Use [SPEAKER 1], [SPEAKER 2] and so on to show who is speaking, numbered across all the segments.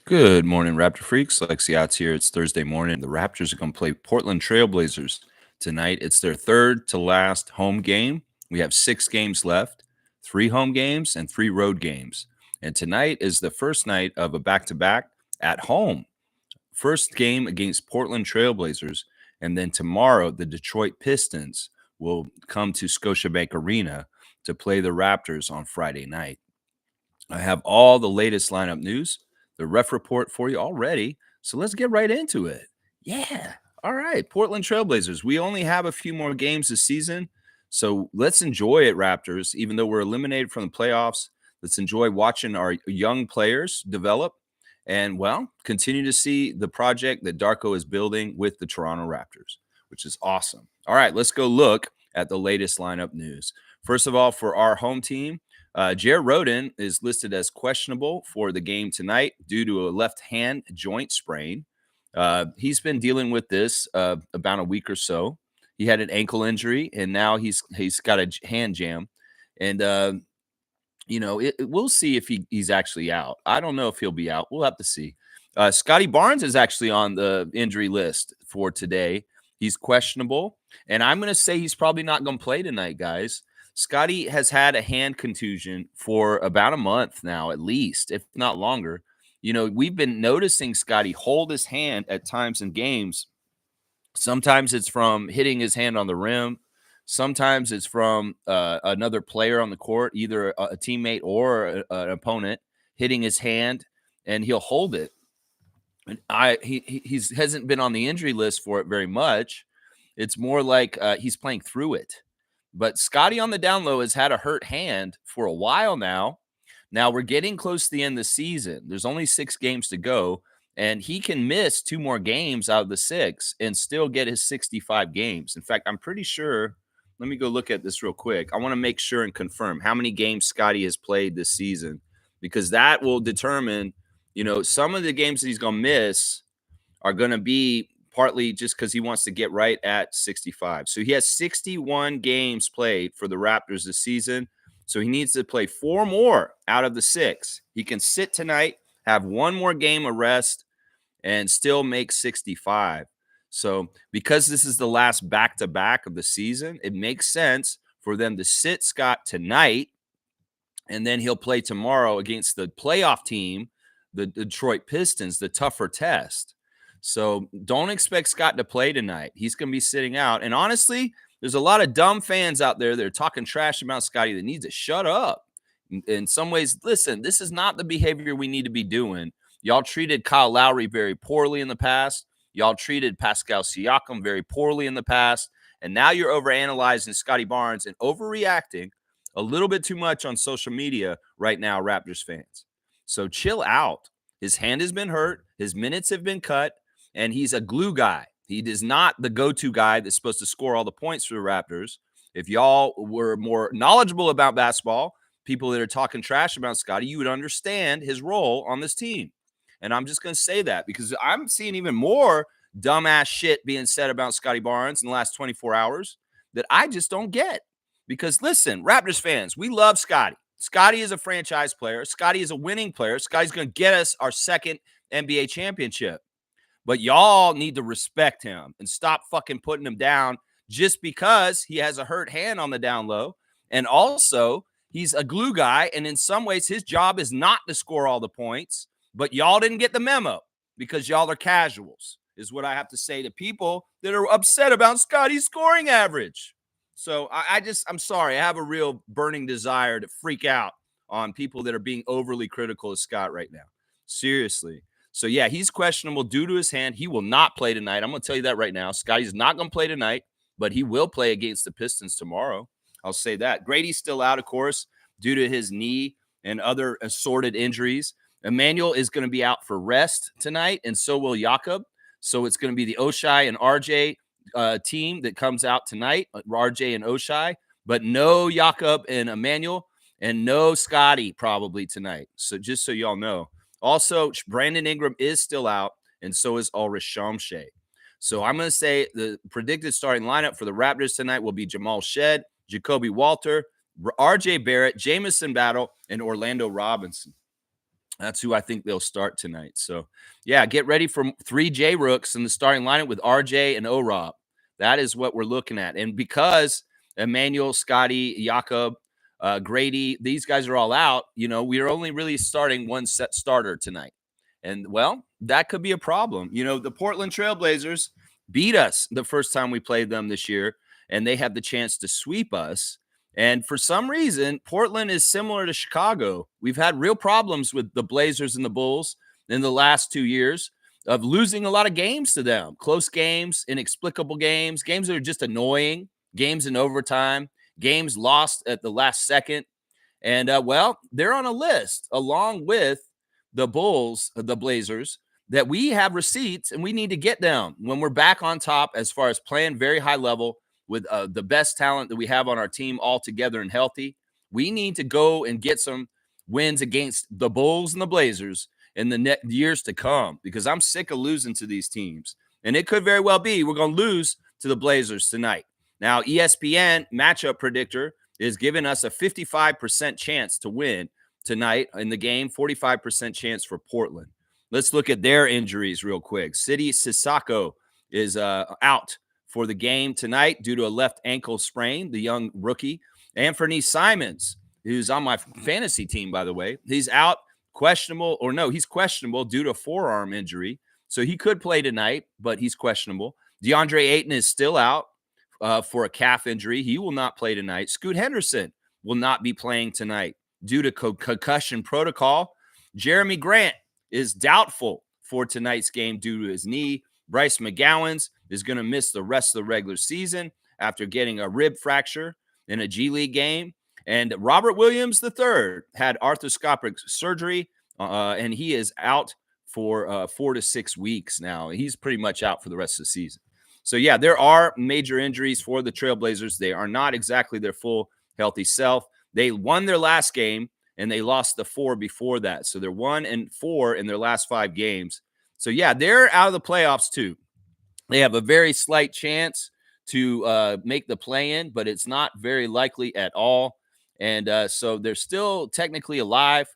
[SPEAKER 1] Good morning, Raptor freaks. Lexi Out's here. It's Thursday morning. The Raptors are going to play Portland Trailblazers tonight. It's their third to last home game. We have 6 games left, 3 home games and 3 road games. And tonight is the first night of a back-to-back at home. First game against Portland Trailblazers. And then tomorrow, the Detroit Pistons will come to Scotiabank Arena to play the Raptors on Friday night. I have all the latest lineup news, the ref report for you already. So let's get right into it. Yeah. All right. Portland Trailblazers. We only have a few more games this season. So let's enjoy it, Raptors. Even though we're eliminated from the playoffs, let's enjoy watching our young players develop and, well, continue to see the project that Darko is building with the Toronto Raptors, which is awesome. All right. Let's go look at the latest lineup news. First of all, for our home team, Jared Rhoden is listed as questionable for the game tonight due to a left hand joint sprain. He's been dealing with this about a week or so. He had an ankle injury, and now he's got a hand jam. And we'll see if he's actually out. I don't know if he'll be out. We'll have to see. Scotty Barnes is actually on the injury list for today. He's questionable, and I'm going to say he's probably not going to play tonight, guys. Scotty has had a hand contusion for about a month now, at least, if not longer. We've been noticing Scotty hold his hand at times in games. Sometimes it's from hitting his hand on the rim. Sometimes it's from another player on the court, either a teammate or an opponent hitting his hand, and he'll hold it. And he hasn't been on the injury list for it very much. It's more like he's playing through it. But Scotty on the down low has had a hurt hand for a while now. Now we're getting close to the end of the season. There's only 6 games to go, and he can miss 2 more games out of the 6 and still get his 65 games. In fact, I'm pretty sure. Let me go look at this real quick. I want to make sure and confirm how many games Scotty has played this season, because that will determine, some of the games that he's going to miss are going to be partly just because he wants to get right at 65. So he has 61 games played for the Raptors this season. So he needs to play 4 more out of the 6. He can sit tonight, have 1 more game of rest, and still make 65. So because this is the last back-to-back of the season, it makes sense for them to sit Scott tonight, and then he'll play tomorrow against the playoff team, the Detroit Pistons, the tougher test. So don't expect Scott to play tonight. He's going to be sitting out. And honestly, there's a lot of dumb fans out there that are talking trash about Scotty that needs to shut up. In some ways, listen, this is not the behavior we need to be doing. Y'all treated Kyle Lowry very poorly in the past. Y'all treated Pascal Siakam very poorly in the past. And now you're overanalyzing Scotty Barnes and overreacting a little bit too much on social media right now, Raptors fans. So chill out. His hand has been hurt. His minutes have been cut. And he's a glue guy. He is not the go-to guy that's supposed to score all the points for the Raptors. If y'all were more knowledgeable about basketball, people that are talking trash about Scotty, you would understand his role on this team. And I'm just going to say that because I'm seeing even more dumbass shit being said about Scotty Barnes in the last 24 hours that I just don't get. Because listen, Raptors fans, we love Scotty. Scotty is a franchise player. Scotty is a winning player. Scotty's going to get us our second NBA championship. But y'all need to respect him and stop fucking putting him down just because he has a hurt hand on the down low. And also, he's a glue guy. And in some ways, his job is not to score all the points. But y'all didn't get the memo because y'all are casuals, is what I have to say to people that are upset about Scotty's scoring average. So I'm sorry. I have a real burning desire to freak out on people that are being overly critical of Scott right now. Seriously. So, yeah, he's questionable due to his hand. He will not play tonight. I'm going to tell you that right now. Scotty's not going to play tonight, but he will play against the Pistons tomorrow. I'll say that. Grady's still out, of course, due to his knee and other assorted injuries. Emmanuel is going to be out for rest tonight, and so will Jakob. So it's going to be the Oshai and RJ team that comes out tonight, RJ and Oshai, but no Jakob and Emmanuel, and no Scotty probably tonight. So just so y'all know. Also, Brandon Ingram is still out, and so is Ulrich Shamshay. So I'm going to say the predicted starting lineup for the Raptors tonight will be Jamal Shed, Jacoby Walter, RJ Barrett, Jamison Battle, and Orlando Robinson. That's who I think they'll start tonight. So, yeah, get ready for 3 Rooks in the starting lineup with RJ and O-Rob. That is what we're looking at. And because Emmanuel, Scotty, Jakob, Grady, these guys are all out, we are only really starting one set starter tonight. And, well, that could be a problem. The Portland Trailblazers beat us the first time we played them this year, and they had the chance to sweep us. And for some reason, Portland is similar to Chicago. We've had real problems with the Blazers and the Bulls in the last 2 years of losing a lot of games to them. Close games, inexplicable games, games that are just annoying, games in overtime, games lost at the last second. And, well, they're on a list along with the Bulls, the Blazers, that we have receipts and we need to get down when we're back on top as far as playing very high level with the best talent that we have on our team all together and healthy. We need to go and get some wins against the Bulls and the Blazers in the years to come, because I'm sick of losing to these teams. And it could very well be we're going to lose to the Blazers tonight. Now, ESPN matchup predictor is giving us a 55% chance to win tonight in the game, 45% chance for Portland. Let's look at their injuries real quick. Sidi Sissoko is out for the game tonight due to a left ankle sprain, the young rookie. Anthony Simons, who's on my fantasy team, by the way, he's out, he's questionable due to forearm injury. So he could play tonight, but he's questionable. DeAndre Ayton is still out for a calf injury. He will not play tonight. Scoot Henderson will not be playing tonight due to concussion protocol. Jeremy Grant is doubtful for tonight's game due to his knee. Bryce McGowan's is going to miss the rest of the regular season after getting a rib fracture in a G League game. And Robert Williams III had arthroscopic surgery, and he is out for 4 to 6 weeks now. He's pretty much out for the rest of the season. So, yeah, there are major injuries for the Trailblazers. They are not exactly their full healthy self. They won their last game, and they lost the 4 before that. So they're 1-4 in their last 5 games. So, yeah, they're out of the playoffs too. They have a very slight chance to make the play-in, but it's not very likely at all. And so they're still technically alive,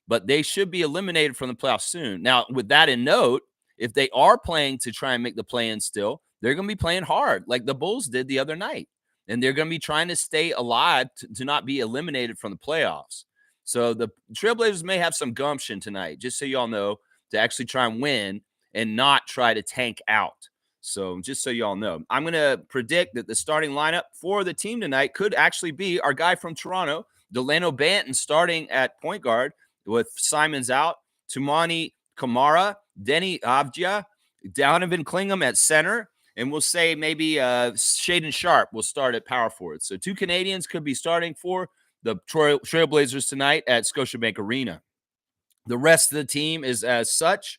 [SPEAKER 1] but they should be eliminated from the playoffs soon. Now, with that in note, if they are playing to try and make the play-in still, they're going to be playing hard like the Bulls did the other night. And they're going to be trying to stay alive to not be eliminated from the playoffs. So the Trailblazers may have some gumption tonight, just so y'all know, to actually try and win and not try to tank out. So just so y'all know, I'm going to predict that the starting lineup for the team tonight could actually be our guy from Toronto, Delano Banton, starting at point guard with Simons out, Tumani Kamara, Denny Avdia, Donovan Clingham at center, and we'll say maybe Shaden Sharp will start at power forward. So 2 Canadians could be starting for the Trailblazers tonight at Scotiabank Arena. The rest of the team is as such.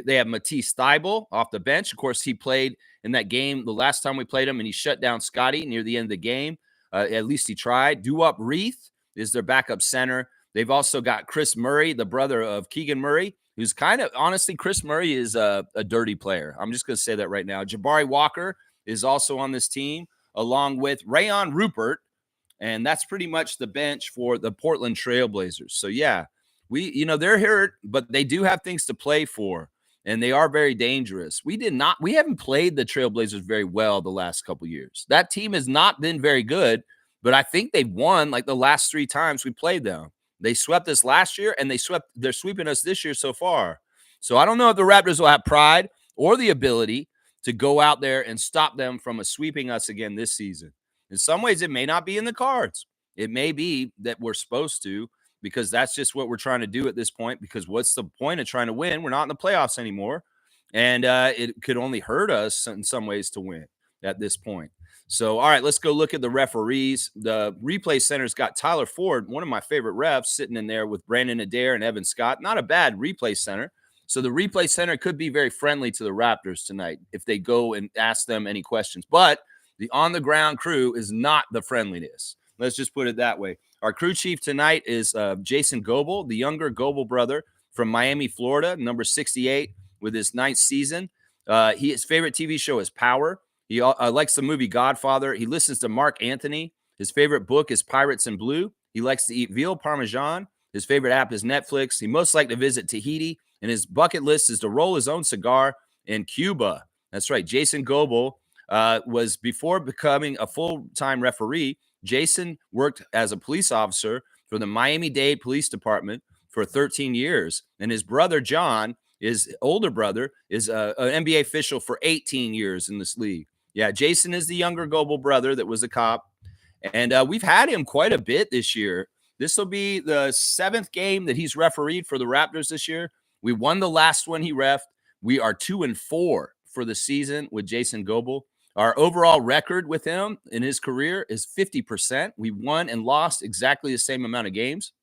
[SPEAKER 1] They have Matisse Thybulle off the bench. Of course, he played in that game the last time we played him, and he shut down Scotty near the end of the game. At least he tried. Duop Reith is their backup center. They've also got Chris Murray, the brother of Keegan Murray, who's kind of, honestly, Chris Murray is a dirty player. I'm just going to say that right now. Jabari Walker is also on this team, along with Rayon Rupert, and that's pretty much the bench for the Portland Trailblazers. So, yeah, they're hurt, but they do have things to play for, and they are very dangerous. We haven't played the Trailblazers very well the last couple years. That team has not been very good, but I think they've won like the last 3 times we played them. They swept us last year, and they're sweeping us this year so far. So I don't know if the Raptors will have pride or the ability to go out there and stop them from sweeping us again this season. In some ways, it may not be in the cards. It may be that we're supposed to, because that's just what we're trying to do at this point, because what's the point of trying to win? We're not in the playoffs anymore, and it could only hurt us in some ways to win at this point. So, all right, let's go look at the referees. The replay center's got Tyler Ford, one of my favorite refs, sitting in there with Brandon Adair and Evan Scott. Not a bad replay center. So the replay center could be very friendly to the Raptors tonight if they go and ask them any questions. But the on-the-ground crew is not the friendliness. Let's just put it that way. Our crew chief tonight is Jason Goebel, the younger Goebel brother from Miami, Florida, number 68 with his 9th season. His favorite TV show is Power. He likes the movie Godfather. He listens to Mark Anthony. His favorite book is Pirates in Blue. He likes to eat veal parmesan His favorite app is Netflix. He most like to visit Tahiti, and his bucket list is to roll his own cigar in Cuba. That's right. Jason Goebel was, before becoming a full-time referee, Jason worked as a police officer for the Miami-Dade Police Department for 13 years. And his brother, John, his older brother, is an NBA official for 18 years in this league. Yeah, Jason is the younger Goebel brother that was a cop. And we've had him quite a bit this year. This will be the 7th game that he's refereed for the Raptors this year. We won the last one he refed. We are 2-4 for the season with Jason Goebel. Our overall record with him in his career is 50%. We won and lost exactly the same amount of games.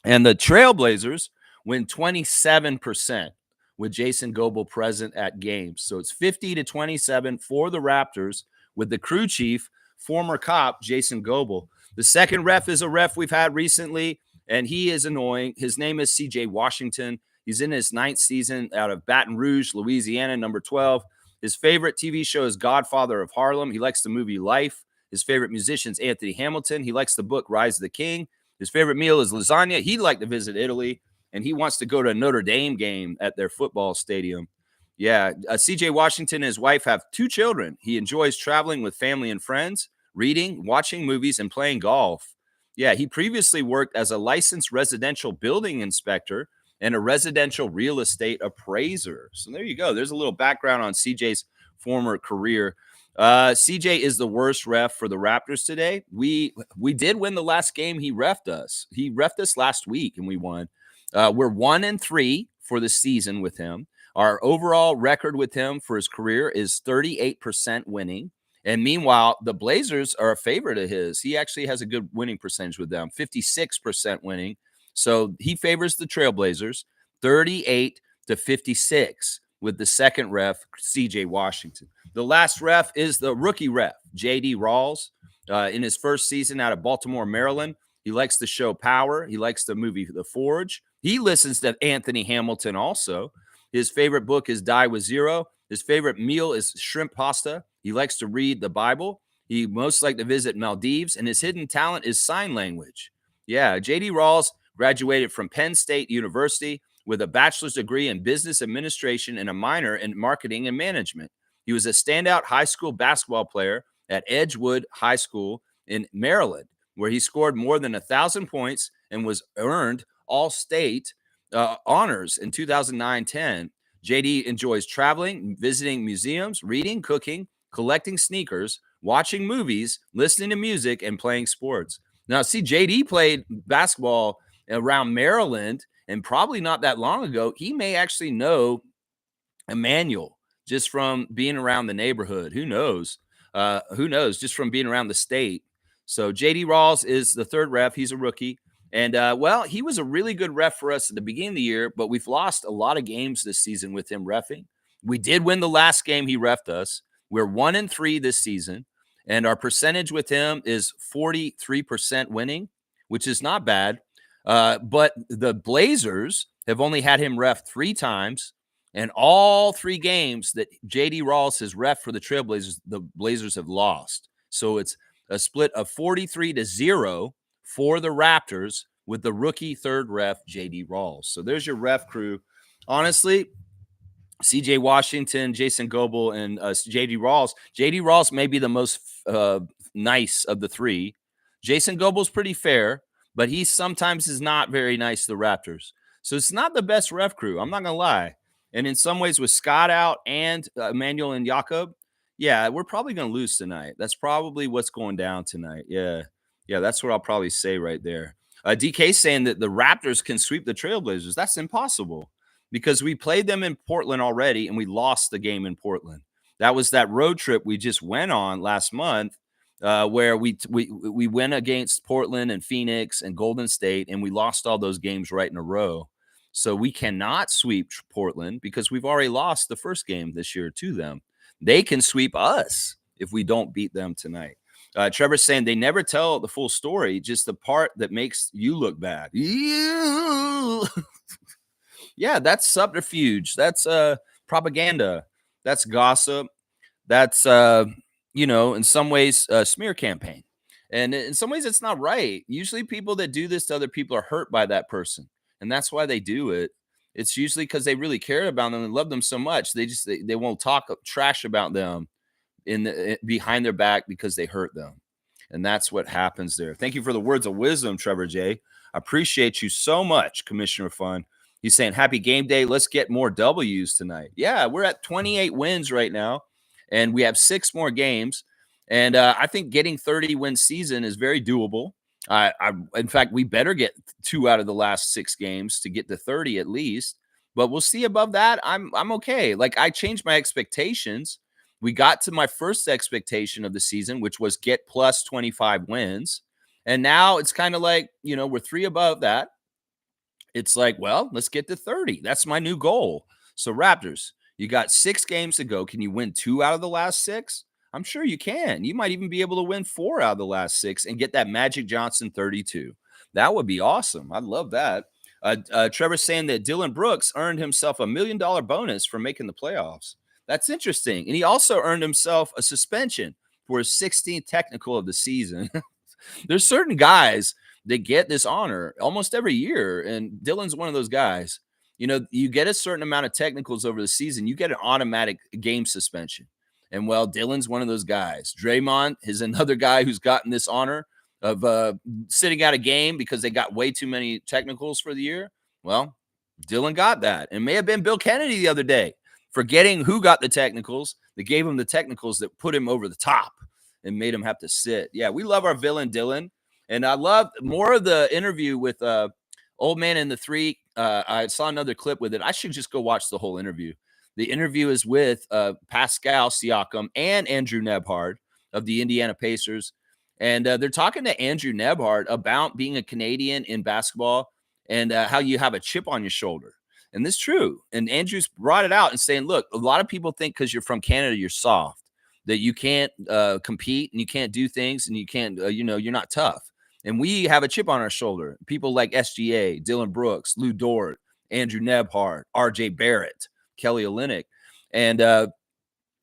[SPEAKER 1] And the Trailblazers win 27% with Jason Goebel present at games. So it's 50-27 for the Raptors with the crew chief, former cop Jason Goebel. The second ref is a ref we've had recently, and he is annoying. His name is CJ Washington. He's in his 9th season out of Baton Rouge, Louisiana, number 12. His favorite TV show is Godfather of Harlem. He likes the movie Life. His favorite musician is Anthony Hamilton. He likes the book Rise of the King. His favorite meal is lasagna. He'd like to visit Italy, and he wants to go to a Notre Dame game at their football stadium. Yeah, CJ Washington and his wife have 2 children. He enjoys traveling with family and friends, reading, watching movies, and playing golf. Yeah, he previously worked as a licensed residential building inspector and a residential real estate appraiser. So there you go. There's a little background on CJ's former career. CJ is the worst ref for the Raptors today. We did win the last game he refed us. He refed us last week, and we won. We're 1-3 for the season with him. Our overall record with him for his career is 38% winning. And meanwhile, the Blazers are a favorite of his. He actually has a good winning percentage with them, 56% winning. So he favors the Trailblazers 38-56 with the second ref, CJ Washington. The last ref is the rookie ref, JD Rawls. In his first season out of Baltimore, Maryland, he likes the show Power. He likes the movie The Forge. He listens to Anthony Hamilton also. His favorite book is Die with Zero. His favorite meal is shrimp pasta. He likes to read the Bible. He most like to visit Maldives, and his hidden talent is sign language. Yeah, JD Rawls graduated from Penn State University with a bachelor's degree in business administration and a minor in marketing and management. He was a standout high school basketball player at Edgewood High School in Maryland, where he scored more than 1,000 points and was earned all-state honors in 2009-10. JD enjoys traveling, visiting museums, reading, cooking, collecting sneakers, watching movies, listening to music, and playing sports. Now, see, JD played basketball around Maryland, and probably not that long ago, he may actually know Emmanuel just from being around the neighborhood. Who knows? Who knows? Just from being around the state. So JD Rawls is the third ref. He's a rookie. And, well, he was a really good ref for us at the beginning of the year, but we've lost a lot of games this season with him reffing. We did win the last game he reffed us. We're 1-3 this season, and our percentage with him is 43% winning, which is not bad. But the Blazers have only had him ref 3 times, and all 3 games that JD Rawls has ref for the Trailblazers, the Blazers have lost. So it's a split of 43-0 for the Raptors with the rookie third ref, JD Rawls. So there's your ref crew. Honestly, CJ Washington, Jason Goebel, and JD Rawls. JD Rawls may be the most nice of the 3. Jason Goebel's pretty fair, but he sometimes is not very nice to the Raptors. So it's not the best ref crew. I'm not going to lie. And in some ways, with Scott out and Emmanuel and Jakob, yeah, we're probably going to lose tonight. That's probably what's going down tonight. Yeah, that's what I'll probably say right there. DK saying that the Raptors can sweep the Trailblazers. That's impossible because we played them in Portland already, and we lost the game in Portland. That was that road trip we just went on last month where we went against Portland and Phoenix and Golden State, and we lost all those games right in a row. So we cannot sweep Portland because we've already lost the first game this year to them. They can sweep us if we don't beat them tonight. Trevor's saying they never tell the full story, just the part that makes you look bad. Yeah, that's subterfuge. That's propaganda. That's gossip. That's, in some ways, a smear campaign. And in some ways, it's not right. Usually, people that do this to other people are hurt by that person, and that's why they do it. It's usually because they really care about them and love them so much. They won't talk trash about them behind their back because they hurt them, and that's what happens there. Thank you for the words of wisdom, Trevor J. I appreciate you so much, Commissioner Fun. He's saying happy game day. Let's get more W's tonight. Yeah, we're at 28 wins right now, and we have 6 more games. And I think getting 30 win season is very doable. In fact, we better get 2 out of the last 6 games to get to 30 at least. But we'll see above that. I'm okay. Like, I changed my expectations. We got to my first expectation of the season, which was get plus 25 wins. And now it's kind of like, we're 3 above that. It's like, well, let's get to 30. That's my new goal. So, Raptors, you got 6 games to go. Can you win 2 out of the last 6? I'm sure you can. You might even be able to win 4 out of the last 6 and get that Magic Johnson 32. That would be awesome. I'd love that. Trevor's saying that Dylan Brooks earned himself $1 million bonus for making the playoffs. That's interesting. And he also earned himself a suspension for his 16th technical of the season. There's certain guys that get this honor almost every year, and Dylan's one of those guys. You get a certain amount of technicals over the season, you get an automatic game suspension. And, well, Dylan's one of those guys. Draymond is another guy who's gotten this honor of sitting out a game because they got way too many technicals for the year. Well, Dylan got that. It may have been Bill Kennedy the other day, forgetting who got the technicals. They gave him the technicals that put him over the top and made him have to sit. Yeah, we love our villain, Dylan. And I love more of the interview with Old Man in the Three. I saw another clip with it. I should just go watch the whole interview. The interview is with Pascal Siakam and Andrew Nebhard of the Indiana Pacers. And they're talking to Andrew Nebhard about being a Canadian in basketball and how you have a chip on your shoulder. And this is true. And Andrew's brought it out and saying, look, a lot of people think because you're from Canada, you're soft, that you can't compete and you can't do things and you can't, you're not tough. And we have a chip on our shoulder. People like SGA, Dylan Brooks, Lou Dort, Andrew Nebhard, RJ Barrett, Kelly Olynyk. And,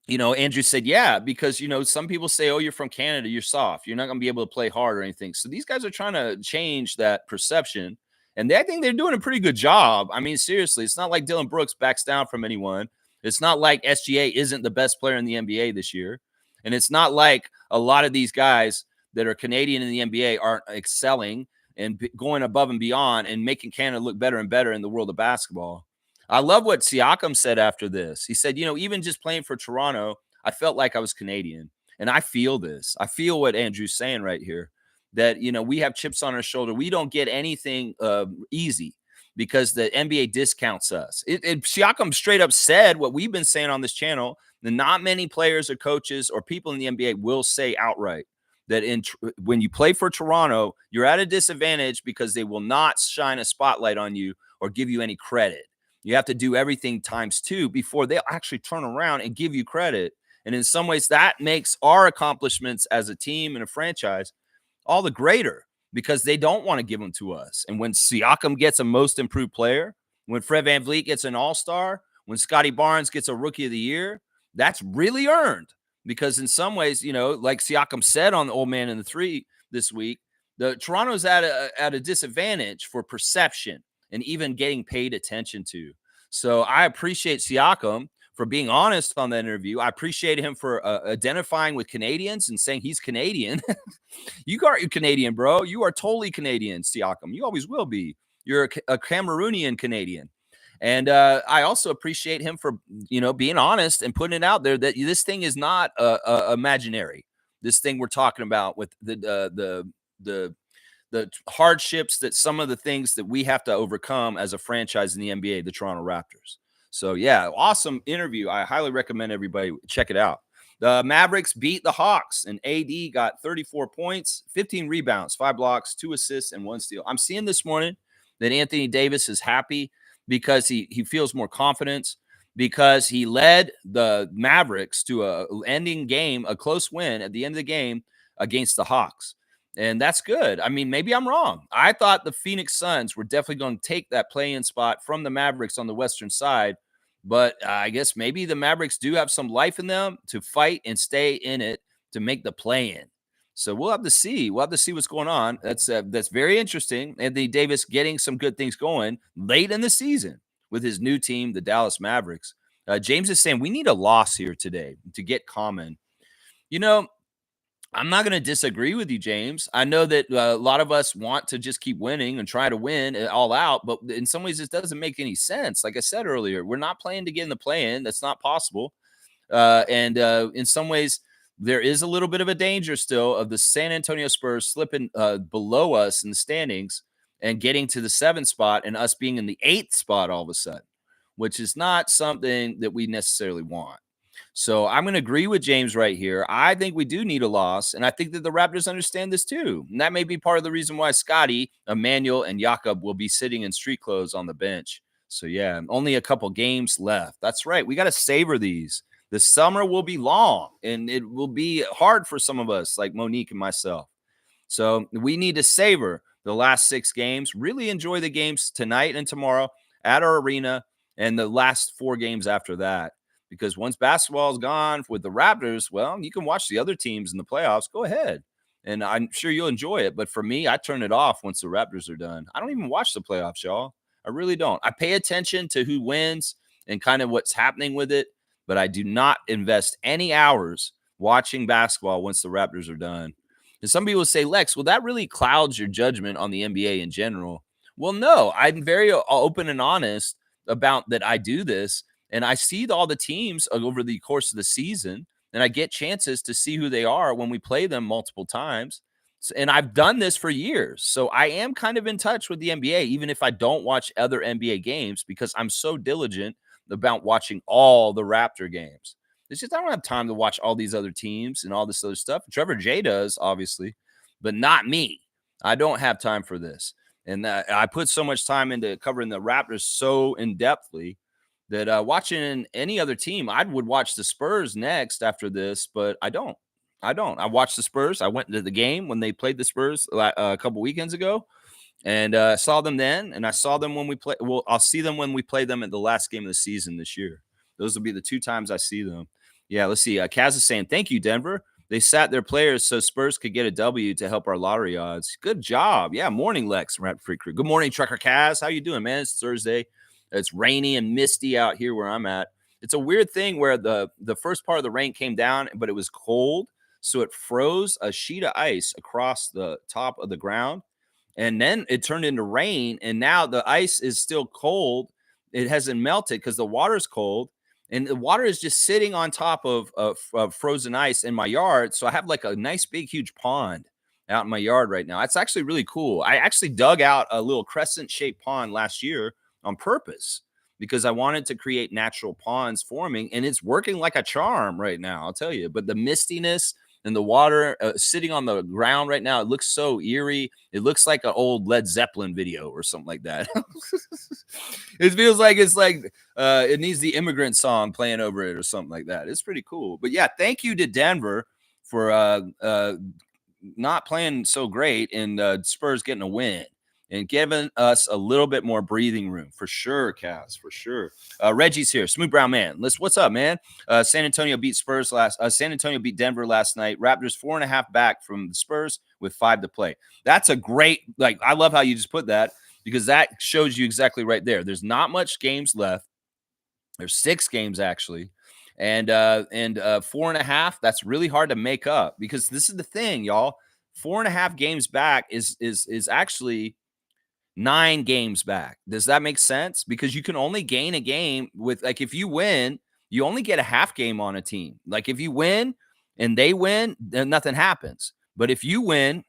[SPEAKER 1] Andrew said, yeah, because, some people say, oh, you're from Canada, you're soft. You're not going to be able to play hard or anything. So these guys are trying to change that perception. And I think they're doing a pretty good job. I mean, seriously, it's not like Dylan Brooks backs down from anyone. It's not like SGA isn't the best player in the NBA this year. And it's not like a lot of these guys that are Canadian in the NBA aren't excelling and going above and beyond and making Canada look better and better in the world of basketball. I love what Siakam said after this. He said, even just playing for Toronto, I felt like I was Canadian. And I feel this. I feel what Andrew's saying right here, that, we have chips on our shoulder. We don't get anything easy because the NBA discounts us. Siakam straight up said what we've been saying on this channel, that not many players or coaches or people in the NBA will say outright that when you play for Toronto, you're at a disadvantage because they will not shine a spotlight on you or give you any credit. You have to do everything times 2 before they'll actually turn around and give you credit. And in some ways, that makes our accomplishments as a team and a franchise all the greater because they don't want to give them to us. And when Siakam gets a most improved player, when Fred VanVleet gets an all-star, when Scotty Barnes gets a rookie of the year, that's really earned. Because in some ways, like Siakam said on the Old Man in the Three this week, the Toronto's at a disadvantage for perception and even getting paid attention to. So I appreciate Siakam for being honest on that interview. I appreciate him for identifying with Canadians and saying he's Canadian. You are Canadian, bro. You are totally Canadian, Siakam. You always will be. You're a Cameroonian Canadian. And I also appreciate him for, being honest and putting it out there that this thing is not imaginary. This thing we're talking about with the hardships, that some of the things that we have to overcome as a franchise in the NBA, the Toronto Raptors. So, yeah, awesome interview. I highly recommend everybody check it out. The Mavericks beat the Hawks, and AD got 34 points, 15 rebounds, 5 blocks, 2 assists, and 1 steal. I'm seeing this morning that Anthony Davis is happy because he feels more confidence, because he led the Mavericks to a ending game, a close win at the end of the game against the Hawks. And that's good. I mean, maybe I'm wrong. I thought the Phoenix Suns were definitely going to take that play-in spot from the Mavericks on the Western side. But I guess maybe the Mavericks do have some life in them to fight and stay in it to make the play-in. So we'll have to see. We'll have to see what's going on. That's very interesting. Anthony Davis getting some good things going late in the season with his new team, the Dallas Mavericks. James is saying we need a loss here today to get common. You know, I'm not going to disagree with you, James. I know that a lot of us want to just keep winning and try to win all out, but in some ways, this doesn't make any sense. Like I said earlier, we're not playing to get in the play-in. That's not possible. And in some ways, there is a little bit of a danger still of the San Antonio Spurs slipping below us in the standings and getting to the 7th spot and us being in the 8th spot all of a sudden, which is not something that we necessarily want. So I'm going to agree with James right here. I think we do need a loss, and I think that the Raptors understand this too. And that may be part of the reason why Scotty, Emmanuel, and Jakob will be sitting in street clothes on the bench. So yeah, only a couple games left. That's right. We got to savor these. The summer will be long, and it will be hard for some of us, like Monique and myself. So we need to savor the last 6 games, really enjoy the games tonight and tomorrow at our arena, and the last 4 games after that. Because once basketball is gone with the Raptors, well, you can watch the other teams in the playoffs. Go ahead. And I'm sure you'll enjoy it. But for me, I turn it off once the Raptors are done. I don't even watch the playoffs, y'all. I really don't. I pay attention to who wins and kind of what's happening with it, but I do not invest any hours watching basketball once the Raptors are done. And some people say, Lex, well, that really clouds your judgment on the NBA in general. Well, no, I'm very open and honest about that I do this. And I see all the teams over the course of the season, and I get chances to see who they are when we play them multiple times. And I've done this for years. So I am kind of in touch with the NBA, even if I don't watch other NBA games, because I'm so diligent about watching all the Raptor games. It's just I don't have time to watch all these other teams and all this other stuff. Trevor J does, obviously, but not me. I don't have time for this. And I put so much time into covering the Raptors so in-depthly that watching any other team, I would watch the Spurs next after this, but I don't. I watched the Spurs. I went to the game when they played the Spurs a couple weekends ago, and saw them then, and I saw them when we play. Well, I'll see them when we play them at the last game of the season this year. Those will be the 2 times I see them. Yeah, let's see. Kaz is saying, thank you, Denver. They sat their players so Spurs could get a W to help our lottery odds. Good job. Yeah, morning, Lex. Rat Freak Crew. Good morning, Trucker Kaz. How you doing, man? It's Thursday. It's rainy and misty out here where I'm at. It's a weird thing where the first part of the rain came down, but it was cold, so it froze a sheet of ice across the top of the ground, and then it turned into rain, and now the ice is still cold. It hasn't melted because the water's cold, and the water is just sitting on top of frozen ice in my yard. So I have like a nice big huge pond out in my yard right now. It's actually really cool. I actually dug out a little crescent-shaped pond last year on purpose because I wanted to create natural ponds forming, and it's working like a charm right now, I'll tell you. But the mistiness and the water sitting on the ground right now, it looks so eerie. It looks like an old Led Zeppelin video or something like that. It feels like it's like it needs the Immigrant Song playing over it or something like that. It's pretty cool. But yeah, thank you to Denver for not playing so great and Spurs getting a win and giving us a little bit more breathing room. For sure, Cass, for sure. Reggie's here. Smooth Brown Man. What's up, man? San Antonio beat Denver last night. Raptors 4.5 back from the Spurs with 5 to play. That's a great, I love how you just put that because that shows you exactly right there. There's not much games left. There's 6 games actually. And 4.5, that's really hard to make up because this is the thing, y'all. 4.5 games back is actually 9 games back. Does that make sense? Because you can only gain a game with, if you win, you only get a half game on a team. Like if you win and they win, then nothing happens. But if you win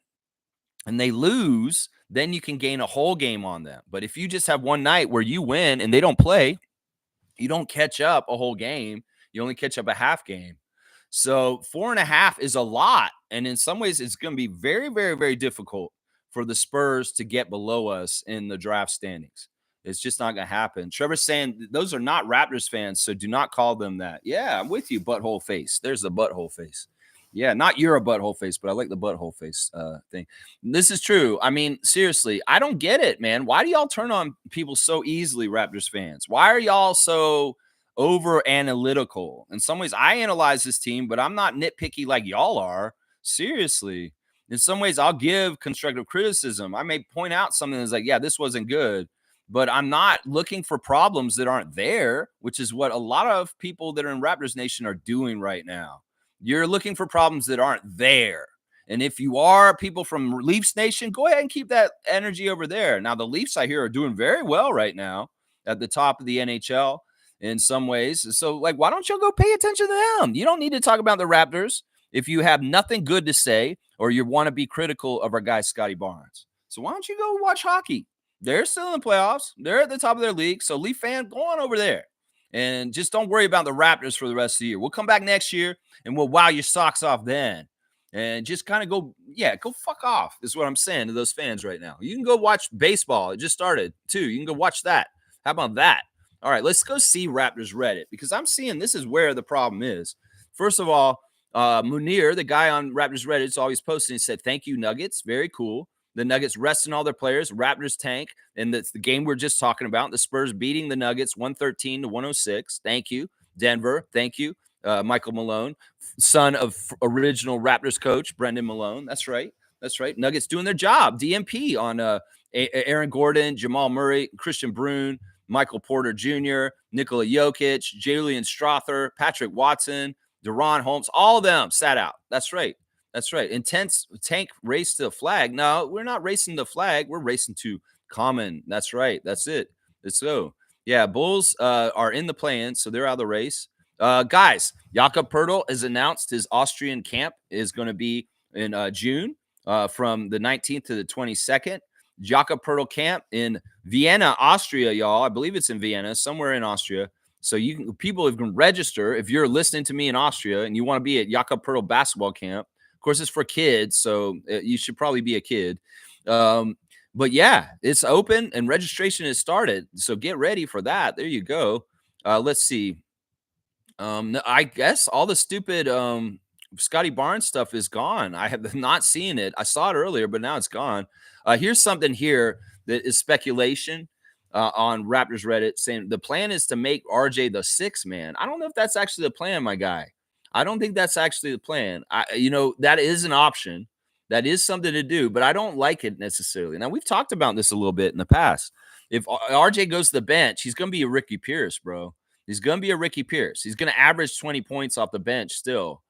[SPEAKER 1] and they lose, then you can gain a whole game on them. But if you just have one night where you win and they don't play, you don't catch up a whole game. You only catch up a half game. So 4.5 is a lot. And in some ways, it's going to be very, very, very difficult for the Spurs to get below us in the draft standings. It's just not going to happen. Trevor's saying those are not Raptors fans, so do not call them that. Yeah, I'm with you, butthole face. There's the butthole face. Yeah, not you're a butthole face, but I like the butthole face thing. This is true. I mean, seriously, I don't get it, man. Why do y'all turn on people so easily, Raptors fans? Why are y'all so over analytical? In some ways, I analyze this team, but I'm not nitpicky like y'all are. Seriously. In some ways, I'll give constructive criticism. I may point out something that's like, yeah, this wasn't good, but I'm not looking for problems that aren't there, which is what a lot of people that are in Raptors Nation are doing right now. You're looking for problems that aren't there. And if you are people from Leafs Nation, go ahead and keep that energy over there. Now, the Leafs, I hear, are doing very well right now at the top of the NHL in some ways. So, like, why don't you go pay attention to them? You don't need to talk about the Raptors if you have nothing good to say or you want to be critical of our guy, Scotty Barnes. So, why don't you go watch hockey? They're still in the playoffs. They're at the top of their league. So, Leaf fan, go on over there and just don't worry about the Raptors for the rest of the year. We'll come back next year and we'll wow your socks off then. And just kind of go, yeah, go fuck off, is what I'm saying to those fans right now. You can go watch baseball. It just started, too. You can go watch that. How about that? All right, let's go see Raptors Reddit because I'm seeing this is where the problem is. First of all, Munir, the guy on Raptors Reddit, is always posting. He said, "Thank you, Nuggets. Very cool. The Nuggets resting all their players. Raptors tank, and that's the game we're just talking about. The Spurs beating the Nuggets 113-106. Thank you, Denver. Thank you, Michael Malone, son of original Raptors coach Brendan Malone. That's right. That's right. Nuggets doing their job. DMP on Aaron Gordon, Jamal Murray, Christian Brune, Michael Porter Jr., Nikola Jokic, Julian Strother, Patrick Watson, Deron Holmes, all of them sat out. That's right. That's right. Intense tank race to the flag. No, we're not racing the flag. We're racing to common. That's right. That's it. Let's go. Yeah, Bulls are in the play-in, so they're out of the race. Guys, Jakob Pertl has announced his Austrian camp is going to be in June from the 19th to the 22nd. Jakob Pertl camp in Vienna, Austria, y'all. I believe it's in Vienna, somewhere in Austria. So people can register if you're listening to me in Austria and you want to be at Jakob Pertl basketball camp. Of course, it's for kids, so you should probably be a kid. But yeah, it's open and registration has started. So get ready for that. There you go. Let's see. I guess all the stupid Scotty Barnes stuff is gone. I have not seen it. I saw it earlier, but now it's gone. Here's something here that is speculation on Raptors Reddit saying the plan is to make RJ the sixth man. I don't know if that's actually the plan, my guy. I don't think that's actually the plan. That is an option. That is something to do, but I don't like it necessarily. Now, we've talked about this a little bit in the past. If RJ goes to the bench, he's going to be a Ricky Pierce, bro. He's going to be a Ricky Pierce. He's going to average 20 points off the bench still.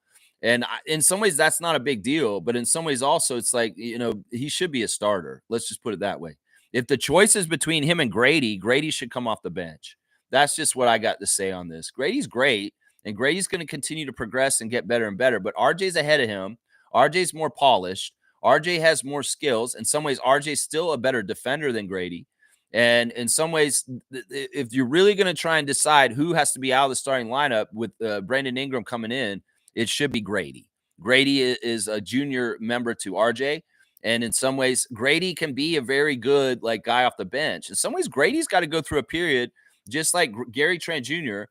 [SPEAKER 1] And in some ways, that's not a big deal. But in some ways, also, it's like, he should be a starter. Let's just put it that way. If the choice is between him and Grady, Grady should come off the bench. That's just what I got to say on this. Grady's great, and Grady's going to continue to progress and get better and better. But RJ's ahead of him. RJ's more polished. RJ has more skills. In some ways, RJ's still a better defender than Grady. And in some ways, if you're really going to try and decide who has to be out of the starting lineup with Brandon Ingram coming in, it should be Grady. Grady is a junior member to RJ. And in some ways, Grady can be a very good guy off the bench. In some ways, Grady's got to go through a period, just like Gary Trent Jr.,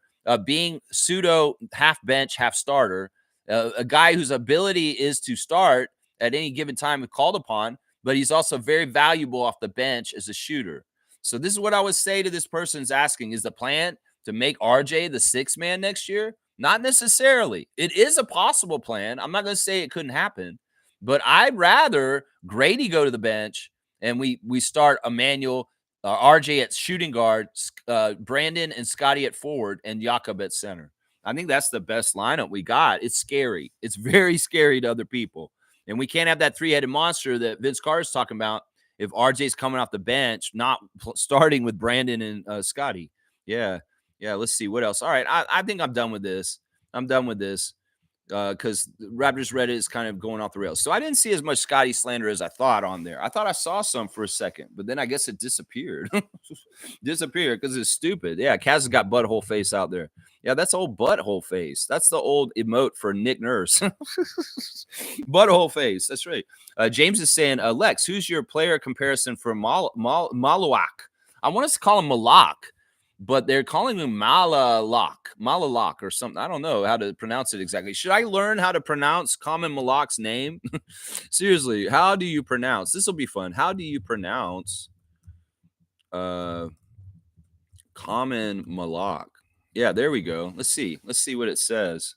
[SPEAKER 1] being pseudo half bench, half starter, a guy whose ability is to start at any given time if called upon, but he's also very valuable off the bench as a shooter. So this is what I would say to this person's asking, is the plan to make RJ the sixth man next year? Not necessarily. It is a possible plan. I'm not going to say it couldn't happen, but I'd rather Grady go to the bench and we start Emmanuel, RJ at shooting guard, Brandon and Scotty at forward, and Jakob at center. I think that's the best lineup we got. It's scary. It's very scary to other people. And we can't have that three-headed monster that Vince Carter's talking about if RJ's coming off the bench, not starting with Brandon and Scotty. Yeah. Let's see what else. All right. I think I'm done with this. Because Raptors Reddit is kind of going off the rails. So I didn't see as much Scotty slander as I thought on there. I thought I saw some for a second, but then I guess it disappeared. Disappeared because it's stupid. Yeah, Kaz has got butthole face out there. Yeah, that's old butthole face. That's the old emote for Nick Nurse. Butthole face. That's right. James is saying, Lex, who's your player comparison for Maluak? I want us to call him Malak, but they're calling him Malalak or something. I don't know how to pronounce it exactly. Should I learn how to pronounce Common Malak's name? Seriously, how do you pronounce? This will be fun. How do you pronounce Common Malak? Yeah, there we go. Let's see what it says.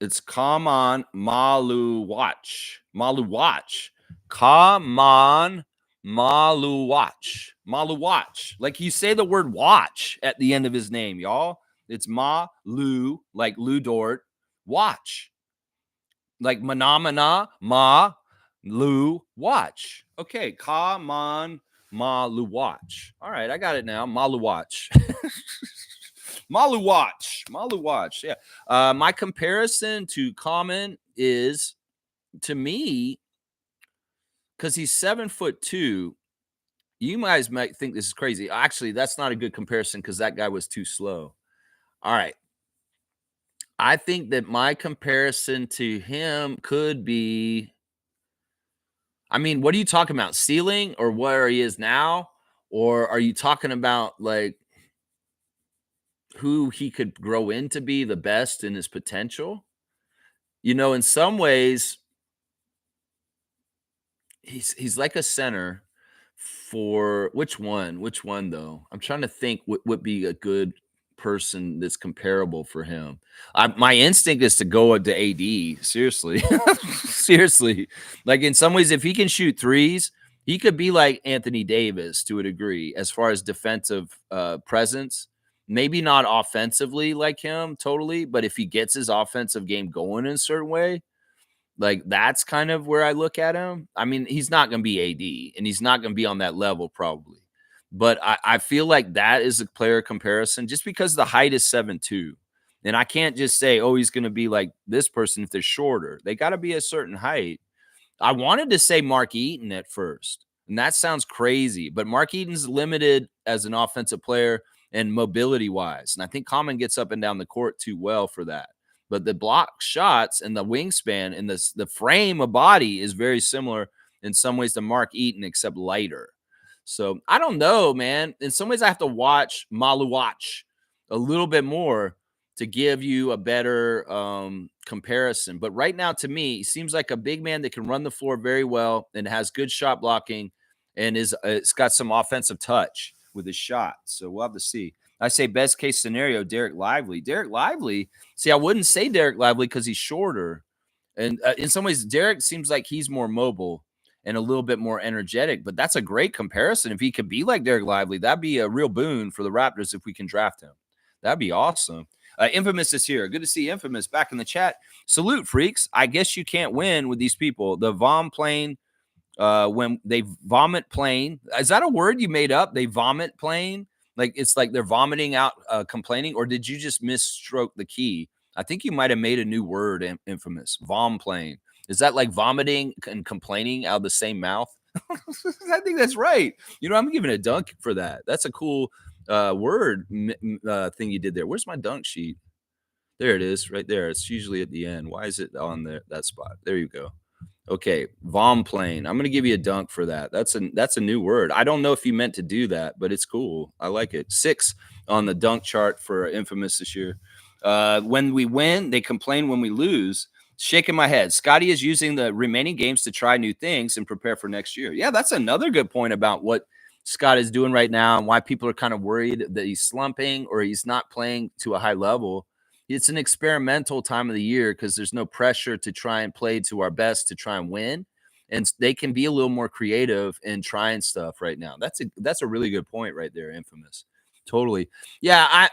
[SPEAKER 1] It's Kaman Maluwatch. Maluwatch. Kaman Maluwatch. Maluwatch. Like you say the word watch at the end of his name, y'all. It's Malu, like Lou Dort, watch. Like Manamana, Ma, Lu, watch. Okay, Kaman Maluwatch. All right, I got it now. Maluwatch. Maluwatch. Maluwatch. Yeah. My comparison to Common is, to me, because he's 7'2". You guys might think this is crazy. Actually, that's not a good comparison because that guy was too slow. All right. I think that my comparison to him could be, I mean, what are you talking about? Ceiling or where he is now? Or are you talking about like who he could grow into be the best in his potential? You know, in some ways, he's like a center for which one? Which one though? I'm trying to think what would be a good person that's comparable for him. My instinct is to go to AD. Seriously, seriously. Like in some ways, if he can shoot threes, he could be like Anthony Davis to a degree as far as defensive presence. Maybe not offensively like him totally, but if he gets his offensive game going in a certain way, like, that's kind of where I look at him. I mean, he's not gonna be AD, and he's not gonna be on that level probably. But I feel like that is a player comparison just because the height is 7'2". And I can't just say, "Oh, he's gonna be like this person if they're shorter." They gotta be a certain height. I wanted to say Mark Eaton at first, and that sounds crazy, but Mark Eaton's limited as an offensive player and mobility wise. And I think Common gets up and down the court too well for that. But the block shots and the wingspan and the frame of body is very similar in some ways to Mark Eaton, except lighter. So I don't know, man. In some ways, I have to watch Maluwatch a little bit more to give you a better comparison. But right now, to me, he seems like a big man that can run the floor very well and has good shot blocking and it's got some offensive touch with his shot. So we'll have to see. I say best case scenario, Derek Lively. Derek Lively. See, I wouldn't say Derek Lively because he's shorter, and in some ways, Derek seems like he's more mobile and a little bit more energetic. But that's a great comparison. If he could be like Derek Lively, that'd be a real boon for the Raptors if we can draft him. That'd be awesome. Infamous is here. Good to see Infamous back in the chat. Salute, freaks. I guess you can't win with these people. The vom plane, when they vomit plane. Is that a word you made up? They vomit plane? Like it's like they're vomiting out, complaining, or did you just misstroke the key? I think you might have made a new word, Infamous. Vom plane. Is that like vomiting and complaining out of the same mouth? I think that's right. You know, I'm giving a dunk for that. That's a cool word thing you did there. Where's my dunk sheet? There it is, right there. It's usually at the end. Why is it on there? That spot. There you go. Okay, vom plane. I'm gonna give you a dunk for that. That's a new word. I don't know if you meant to do that, but it's cool. I like it. 6 on the dunk chart for Infamous this year. When we win, they complain when we lose. Shaking my head. Scotty is using the remaining games to try new things and prepare for next year. Yeah, that's another good point about what Scott is doing right now and why people are kind of worried that he's slumping or he's not playing to a high level. It's an experimental time of the year because there's no pressure to try and play to our best to try and win. And they can be a little more creative in trying stuff right now. That's a really good point right there, Infamous. Totally. Yeah,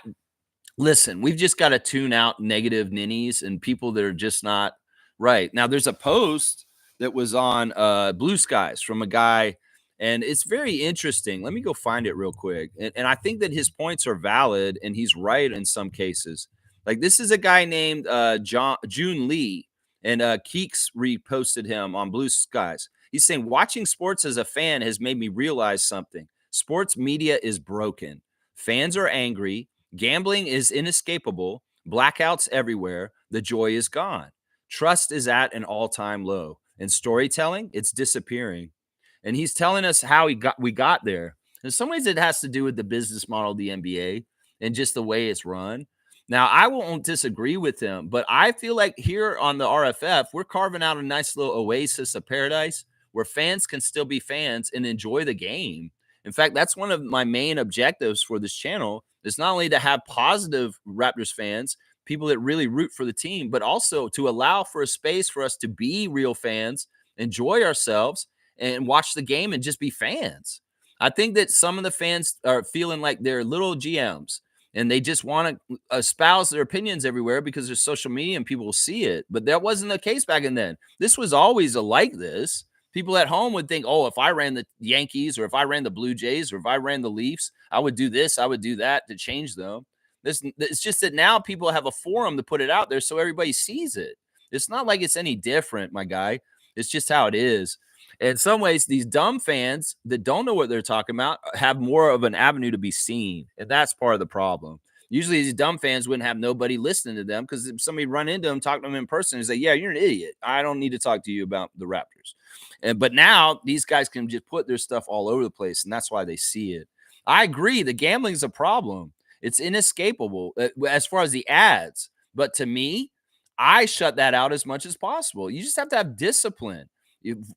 [SPEAKER 1] listen, we've just got to tune out negative ninnies and people that are just not right. Now, there's a post that was on Blue Skies from a guy, and it's very interesting. Let me go find it real quick. And I think that his points are valid, and he's right in some cases. Like this is a guy named June Lee, and Keeks reposted him on Blue Skies. He's saying, watching sports as a fan has made me realize something. Sports media is broken. Fans are angry. Gambling is inescapable. Blackouts everywhere. The joy is gone. Trust is at an all-time low. And storytelling, it's disappearing. And he's telling us how we got there. In some ways, it has to do with the business model of the NBA and just the way it's run. Now, I won't disagree with him, but I feel like here on the RFF, we're carving out a nice little oasis of paradise where fans can still be fans and enjoy the game. In fact, that's one of my main objectives for this channel is not only to have positive Raptors fans people that really root for the team, but also to allow for a space for us to be real fans, enjoy ourselves, and watch the game and just be fans. I think that some of the fans are feeling like they're little GMs and they just want to espouse their opinions everywhere because there's social media and people will see it. But that wasn't the case back in then. This was always like this. People at home would think, oh, if I ran the Yankees or if I ran the Blue Jays or if I ran the Leafs, I would do this, I would do that to change them. It's just that now people have a forum to put it out there so everybody sees it. It's not like it's any different, my guy. It's just how it is. In some ways, these dumb fans that don't know what they're talking about have more of an avenue to be seen. And that's part of the problem. Usually these dumb fans wouldn't have nobody listening to them because if somebody run into them, talk to them in person and say, yeah, you're an idiot. I don't need to talk to you about the Raptors. But now these guys can just put their stuff all over the place, and that's why they see it. I agree. The gambling is a problem. It's inescapable as far as the ads. But to me, I shut that out as much as possible. You just have to have discipline.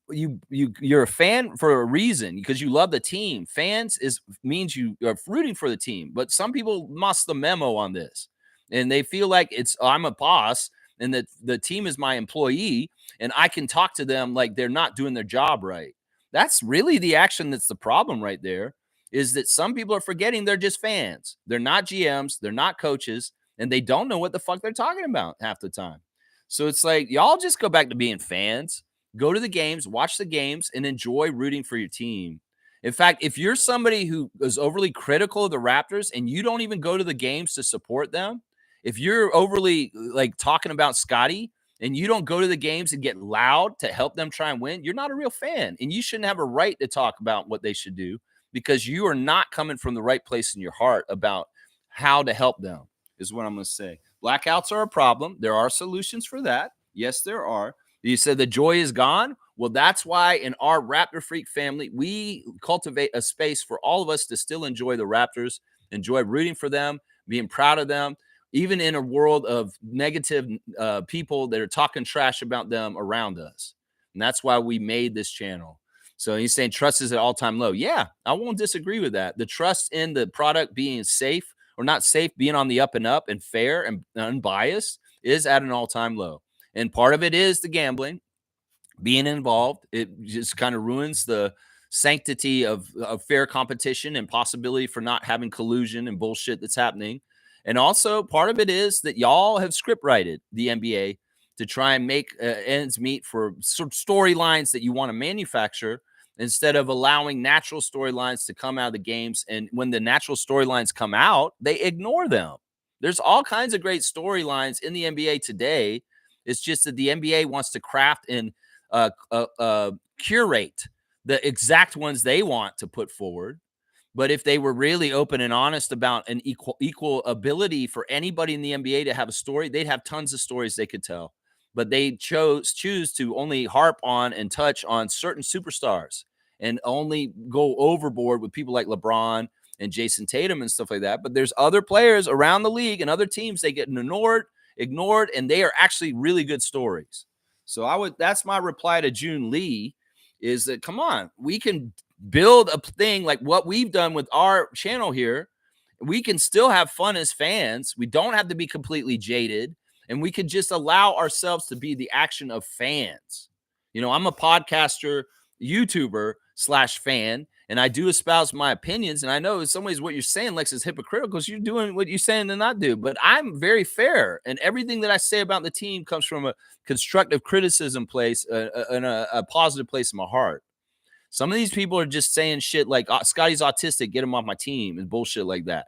[SPEAKER 1] You're a fan for a reason because you love the team. Fans means you are rooting for the team. But some people must the memo on this, and they feel like I'm a boss and that the team is my employee, and I can talk to them like they're not doing their job right. That's really the action that's the problem right there. Is that some people are forgetting they're just fans. They're not GMs, they're not coaches, and they don't know what the fuck they're talking about half the time. So it's like y'all just go back to being fans. Go to the games, watch the games, and enjoy rooting for your team. In fact, if you're somebody who is overly critical of the Raptors and you don't even go to the games to support them, if you're overly like talking about Scotty and you don't go to the games and get loud to help them try and win, you're not a real fan. And you shouldn't have a right to talk about what they should do because you are not coming from the right place in your heart about how to help them, is what I'm going to say. Blackouts are a problem. There are solutions for that. Yes, there are. You said the joy is gone. Well, that's why in our Raptor Freak family, we cultivate a space for all of us to still enjoy the Raptors, enjoy rooting for them, being proud of them, even in a world of negative people that are talking trash about them around us. And that's why we made this channel. So he's saying trust is at all-time low. Yeah, I won't disagree with that. The trust in the product being safe or not safe, being on the up and up and fair and unbiased is at an all-time low. And part of it is the gambling, being involved. It just kind of ruins the sanctity of fair competition and possibility for not having collusion and bullshit that's happening. And also part of it is that y'all have script righted the NBA to try and make ends meet for storylines that you want to manufacture instead of allowing natural storylines to come out of the games. And when the natural storylines come out, they ignore them. There's all kinds of great storylines in the NBA today. It's just that the NBA wants to craft and curate the exact ones they want to put forward. But if they were really open and honest about an equal ability for anybody in the NBA to have a story, they'd have tons of stories they could tell. But they choose to only harp on and touch on certain superstars and only go overboard with people like LeBron and Jason Tatum and stuff like that. But there's other players around the league and other teams they get ignored, and they are actually really good stories. So that's my reply to June Lee is that, come on, we can build a thing like what we've done with our channel here. We can still have fun as fans. We don't have to be completely jaded, and we can just allow ourselves to be the action of fans. You know, I'm a podcaster, YouTuber / fan, and I do espouse my opinions. And I know in some ways what you're saying, Lex, is hypocritical because you're doing what you're saying to not do. But I'm very fair, and everything that I say about the team comes from a constructive criticism place and a positive place in my heart. Some of these people are just saying shit like Scotty's autistic, get him off my team, and bullshit like that.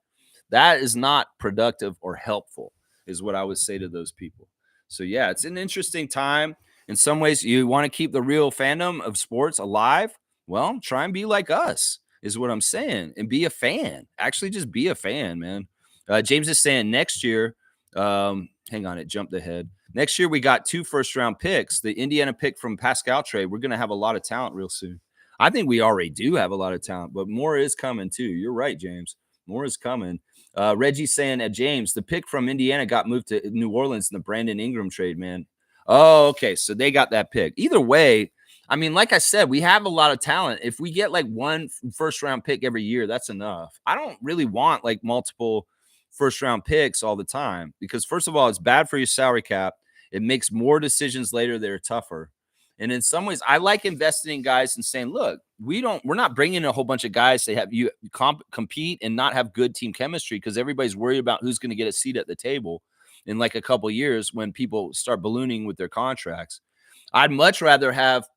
[SPEAKER 1] That is not productive or helpful, is what I would say to those people. So yeah, it's an interesting time. In some ways, you want to keep the real fandom of sports alive. Well, try and be like us, is what I'm saying, and be a fan. Actually, just be a fan, man. James is saying next year, hang on, it jumped ahead. Next year, we got 2 first-round picks. The Indiana pick from Pascal trade. We're going to have a lot of talent real soon. I think we already do have a lot of talent, but more is coming too. You're right, James. More is coming. Reggie's saying James, the pick from Indiana got moved to New Orleans in the Brandon Ingram trade, man. Oh, okay. So they got that pick. Either way, I mean, like I said, we have a lot of talent. If we get like 1 first-round pick every year, that's enough. I don't really want like multiple first round picks all the time because, first of all, it's bad for your salary cap. It makes more decisions later that are tougher. And in some ways, I like investing in guys and saying, look, we're not bringing in a whole bunch of guys to have you compete and not have good team chemistry because everybody's worried about who's going to get a seat at the table in like a couple years when people start ballooning with their contracts. I'd much rather have,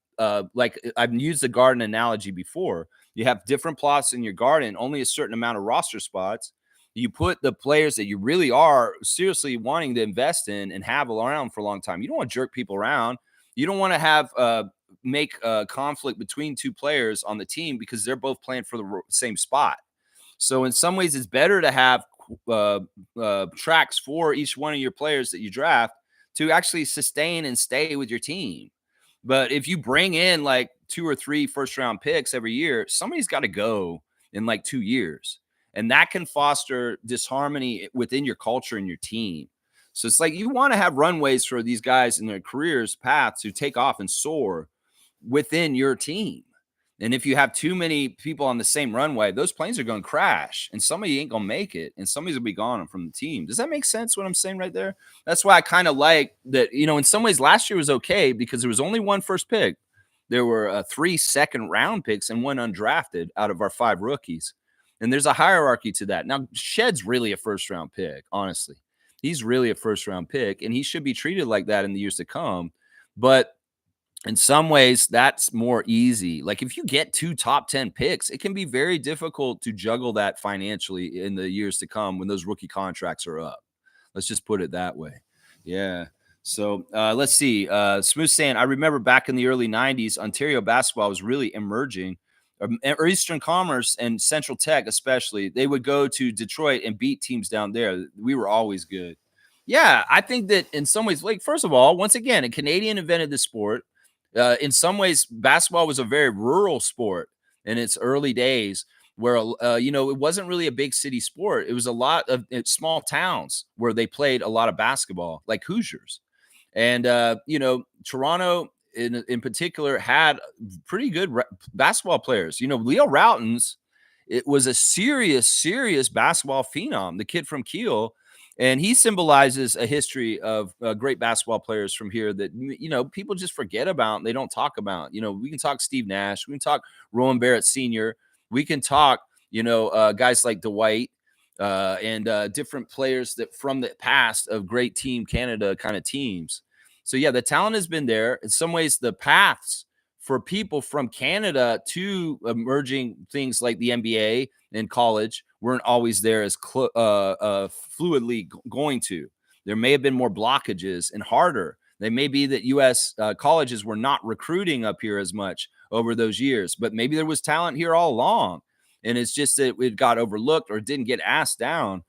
[SPEAKER 1] like I've used the garden analogy before. You have different plots in your garden, only a certain amount of roster spots. You put the players that you really are seriously wanting to invest in and have around for a long time. You don't want to jerk people around. You don't want to have make conflict between two players on the team because they're both playing for the same spot. So in some ways, it's better to have tracks for each one of your players that you draft to actually sustain and stay with your team. But if you bring in like 2 or 3 first round picks every year, somebody's got to go in like 2 years. And that can foster disharmony within your culture and your team. So it's like you want to have runways for these guys in their careers path to take off and soar within your team. And if you have too many people on the same runway, those planes are going to crash and somebody ain't going to make it and somebody's going to be gone from the team. Does that make sense what I'm saying right there? That's why I kind of like that, in some ways last year was okay because there was only one first pick. There were 3 second round picks and 1 undrafted out of our 5 rookies. And there's a hierarchy to that. Now, Shed's really a first round pick, honestly. He's really a first round pick and he should be treated like that in the years to come. But in some ways, that's more easy. Like if you get 2 top 10 picks, it can be very difficult to juggle that financially in the years to come when those rookie contracts are up. Let's just put it that way. Yeah. So let's see. Smooth saying, I remember back in the early 90s, Ontario basketball was really emerging. Or Eastern Commerce and Central Tech, especially, they would go to Detroit and beat teams down there. We were always good. Yeah, I think that in some ways, like, first of all, once again, a Canadian invented the sport. In some ways, basketball was a very rural sport in its early days where, it wasn't really a big city sport. It was a lot of small towns where they played a lot of basketball, like Hoosiers. And, Toronto in particular had pretty good basketball players. Leo Routens, it was a serious basketball phenom, the kid from Kiel. And he symbolizes a history of great basketball players from here that, people just forget about and they don't talk about. We can talk Steve Nash. We can talk Rowan Barrett Sr. We can talk, guys like Dwight and different players that from the past of great Team Canada kind of teams. So, yeah, the talent has been there. In some ways, the paths for people from Canada to emerging things like the NBA and college weren't always there as fluidly going to. There may have been more blockages and harder. They may be that U.S. Colleges were not recruiting up here as much over those years, but maybe there was talent here all along. And it's just that it got overlooked or didn't get asked down.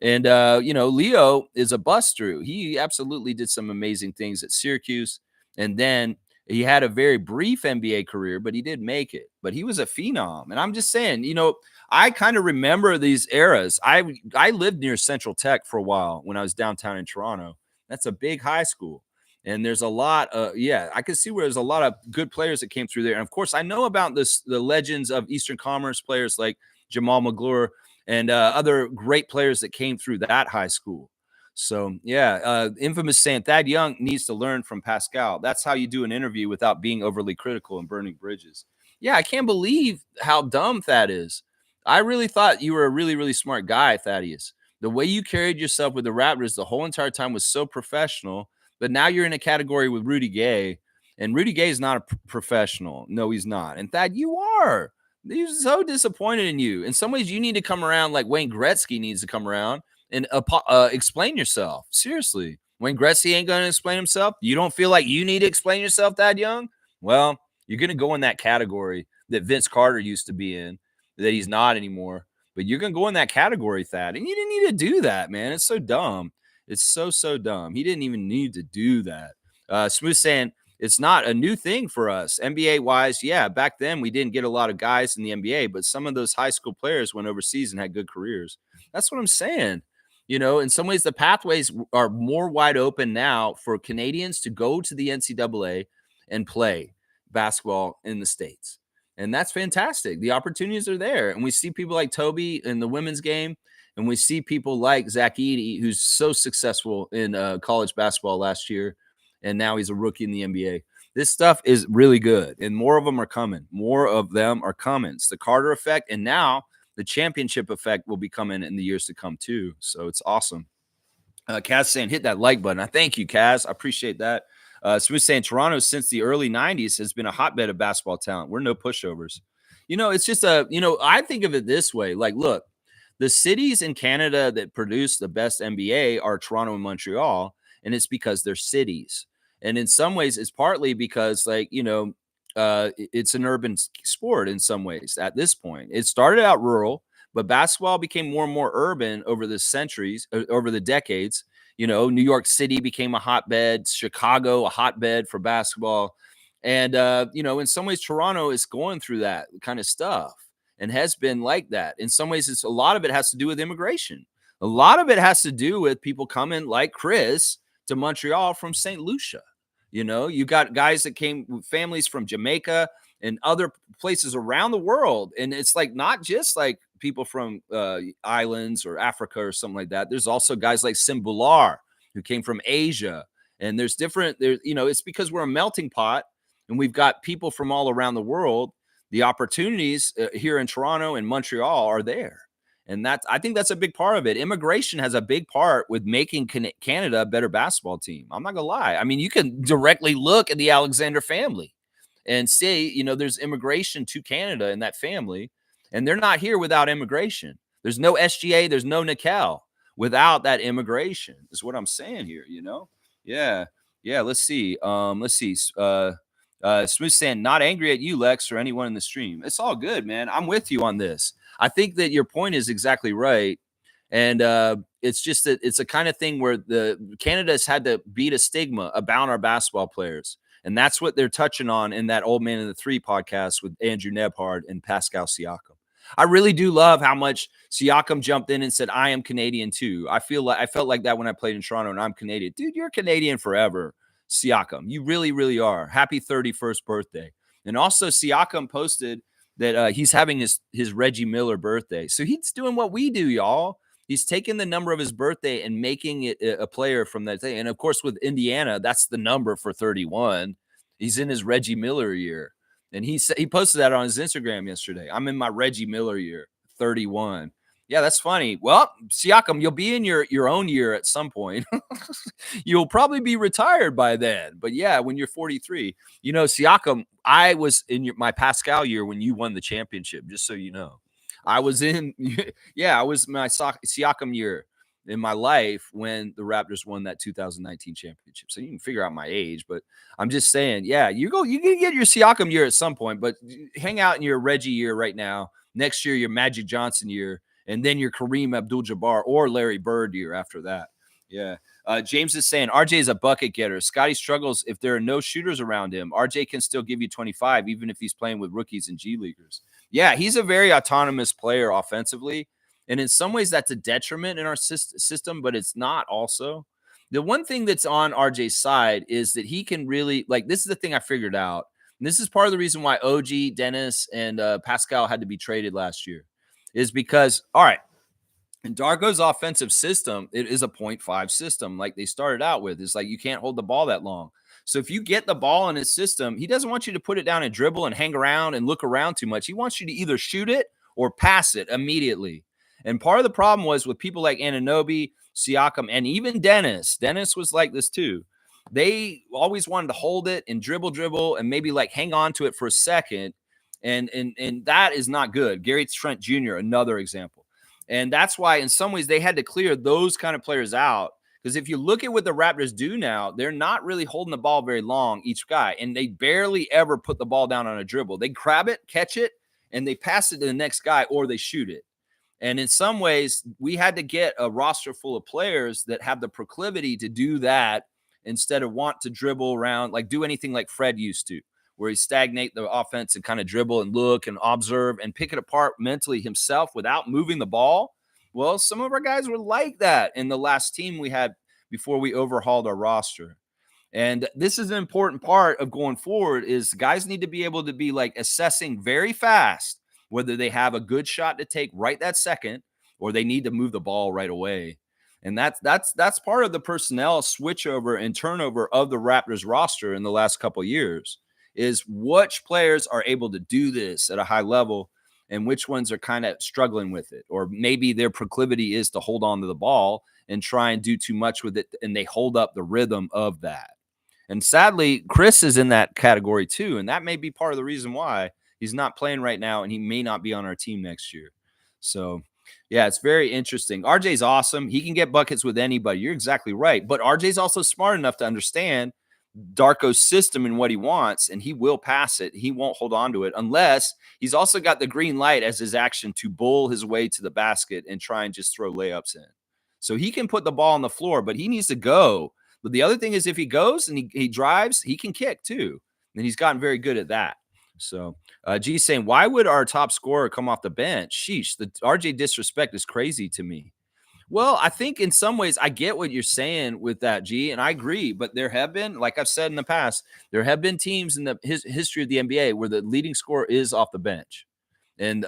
[SPEAKER 1] And, Leo is a bust through. He absolutely did some amazing things at Syracuse. And then he had a very brief NBA career, but he did make it. But he was a phenom. And I'm just saying, I kind of remember these eras. I lived near Central Tech for a while when I was downtown in Toronto. That's a big high school. And there's a lot I could see where there's a lot of good players that came through there. And of course, I know about the legends of Eastern Commerce players like Jamal McGlure and other great players that came through that high school. So, yeah, infamous saying, Thad Young needs to learn from Pascal. That's how you do an interview without being overly critical and burning bridges. Yeah, I can't believe how dumb Thad is. I really thought you were a really, really smart guy, Thaddeus. The way you carried yourself with the Raptors the whole entire time was so professional, but now you're in a category with Rudy Gay, and Rudy Gay is not a professional. No, he's not. And Thad, you are. He's so disappointed in you. In some ways, you need to come around like Wayne Gretzky needs to come around and explain yourself. Seriously. Wayne Gretzky ain't going to explain himself. You don't feel like you need to explain yourself, Thad Young? Well, you're going to go in that category that Vince Carter used to be in, that he's not anymore. But you're going to go in that category, Thad. And you didn't need to do that, man. It's so dumb. It's so dumb. He didn't even need to do that. Smooth saying, it's not a new thing for us. NBA wise, yeah, back then we didn't get a lot of guys in the NBA, but some of those high school players went overseas and had good careers. That's what I'm saying. In some ways, the pathways are more wide open now for Canadians to go to the NCAA and play basketball in the States. And that's fantastic. The opportunities are there. And we see people like Toby in the women's game And we see people like Zach Edey, who's so successful in college basketball last year, and now he's a rookie in the NBA. This stuff is really good, and more of them are coming. More of them are coming. It's the Carter effect, and now the championship effect will be coming in the years to come too. So it's awesome. Kaz saying, hit that like button. I thank you, Kaz. I appreciate that. Smooth saying, Toronto since the early 90s has been a hotbed of basketball talent. We're no pushovers. It's just I think of it this way. Like, look, the cities in Canada that produce the best NBA are Toronto and Montreal, and it's because they're cities. And in some ways, it's partly because, like, it's an urban sport in some ways at this point. It started out rural, but basketball became more and more urban over the centuries, over the decades. New York City became a hotbed, Chicago a hotbed for basketball. And, in some ways, Toronto is going through that kind of stuff and has been like that. In some ways, a lot of it has to do with immigration. A lot of it has to do with people coming like Chris to Montreal from St. Lucia. You got guys that came with families from Jamaica and other places around the world. And it's like not just like people from islands or Africa or something like that. There's also guys like Simbular who came from Asia. And it's because we're a melting pot and we've got people from all around the world. The opportunities here in Toronto and Montreal are there. And I think that's a big part of it. Immigration has a big part with making Canada a better basketball team. I'm not going to lie. I mean, you can directly look at the Alexander family and say, there's immigration to Canada in that family, and they're not here without immigration. There's no SGA, there's no Nickel without that immigration, is what I'm saying here, Yeah. Yeah, let's see. Smooth saying, not angry at you, Lex, or anyone in the stream. It's all good, man. I'm with you on this. I think that your point is exactly right. And it's just that it's a kind of thing where Canada's had to beat a stigma about our basketball players. And that's what they're touching on in that Old Man in the Three podcast with Andrew Nebhard and Pascal Siakam. I really do love how much Siakam jumped in and said, I am Canadian too. I felt like that when I played in Toronto, and I'm Canadian. Dude, you're Canadian forever, Siakam. You really, really are. Happy 31st birthday. And also Siakam posted that he's having his Reggie Miller birthday. So he's doing what we do, y'all. He's taking the number of his birthday and making it a player from that day. And of course, with Indiana, that's the number for 31. He's in his Reggie Miller year. And he posted that on his Instagram yesterday. I'm in my Reggie Miller year, 31. Yeah, that's funny. Well, Siakam, you'll be in your own year at some point. You'll probably be retired by then. But yeah, when you're 43, Siakam, I was in my Pascal year when you won the championship, just so you know. I was in, I was my Siakam year in my life when the Raptors won that 2019 championship. So you can figure out my age, but I'm just saying, yeah, you can get your Siakam year at some point, but hang out in your Reggie year right now. Next year, your Magic Johnson year, and then your Kareem Abdul-Jabbar or Larry Bird year after that. Yeah. James is saying RJ is a bucket getter. Scotty struggles if there are no shooters around him. RJ can still give you 25, even if he's playing with rookies and G Leaguers. Yeah, he's a very autonomous player offensively. And in some ways, that's a detriment in our system, but it's not also. The one thing that's on RJ's side is that he can really, like, this is the thing I figured out. And this is part of the reason why OG, Dennis, and Pascal had to be traded last year, is because, all right, in Darko's offensive system, it is a 0.5 system like they started out with. It's like you can't hold the ball that long. So if you get the ball in his system, he doesn't want you to put it down and dribble and hang around and look around too much. He wants you to either shoot it or pass it immediately. And part of the problem was with people like Anunoby, Siakam, and even Dennis. Dennis was like this too. They always wanted to hold it and dribble, and maybe like hang on to it for a second. And that is not good. Gary Trent Jr., another example. And that's why in some ways they had to clear those kind of players out. Because if you look at what the Raptors do now, they're not really holding the ball very long, each guy. And they barely ever put the ball down on a dribble. They grab it, catch it, and they pass it to the next guy or they shoot it. And in some ways, we had to get a roster full of players that have the proclivity to do that instead of want to dribble around, like do anything like Fred used to, where he stagnate the offense and kind of dribble and look and observe and pick it apart mentally himself without moving the ball. Well, some of our guys were like that in the last team we had before we overhauled our roster. And this is an important part of going forward is guys need to be able to be like assessing very fast whether they have a good shot to take right that second or they need to move the ball right away. And that's part of the personnel switchover and turnover of the Raptors roster in the last couple of years, is which players are able to do this at a high level and which ones are kind of struggling with it, or maybe their proclivity is to hold on to the ball and try and do too much with it, and they hold up the rhythm of that. And sadly, Chris is in that category too, and that may be part of the reason why he's not playing right now, and he may not be on our team next year. So, yeah, it's very interesting. RJ's awesome. He can get buckets with anybody. You're exactly right. But RJ's also smart enough to understand Darko's system and what he wants, and he will pass it. He won't hold on to it unless he's also got the green light as his action to bull his way to the basket and try and just throw layups in. So he can put the ball on the floor, but he needs to go. But the other thing is, if he goes and he drives, he can kick too. And he's gotten very good at that. So G's saying, why would our top scorer come off the bench? Sheesh, the RJ disrespect is crazy to me. Well, I think in some ways I get what you're saying with that, G, and I agree. But there have been, like I've said in the past, there have been teams in the history of the NBA where the leading scorer is off the bench. And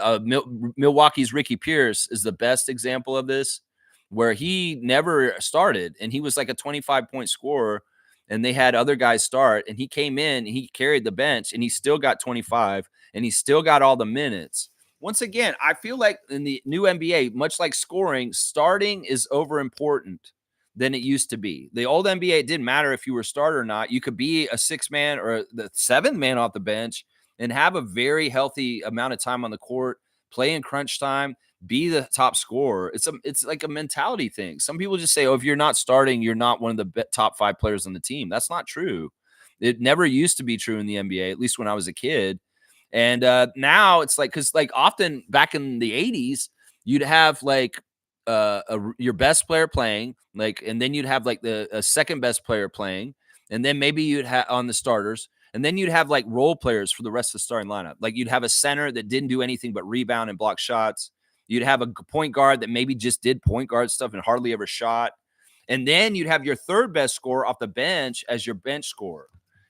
[SPEAKER 1] Milwaukee's Ricky Pierce is the best example of this, where he never started and he was like a 25-point scorer, and they had other guys start, and he came in, he carried the bench, and he still got 25, and he still got all the minutes. Once again, I feel like in the new NBA, much like scoring, starting is over important than it used to be. The old NBA, it didn't matter if you were a starter or not. You could be a 6-man or the 7th man off the bench and have a very healthy amount of time on the court, play in crunch time, be the top scorer. It's like a mentality thing. Some people just say, oh, if you're not starting, you're not one of the top 5 players on the team. That's not true. It never used to be true in the NBA, at least when I was a kid. And now it's like, because like often back in the 80s, you'd have like your best player playing, like, and then you'd have like the second best player playing, and then maybe you'd have on the starters, and then you'd have like role players for the rest of the starting lineup. Like you'd have a center that didn't do anything but rebound and block shots. You'd have a point guard that maybe just did point guard stuff and hardly ever shot. And then you'd have your third best scorer off the bench as your bench scorer.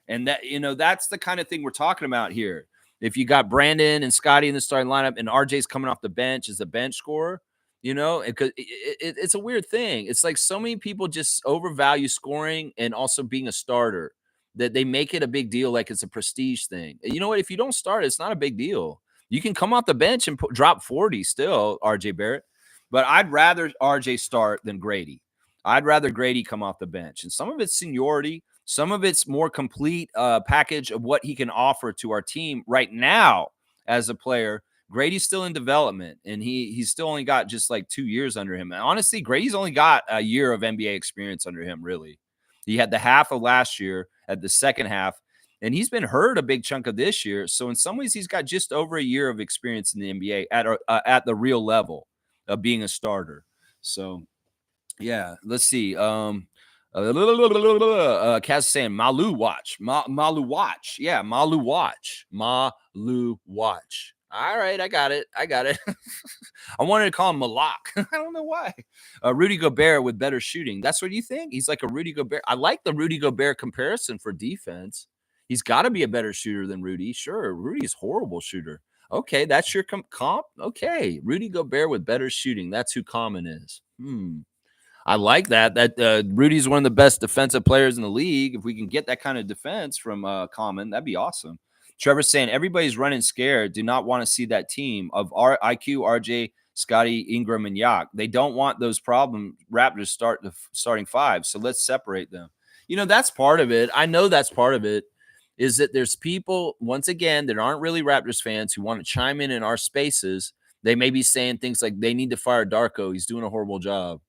[SPEAKER 1] And that, that's the kind of thing we're talking about here. If you got Brandon and Scotty in the starting lineup and RJ's coming off the bench as a bench scorer, it's a weird thing. It's like so many people just overvalue scoring and also being a starter, that they make it a big deal, like it's a prestige thing. And you know what? If you don't start, it's not a big deal. You can come off the bench and drop 40 still, RJ Barrett. But I'd rather RJ start than Grady. I'd rather Grady come off the bench. And some of it's seniority. Some of it's more complete package of what he can offer to our team right now as a player. Grady's still in development, and he's still only got just like 2 years under him. And honestly, Grady's only got a year of NBA experience under him, really. He had the half of last year at the second half, and he's been hurt a big chunk of this year. So in some ways, he's got just over a year of experience in the NBA at the real level of being a starter. So, yeah, let's see. Kaz is saying Malu watch. Malu watch. Yeah, Malu watch. Malu watch. All right, I got it. I wanted to call him Malak. I don't know why. Rudy Gobert with better shooting. That's what you think? He's like a Rudy Gobert. I like the Rudy Gobert comparison for defense. He's got to be a better shooter than Rudy. Sure, Rudy's horrible shooter. Okay, that's your comp. Okay, Rudy Gobert with better shooting. That's who Common is. I like that. Rudy's one of the best defensive players in the league. If we can get that kind of defense from Common, that'd be awesome. Trevor's saying everybody's running scared. Do not want to see that team of IQ, RJ, Scotty, Ingram, and Yak. They don't want those problem Raptors starting 5. So let's separate them. That's part of it. I know that's part of it. Is that there's people, once again, that aren't really Raptors fans who want to chime in our spaces. They may be saying things like they need to fire Darko. He's doing a horrible job.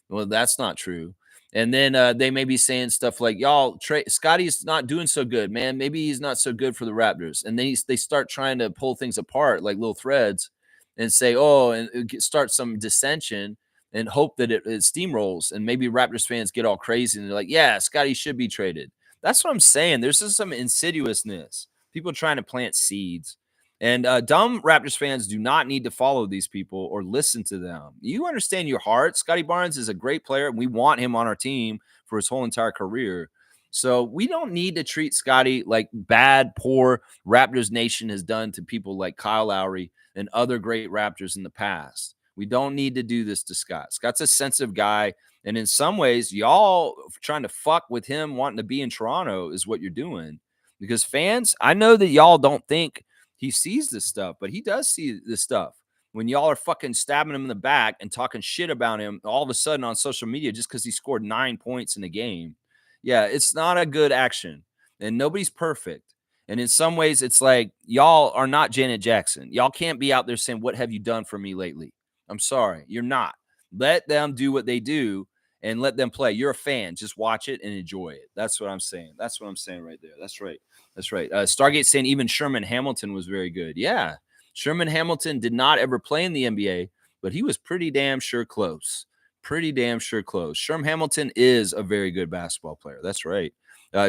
[SPEAKER 1] Well, that's not true. And then they may be saying stuff like, y'all, Scotty's not doing so good, man. Maybe he's not so good for the Raptors. And then they start trying to pull things apart like little threads and say, and start some dissension and hope that it steamrolls. And maybe Raptors fans get all crazy and they're like, yeah, Scotty should be traded. That's what I'm saying. There's just some insidiousness. People trying to plant seeds. And dumb Raptors fans do not need to follow these people or listen to them. You understand your heart. Scotty Barnes is a great player, and we want him on our team for his whole entire career. So we don't need to treat Scotty like bad, poor Raptors Nation has done to people like Kyle Lowry and other great Raptors in the past. We don't need to do this to Scott. Scott's a sensitive guy. And in some ways, y'all trying to fuck with him wanting to be in Toronto is what you're doing. Because fans, I know that y'all don't think he sees this stuff, but he does see this stuff. When y'all are fucking stabbing him in the back and talking shit about him all of a sudden on social media just because he scored 9 points in a game. Yeah, it's not a good action. And nobody's perfect. And in some ways, it's like y'all are not Janet Jackson. Y'all can't be out there saying, "What have you done for me lately?" I'm sorry, you're not. Let them do what they do and let them play. You're a fan. Just watch it and enjoy it. That's what I'm saying. That's what I'm saying right there. That's right. That's right. Stargate saying even Sherman Hamilton was very good. Yeah. Sherman Hamilton did not ever play in the NBA, but he was pretty damn sure close. Pretty damn sure close. Sherman Hamilton is a very good basketball player. That's right.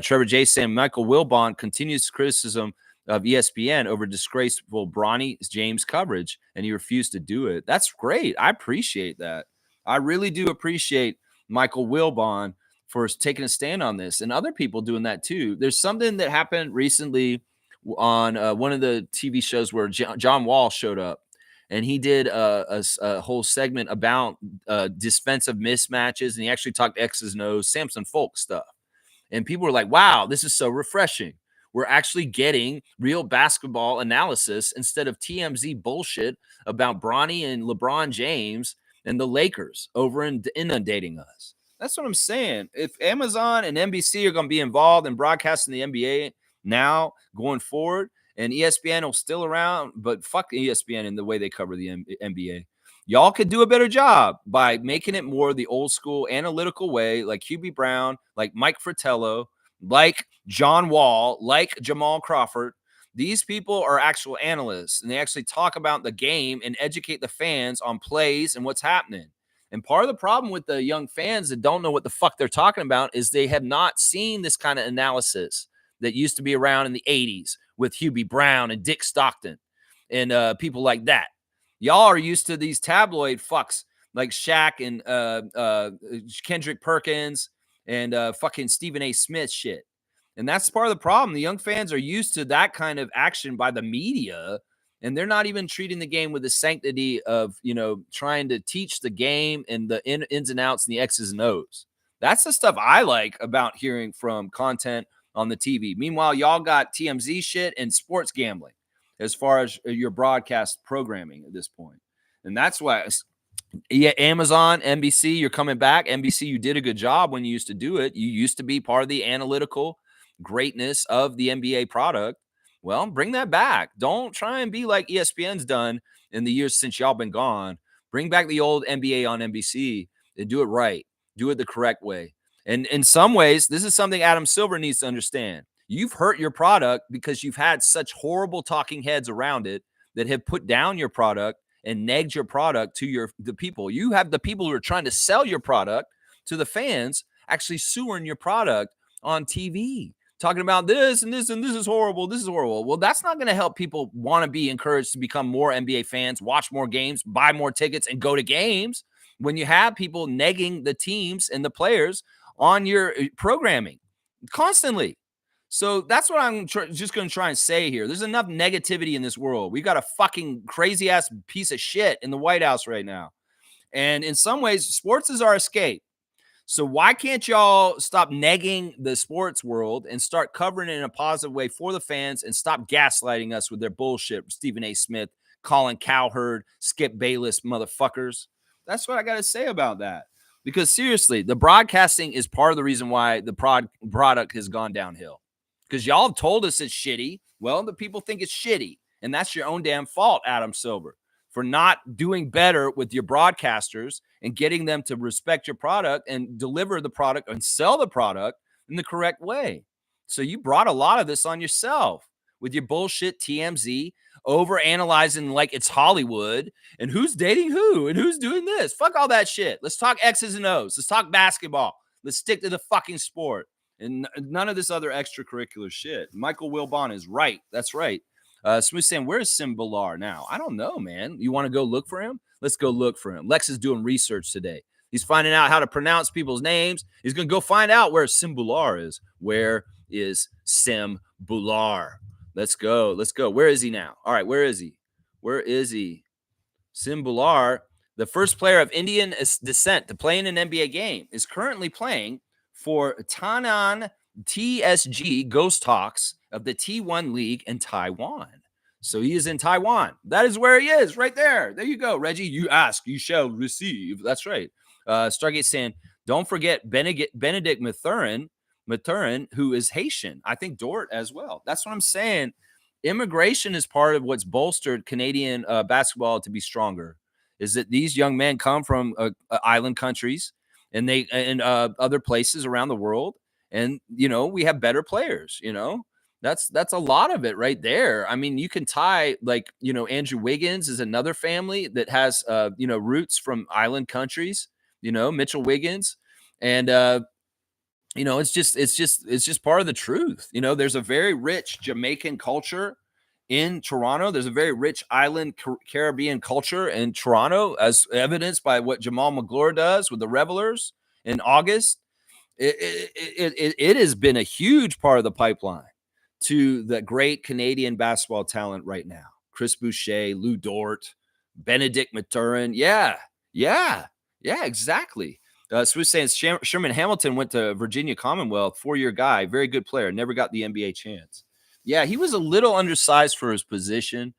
[SPEAKER 1] Trevor J saying Michael Wilbon continues criticism of ESPN over disgraceful Bronny James coverage, and he refused to do it. That's great. I appreciate that. I really do appreciate Michael Wilbon for taking a stand on this, and other people doing that too. There's something that happened recently on one of the TV shows where John Wall showed up, and he did a whole segment about defensive mismatches, and he actually talked X's and O's, Samson Folk stuff. And people were like, wow, this is so refreshing. We're actually getting real basketball analysis instead of TMZ bullshit about Bronny and LeBron James and the Lakers over and inundating us. That's what I'm saying. If Amazon and NBC are going to be involved in broadcasting the NBA now going forward, and ESPN will still around, but fuck ESPN in the way they cover the NBA. Y'all could do a better job by making it more the old school analytical way, like Hubie Brown, like Mike Fratello, like John Wall, like Jamal Crawford. These people are actual analysts, and they actually talk about the game and educate the fans on plays and what's happening. And part of the problem with the young fans that don't know what the fuck they're talking about is they have not seen this kind of analysis that used to be around in the 80s with Hubie Brown and Dick Stockton and people like that. Y'all are used to these tabloid fucks like Shaq and Kendrick Perkins and fucking Stephen A. Smith shit. And that's part of the problem. The young fans are used to that kind of action by the media, and they're not even treating the game with the sanctity of, trying to teach the game and the ins and outs and the X's and O's. That's the stuff I like about hearing from content on the TV. Meanwhile, y'all got TMZ shit and sports gambling as far as your broadcast programming at this point. And that's why Amazon, NBC, you're coming back. NBC, you did a good job when you used to do it. You used to be part of the analytical greatness of the NBA product. Well, bring that back. Don't try and be like ESPN's done in the years since y'all been gone. Bring back the old NBA on NBC and do it right. Do it the correct way. And in some ways, this is something Adam Silver needs to understand. You've hurt your product because you've had such horrible talking heads around it that have put down your product and negged your product to the people. You have the people who are trying to sell your product to the fans actually sewering your product on TV, talking about this and this and this is horrible. This is horrible. Well, that's not going to help people want to be encouraged to become more NBA fans, watch more games, buy more tickets, and go to games when you have people negging the teams and the players on your programming constantly. So that's what I'm just going to try and say here. There's enough negativity in this world. We've got a fucking crazy ass piece of shit in the White House right now. And in some ways, sports is our escape. So why can't y'all stop negging the sports world and start covering it in a positive way for the fans and stop gaslighting us with their bullshit? Stephen A. Smith, Colin Cowherd, Skip Bayless, motherfuckers. That's what I got to say about that. Because seriously, the broadcasting is part of the reason why the product has gone downhill. Because y'all have told us it's shitty. Well, the people think it's shitty. And that's your own damn fault, Adam Silver, for not doing better with your broadcasters and getting them to respect your product and deliver the product and sell the product in the correct way. So you brought a lot of this on yourself with your bullshit TMZ, over analyzing like it's Hollywood and who's dating who and who's doing this. Fuck all that shit. Let's talk X's and O's. Let's talk basketball. Let's stick to the fucking sport. And none of this other extracurricular shit. Michael Wilbon is right. That's right. Smooth saying, where's Sim Bilar now? I don't know, man. You want to go look for him? Let's go look for him. Lex is doing research today. He's finding out how to pronounce people's names. He's going to go find out where Sim Bilar is. Where is Sim Bilar? Let's go. Let's go. Where is he now? All right. Where is he? Where is he? Sim Bilar. the first player of Indian descent to play in an NBA game, is currently playing for Tanan TSG Ghost Hawks of the T1 League in Taiwan. So he is in Taiwan. That is where he is, right there. There you go, Reggie. You ask, you shall receive. That's right. Stargate saying, don't forget Benedict Mathurin, who is Haitian. I think Dort as well. That's what I'm saying. Immigration is part of what's bolstered Canadian basketball to be stronger. Is that these young men come from island countries and they and other places around the world, and we have better players. That's a lot of it right there. I mean, you can tie like Andrew Wiggins is another family that has roots from island countries. Mitchell Wiggins, and it's just part of the truth. There's a very rich Jamaican culture in Toronto. There's a very rich island Caribbean culture in Toronto, as evidenced by what Jamal McGlure does with the Revelers in August. It has been a huge part of the pipeline to the great Canadian basketball talent right now. Chris Boucher, Lou Dort, Benedict Mathurin. Yeah, exactly. So we're saying Sherman Hamilton went to Virginia Commonwealth, 4-year guy, very good player, never got the NBA chance. Yeah, he was a little undersized for his position,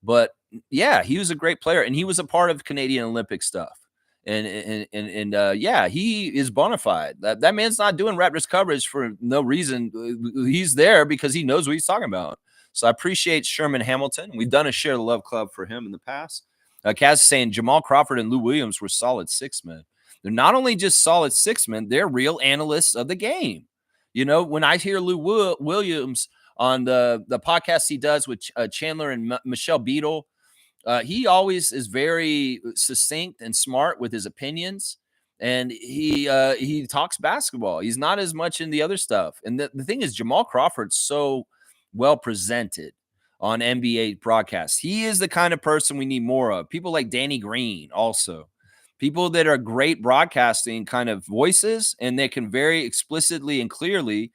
[SPEAKER 1] but yeah, he was a great player, and he was a part of Canadian Olympic stuff. And yeah, he is bona fide. That man's not doing Raptors coverage for no reason. He's there because he knows what he's talking about. So I appreciate Sherman Hamilton. We've done a Share the Love Club for him in the past. Kaz is saying Jamal Crawford and Lou Williams were solid six men. They're not only just solid six men, they're real analysts of the game. When I hear Lou Williams on the podcast he does with Chandler and Michelle Beadle, he always is very succinct and smart with his opinions, and he talks basketball. He's not as much in the other stuff. And the thing is, Jamal Crawford's so well presented on NBA broadcasts. He is the kind of person we need more of. People like Danny Green, also people that are great broadcasting kind of voices, and they can very explicitly and clearly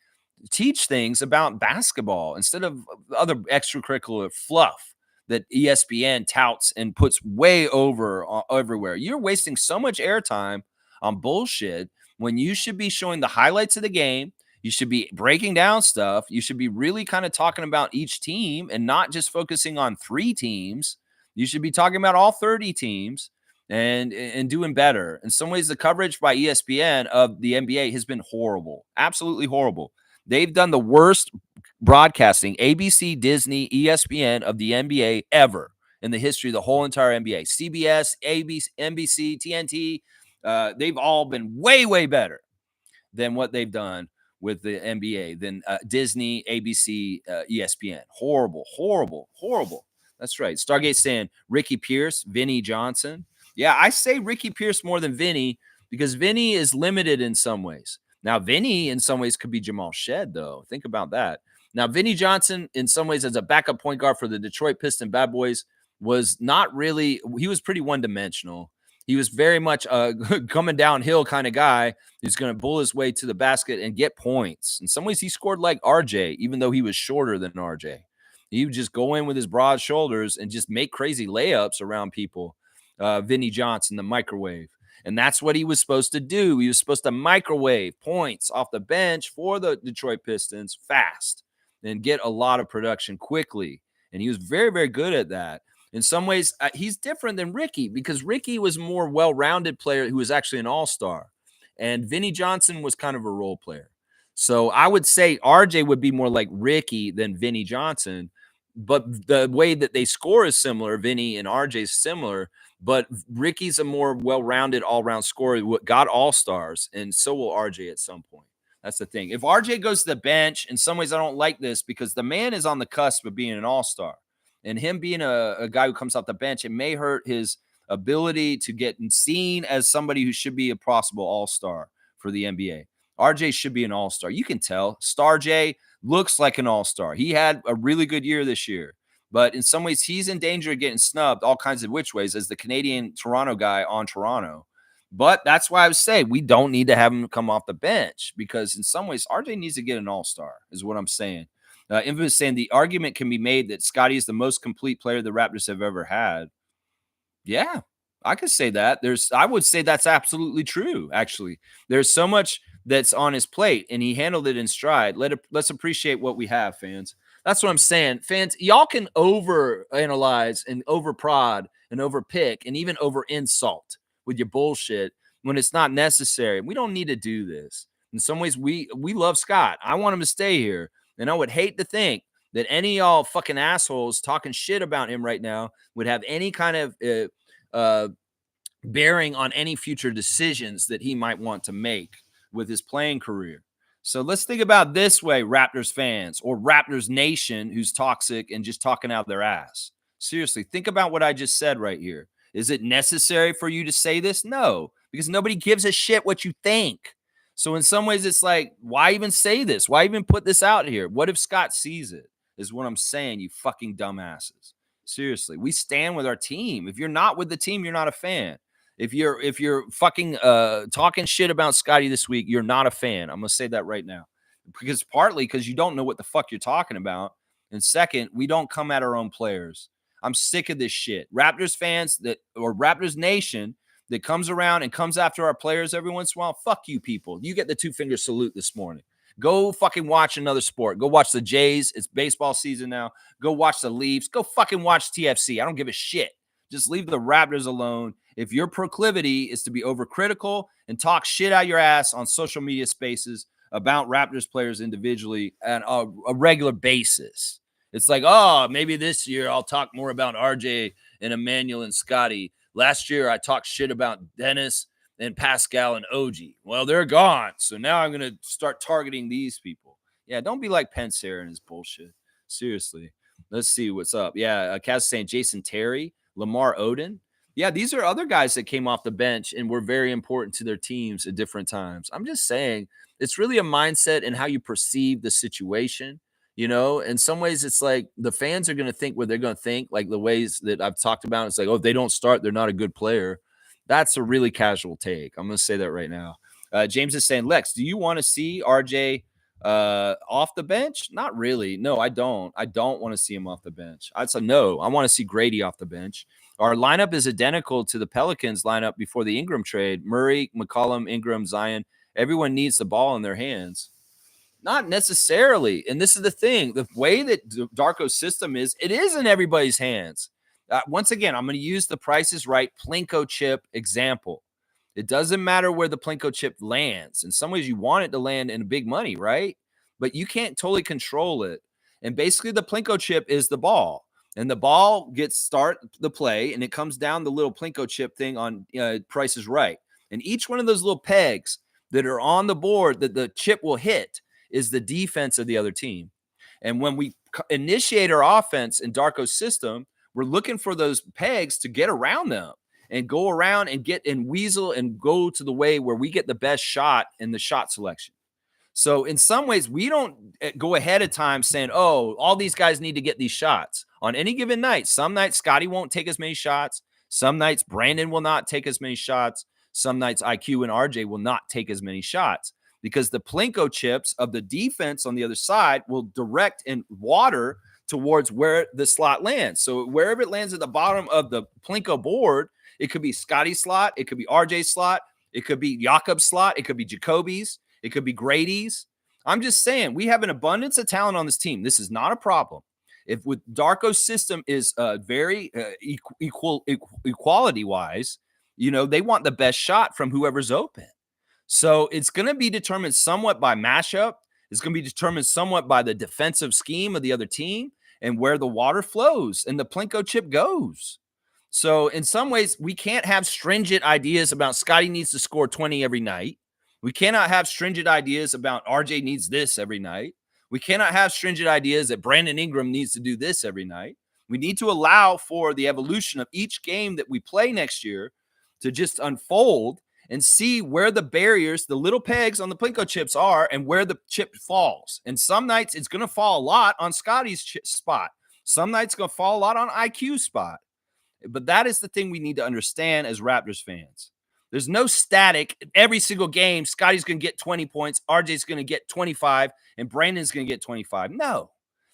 [SPEAKER 1] teach things about basketball instead of other extracurricular fluff that ESPN touts and puts way over everywhere. You're wasting so much airtime on bullshit when you should be showing the highlights of the game. You should be breaking down stuff. You should be really kind of talking about each team and not just focusing on 3 teams. You should be talking about all 30 teams and doing better. In some ways, the coverage by ESPN of the NBA has been horrible, absolutely horrible. They've done the worst broadcasting, ABC, Disney, ESPN, of the NBA ever in the history of the whole entire NBA. CBS, ABC, NBC, TNT, they've all been way, way better than what they've done with the NBA, than Disney, ABC, ESPN. Horrible, horrible, horrible. That's right. Stargate saying Ricky Pierce, Vinny Johnson. Yeah, I say Ricky Pierce more than Vinny because Vinny is limited in some ways. Now, Vinny in some ways could be Jamal Shed, though. Think about that. Now, Vinny Johnson, in some ways, as a backup point guard for the Detroit Piston Bad Boys, was not really – he was pretty one-dimensional. He was very much a coming downhill kind of guy who's going to bull his way to the basket and get points. In some ways, he scored like RJ, even though he was shorter than RJ. He would just go in with his broad shoulders and just make crazy layups around people. Vinny Johnson, the microwave. And that's what he was supposed to do. He was supposed to microwave points off the bench for the Detroit Pistons fast and get a lot of production quickly. And he was very, very good at that. In some ways, he's different than Ricky because Ricky was a more well-rounded player who was actually an all-star. And Vinny Johnson was kind of a role player. So I would say RJ would be more like Ricky than Vinny Johnson. But the way that they score is similar. Vinny and RJ is similar. But Ricky's a more well-rounded all-round scorer, got all-stars, and so will RJ at some point. That's the thing. If RJ goes to the bench, in some ways I don't like this because the man is on the cusp of being an all-star. And him being a guy who comes off the bench, it may hurt his ability to get seen as somebody who should be a possible all-star for the NBA. RJ should be an all-star. You can tell. Star J looks like an all-star. He had a really good year this year. But in some ways, he's in danger of getting snubbed all kinds of which ways as the Canadian Toronto guy on Toronto. But that's why I would say we don't need to have him come off the bench because in some ways, RJ needs to get an all-star is what I'm saying. Infamous saying the argument can be made that Scottie is the most complete player the Raptors have ever had. Yeah, I could say that. I would say that's absolutely true, actually. There's so much that's on his plate, and he handled it in stride. Let's appreciate what we have, fans. That's what I'm saying. Fans, y'all can over analyze and over prod and over pick and even over insult with your bullshit when it's not necessary. We don't need to do this. In some ways, we love Scott. I want him to stay here. And I would hate to think that any of y'all fucking assholes talking shit about him right now would have any kind of bearing on any future decisions that he might want to make with his playing career. So let's think about this way, Raptors fans or Raptors Nation who's toxic and just talking out their ass. Seriously, think about what I just said right here. Is it necessary for you to say this? No, because nobody gives a shit what you think. So in some ways, it's like, why even say this? Why even put this out here? What if Scott sees it? Is what I'm saying, you fucking dumbasses. Seriously, we stand with our team. If you're not with the team, you're not a fan. If you're fucking talking shit about Scotty this week, you're not a fan. I'm gonna say that right now, because partly because you don't know what the fuck you're talking about, and second, we don't come at our own players. I'm sick of this shit. Raptors fans that or Raptors Nation that comes around and comes after our players every once in a while. Fuck you people. You get the 2-finger salute this morning. Go fucking watch another sport. Go watch the Jays. It's baseball season now. Go watch the Leafs. Go fucking watch TFC. I don't give a shit. Just leave the Raptors alone. If your proclivity is to be overcritical and talk shit out your ass on social media spaces about Raptors players individually on a regular basis, it's like, oh, maybe this year I'll talk more about RJ and Emmanuel and Scotty. Last year I talked shit about Dennis and Pascal and OG. Well, they're gone. So now I'm going to start targeting these people. Yeah, don't be like Pensair and his bullshit. Seriously. Let's see what's up. Yeah, Kaz saying Jason Terry, Lamar Odom. Yeah, these are other guys that came off the bench and were very important to their teams at different times. I'm just saying it's really a mindset and how you perceive the situation. In some ways, it's like the fans are going to think what they're going to think, like the ways that I've talked about. It's like, oh, if they don't start, they're not a good player. That's a really casual take. I'm going to say that right now. James is saying, Lex, do you want to see RJ off the bench? Not really. No, I don't. I don't want to see him off the bench. I'd say no. I want to see Grady off the bench. Our lineup is identical to the Pelicans lineup before the Ingram trade. Murray, McCollum, Ingram, Zion. Everyone needs the ball in their hands. Not necessarily. And this is the thing. The way that Darko's system is, it is in everybody's hands. Once again, I'm going to use the Price is Right Plinko chip example. It doesn't matter where the Plinko chip lands. In some ways, you want it to land in big money, right? But you can't totally control it. And basically, the Plinko chip is the ball. And the ball gets start the play, and it comes down the little Plinko chip thing on Price is Right. And each one of those little pegs that are on the board that the chip will hit is the defense of the other team. And when we initiate our offense in Darko's system, we're looking for those pegs to get around them and go around and get and weasel and go to the way where we get the best shot in the shot selection. So in some ways, we don't go ahead of time saying, oh, all these guys need to get these shots. On any given night, some nights Scotty won't take as many shots. Some nights Brandon will not take as many shots. Some nights IQ and RJ will not take as many shots because the Plinko chips of the defense on the other side will direct and water towards where the slot lands. So wherever it lands at the bottom of the Plinko board, it could be Scotty's slot. It could be RJ's slot. It could be Jakob's slot. It could be Jacoby's. It could be Grady's. I'm just saying we have an abundance of talent on this team. This is not a problem. If with Darko's system is very equality wise, they want the best shot from whoever's open. So it's going to be determined somewhat by matchup. It's going to be determined somewhat by the defensive scheme of the other team and where the water flows and the Plinko chip goes. So in some ways, we can't have stringent ideas about Scotty needs to score 20 every night. We cannot have stringent ideas about RJ needs this every night. We cannot have stringent ideas that Brandon Ingram needs to do this every night. We need to allow for the evolution of each game that we play next year to just unfold and see where the barriers, the little pegs on the Plinko chips are and where the chip falls. And some nights it's going to fall a lot on Scotty's spot. Some nights it's going to fall a lot on IQ's spot. But that is the thing we need to understand as Raptors fans. There's no static. Every single game, Scotty's going to get 20 points, RJ's going to get 25, and Brandon's going to get 25. No,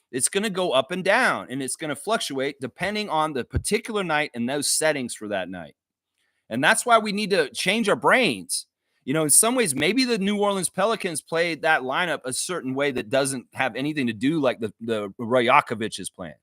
[SPEAKER 1] it's going to go up and down, and it's going to fluctuate depending on the particular night and those settings for that night. And that's why we need to change our brains. In some ways, maybe the New Orleans Pelicans played that lineup a certain way that doesn't have anything to do like the Rajakovic is playing.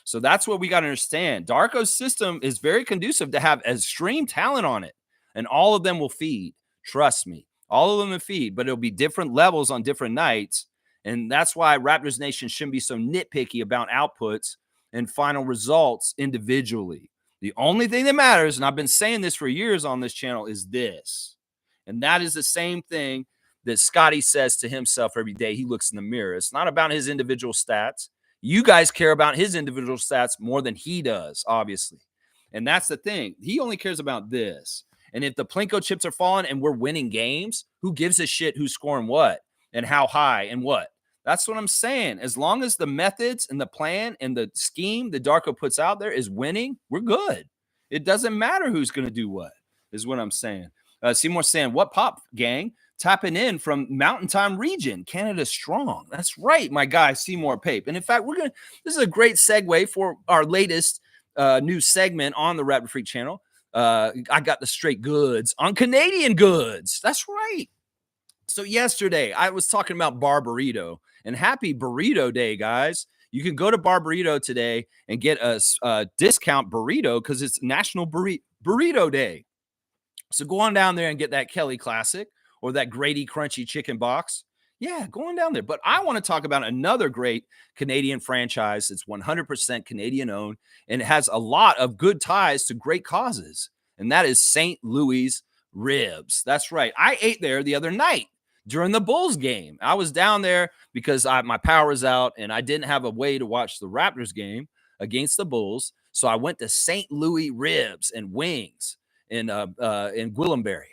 [SPEAKER 1] So that's what we got to understand. Darko's system is very conducive to have extreme talent on it, and all of them will feed. Trust me, all of them will feed, but it'll be different levels on different nights. And that's why Raptors Nation shouldn't be so nitpicky about outputs and final results individually. The only thing that matters, and I've been saying this for years on this channel, is this. And that is the same thing that Scotty says to himself every day he looks in the mirror. It's not about his individual stats. You guys care about his individual stats more than he does, obviously. And that's the thing. He only cares about this. And if the Plinko chips are falling and we're winning games, who gives a shit who's scoring what and how high and what? That's what I'm saying. As long as the methods and the plan and the scheme that Darko puts out there is winning, we're good. It doesn't matter who's going to do what, is what I'm saying. Seymour saying, what pop, gang? Tapping in from Mountain Time region. Canada strong. That's right, my guy, Seymour Pape. And in fact, this is a great segue for our latest new segment on the Rapid Freak channel. I got the straight goods on Canadian goods. That's right. So yesterday, I was talking about Bar Burrito, and happy Burrito Day, guys. You can go to Bar Burrito today and get a discount burrito because it's National Burrito Day. So go on down there and get that Kelly Classic or that Grady Crunchy Chicken Box. Yeah, going down there. But I want to talk about another great Canadian franchise. It's 100% Canadian owned, and it has a lot of good ties to great causes. And that is St. Louis Ribs. That's right. I ate there the other night during the Bulls game. I was down there because my power was out and I didn't have a way to watch the Raptors game against the Bulls. So I went to St. Louis Ribs and Wings in Gwillimbury.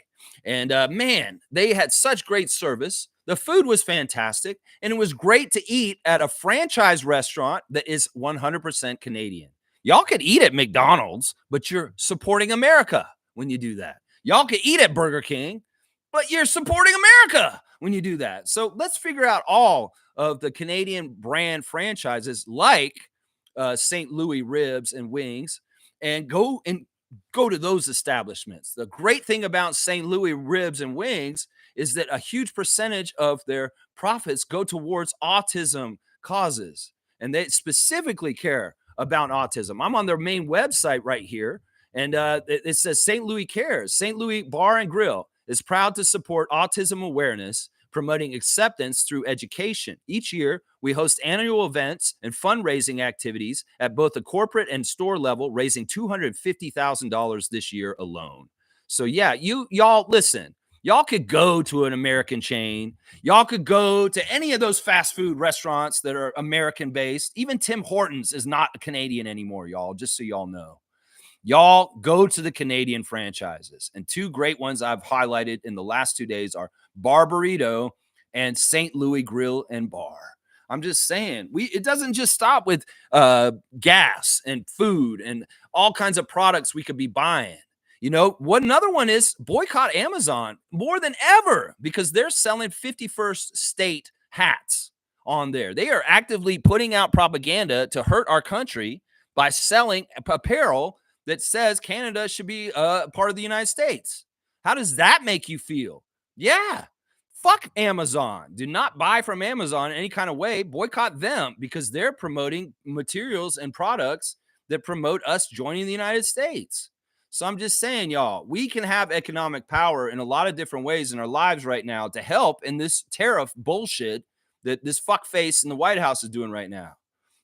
[SPEAKER 1] And man, they had such great service. The food was fantastic. And it was great to eat at a franchise restaurant that is 100% Canadian. Y'all could eat at McDonald's, but you're supporting America when you do that. Y'all could eat at Burger King, but you're supporting America when you do that. So let's figure out all of the Canadian brand franchises like St. Louis Ribs and Wings and go to those establishments. The great thing about St. Louis Ribs and Wings is that a huge percentage of their profits go towards autism causes, and they specifically care about autism. I'm on their main website right here, and it says St. Louis Cares. St. Louis Bar and Grill is proud to support autism awareness, promoting acceptance through education. Each year, we host annual events and fundraising activities at both the corporate and store level, raising $250,000 this year alone. So yeah, y'all listen. Y'all could go to an American chain. Y'all could go to any of those fast food restaurants that are American-based. Even Tim Hortons is not Canadian anymore, y'all, just so y'all know. Y'all go to the Canadian franchises. And two great ones I've highlighted in the last 2 days are Bar Burrito and St. Louis Grill and Bar. I'm just saying, it doesn't just stop with gas and food and all kinds of products we could be buying. You know, what another one is boycott Amazon more than ever because they're selling 51st state hats on there. They are actively putting out propaganda to hurt our country by selling apparel that says Canada should be part of the United States. How does that make you feel? Yeah. Fuck Amazon. Do not buy from Amazon in any kind of way. Boycott them because they're promoting materials and products that promote us joining the United States. So I'm just saying, y'all, we can have economic power in a lot of different ways in our lives right now to help in this tariff bullshit that this fuckface in the White House is doing right now.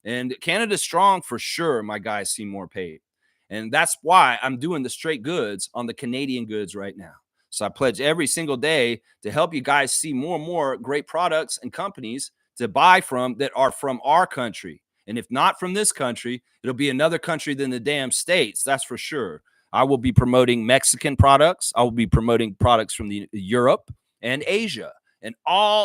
[SPEAKER 1] And Canada's strong for sure, my guy Seymour Pape. And that's why I'm doing the straight goods on the Canadian goods right now. So I pledge every single day to help you guys see more and more great products and companies to buy from that are from our country. And if not from this country, it'll be another country than the damn States. That's for sure. I will be promoting Mexican products. I will be promoting products from Europe and Asia and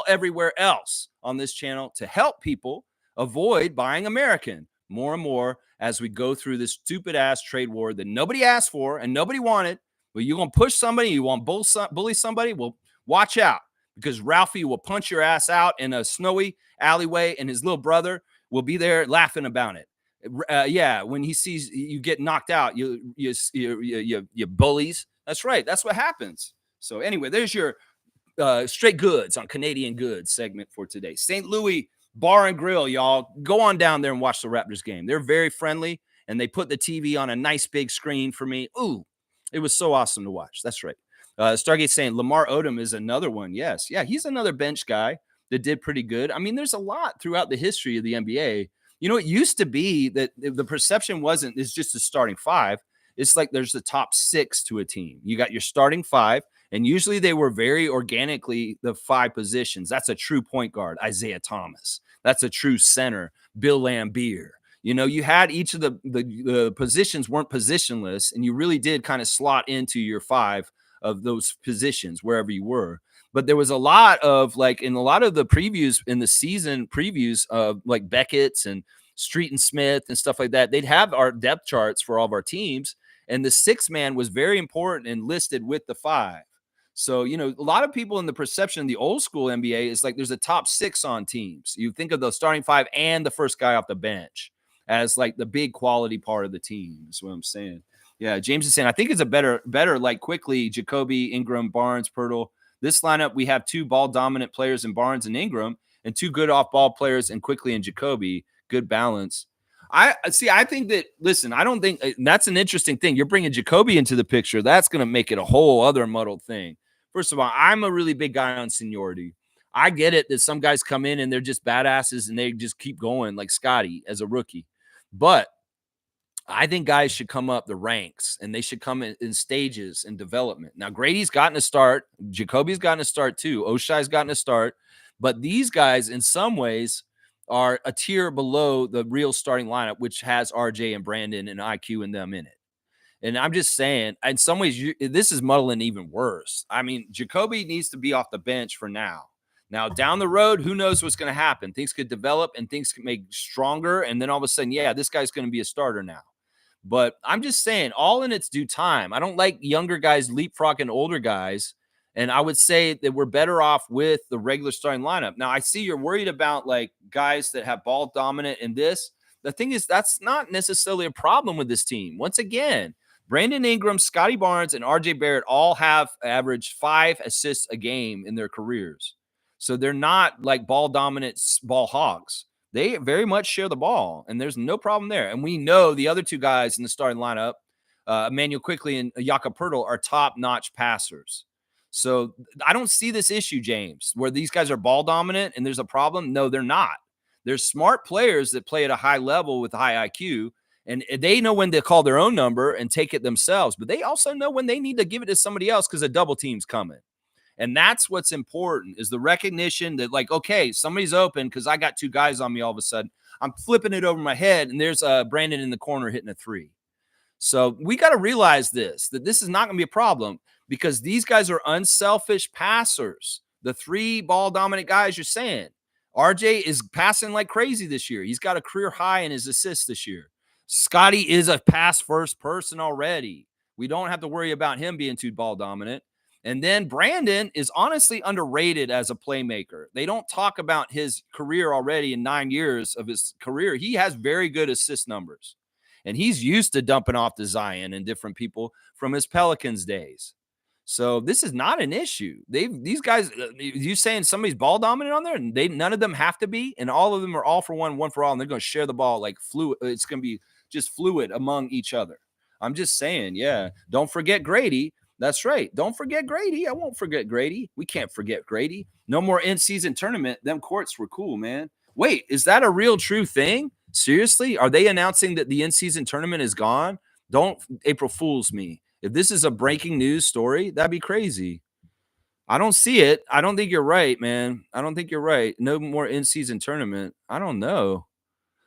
[SPEAKER 1] everywhere else on this channel to help people avoid buying American more and more as we go through this stupid ass trade war that nobody asked for and nobody wanted. But you're going to push somebody, you want to bully somebody, well, watch out because Ralphie will punch your ass out in a snowy alleyway and his little brother will be there laughing about it. Yeah, when he sees you get knocked out, you bullies. That's right. That's what happens. So anyway, there's your straight goods on Canadian goods segment for today. St. Louis Bar and Grill, y'all. Go on down there and watch the Raptors game. They're very friendly, and they put the TV on a nice big screen for me. Ooh, it was so awesome to watch. That's right. Stargate saying Lamar Odom is another one. Yes. Yeah, he's another bench guy that did pretty good. I mean, there's a lot throughout the history of the NBA. You know, it used to be that the perception wasn't it's just a starting five. It's like there's the top six to a team. You got your starting five, and usually they were very organically the five positions. That's a true point guard, Isaiah Thomas. That's a true center, Bill Laimbeer. You know, you had each of the positions weren't positionless, and you really did kind of slot into your five of those positions wherever you were. But there was a lot of like in a lot of the previews in the season previews of like Beckett's and Street and Smith and stuff like that. They'd have our depth charts for all of our teams, and the six man was very important and listed with the five. So, you know, a lot of people in the perception of the old school NBA is like there's a top six on teams. You think of the starting five and the first guy off the bench as like the big quality part of the team. That's what I'm saying. Yeah, James is saying I think it's a better like quickly Jacoby, Ingram, Barnes, Pirtle. This lineup we have two ball dominant players in Barnes and Ingram, and two good off ball players in Quickly and Jacoby. Good balance. I see. I think that listen. I don't think that's an interesting thing. You're bringing Jacoby into the picture. That's going to make it a whole other muddled thing. First of all, I'm a really big guy on seniority. I get it that some guys come in and they're just badasses and they just keep going like Scotty as a rookie. But I think guys should come up the ranks and they should come in stages in development. Now, Grady's gotten a start. Jacoby's gotten a start too. Oshai's gotten a start. But these guys, in some ways, are a tier below the real starting lineup, which has RJ and Brandon and IQ and them in it. And I'm just saying, in some ways, this is muddling even worse. I mean, Jacoby needs to be off the bench for now. Now, down the road, who knows what's going to happen? Things could develop and things could make stronger. And then all of a sudden, yeah, this guy's going to be a starter now. But I'm just saying, all in its due time. I don't like younger guys leapfrogging older guys. And I would say that we're better off with the regular starting lineup. Now, I see you're worried about like guys that have ball dominant in this. The thing is, that's not necessarily a problem with this team. Once again, Brandon Ingram, Scotty Barnes, and RJ Barrett all have averaged 5 assists a game in their careers. So they're not like ball dominant ball hogs. They very much share the ball, and there's no problem there. And we know the other two guys in the starting lineup, Emmanuel Quickly and Jakob Poeltl, are top-notch passers. So I don't see this issue, James, where these guys are ball dominant and there's a problem. No, they're not. They're smart players that play at a high level with high IQ, and they know when to call their own number and take it themselves. But they also know when they need to give it to somebody else because a double team's coming. And that's what's important is the recognition that like, okay, somebody's open because I got two guys on me all of a sudden. I'm flipping it over my head, and there's Brandon in the corner hitting a three. So we got to realize that this is not going to be a problem because these guys are unselfish passers. The three ball dominant guys you're saying. RJ is passing like crazy this year. He's got a career high in his assists this year. Scotty is a pass first person already. We don't have to worry about him being too ball dominant. And then Brandon is honestly underrated as a playmaker. They don't talk about his career already in 9 years of his career. He has very good assist numbers. And he's used to dumping off to Zion and different people from his Pelicans days. So this is not an issue. These guys, you saying somebody's ball dominant on there, and none of them have to be, and all of them are all for one, one for all, and they're going to share the ball like fluid. It's going to be just fluid among each other. I'm just saying, yeah. Don't forget Grady. That's right. Don't forget Grady. I won't forget Grady. We can't forget Grady. No more in-season tournament. Them courts were cool, man. Wait, is that a real true thing? Seriously? Are they announcing that the in-season tournament is gone? Don't April Fools me. If this is a breaking news story, that'd be crazy. I don't see it. I don't think you're right, man. I don't think you're right. No more in-season tournament. I don't know.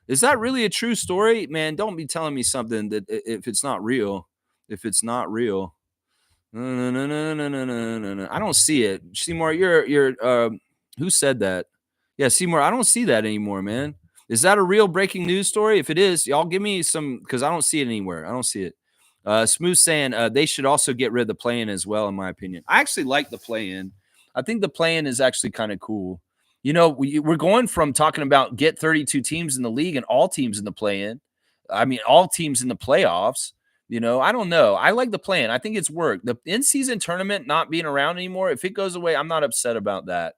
[SPEAKER 1] Is that really a true story? Man, don't be telling me something that if it's not real. If it's not real. No. I don't see it. Seymour, you're who said that? Yeah, Seymour, I don't see that anymore, man. Is that a real breaking news story? If it is, y'all give me some because I don't see it anywhere. I don't see it. Smooth saying they should also get rid of the play-in as well, in my opinion. I actually like the play-in. I think the play-in is actually kind of cool. You know, we're going from talking about get 32 teams in the league and all teams in the play-in. I mean, all teams in the playoffs. I don't know. I like the plan. I think it's worked. The in-season tournament not being around anymore, if it goes away, I'm not upset about that.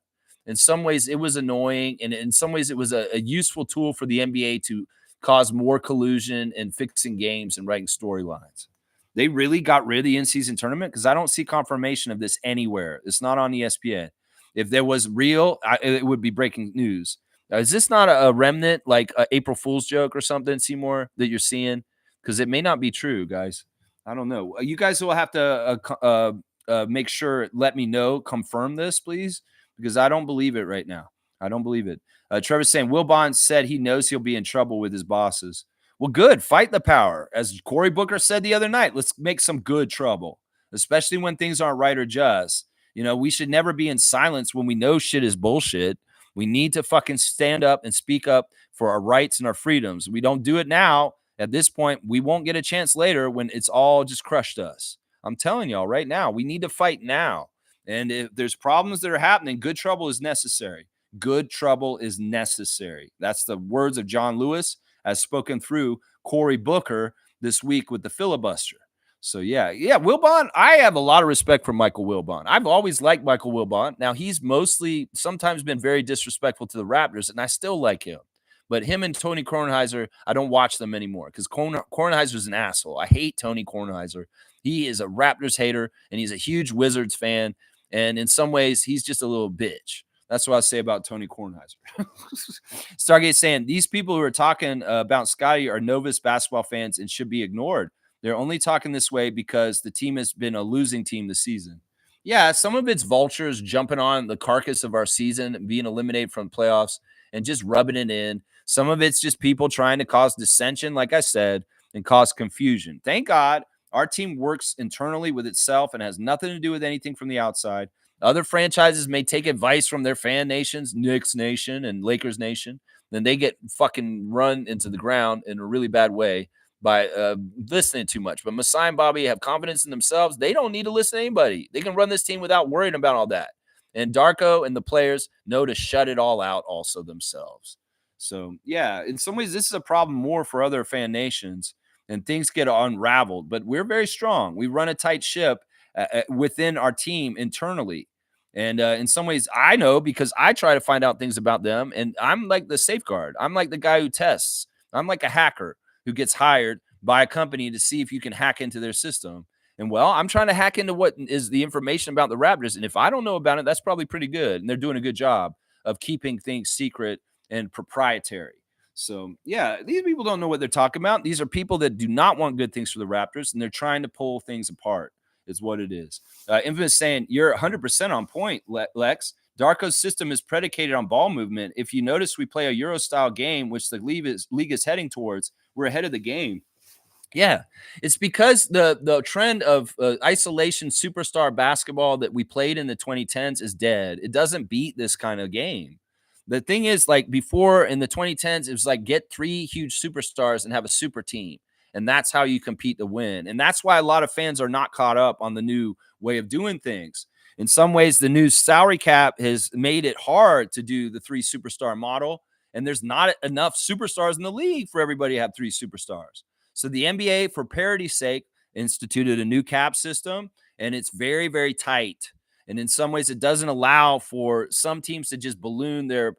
[SPEAKER 1] In some ways, it was annoying, and in some ways, it was a useful tool for the NBA to cause more collusion and fixing games and writing storylines. They really got rid of the in-season tournament because I don't see confirmation of this anywhere. It's not on ESPN. If there was real, it would be breaking news. Is this not a remnant, like a April Fool's joke or something, Seymour, that you're seeing? Because it may not be true, guys. I don't know. You guys will have to make sure, let me know, confirm this, please, because I don't believe it right now. I don't believe it. Trevor's saying Will Bond said he knows he'll be in trouble with his bosses. Well, good. Fight the power. As Cory Booker said the other night, let's make some good trouble, especially when things aren't right or just. We should never be in silence when we know shit is bullshit. We need to fucking stand up and speak up for our rights and our freedoms. We don't do it now. At this point, we won't get a chance later when it's all just crushed us. I'm telling y'all right now, we need to fight now. And if there's problems that are happening, good trouble is necessary. Good trouble is necessary. That's the words of John Lewis as spoken through Cory Booker this week with the filibuster. So, yeah, Wilbon, I have a lot of respect for Michael Wilbon. I've always liked Michael Wilbon. Now, he's sometimes been very disrespectful to the Raptors, and I still like him. But him and Tony Kornheiser, I don't watch them anymore because Kornheiser's an asshole. I hate Tony Kornheiser. He is a Raptors hater, and he's a huge Wizards fan. And in some ways, he's just a little bitch. That's what I say about Tony Kornheiser. Stargate saying, these people who are talking about Scotty are novice basketball fans and should be ignored. They're only talking this way because the team has been a losing team this season. Yeah, some of it's vultures jumping on the carcass of our season and being eliminated from playoffs and just rubbing it in. Some of it's just people trying to cause dissension, like I said, and cause confusion. Thank God our team works internally with itself and has nothing to do with anything from the outside. Other franchises may take advice from their fan nations, Knicks Nation and Lakers Nation. Then they get fucking run into the ground in a really bad way by listening too much. But Masai and Bobby have confidence in themselves. They don't need to listen to anybody. They can run this team without worrying about all that. And Darko and the players know to shut it all out also themselves. So, yeah, in some ways, this is a problem more for other fan nations, and things get unraveled. But we're very strong. We run a tight ship within our team internally. And in some ways, I know because I try to find out things about them, and I'm like the safeguard. I'm like the guy who tests. I'm like a hacker who gets hired by a company to see if you can hack into their system. And well, I'm trying to hack into what is the information about the Raptors. And if I don't know about it, that's probably pretty good. And they're doing a good job of keeping things secret and proprietary. So, yeah, these people don't know what they're talking about. These are people that do not want good things for the Raptors, and they're trying to pull things apart is what it is. Infamous saying, you're 100% on point, Lex. Darko's system is predicated on ball movement. If you notice, we play a Euro-style game, which the league is heading towards. We're ahead of the game. Yeah, it's because the trend of isolation superstar basketball that we played in the 2010s is dead. It doesn't beat this kind of game. The thing is, like before in the 2010s, it was like get 3 huge superstars and have a super team. And that's how you compete to win. And that's why a lot of fans are not caught up on the new way of doing things. In some ways, the new salary cap has made it hard to do the 3 superstar model. And there's not enough superstars in the league for everybody to have 3 superstars. So the NBA, for parity's sake, instituted a new cap system, and it's very, very tight. And in some ways, it doesn't allow for some teams to just balloon their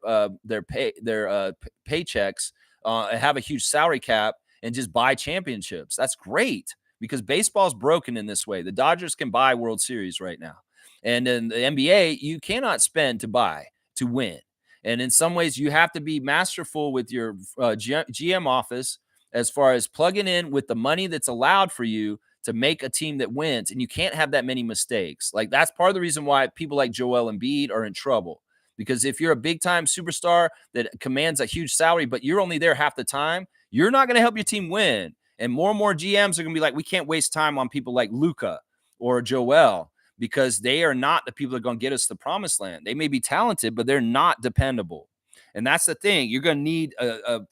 [SPEAKER 1] paychecks, have a huge salary cap, and just buy championships. That's great because baseball's broken in this way. The Dodgers can buy World Series right now. And in the NBA, you cannot spend to buy, to win. And in some ways, you have to be masterful with your GM office as far as plugging in with the money that's allowed for you to make a team that wins. And you can't have that many mistakes. Like that's part of the reason why people like Joel Embiid are in trouble. Because if you're a big time superstar that commands a huge salary, but you're only there half the time, you're not going to help your team win. And more GMs are going to be like, we can't waste time on people like Luka or Joel because they are not the people that are going to get us to the promised land. They may be talented, but they're not dependable. And that's the thing. You're going to need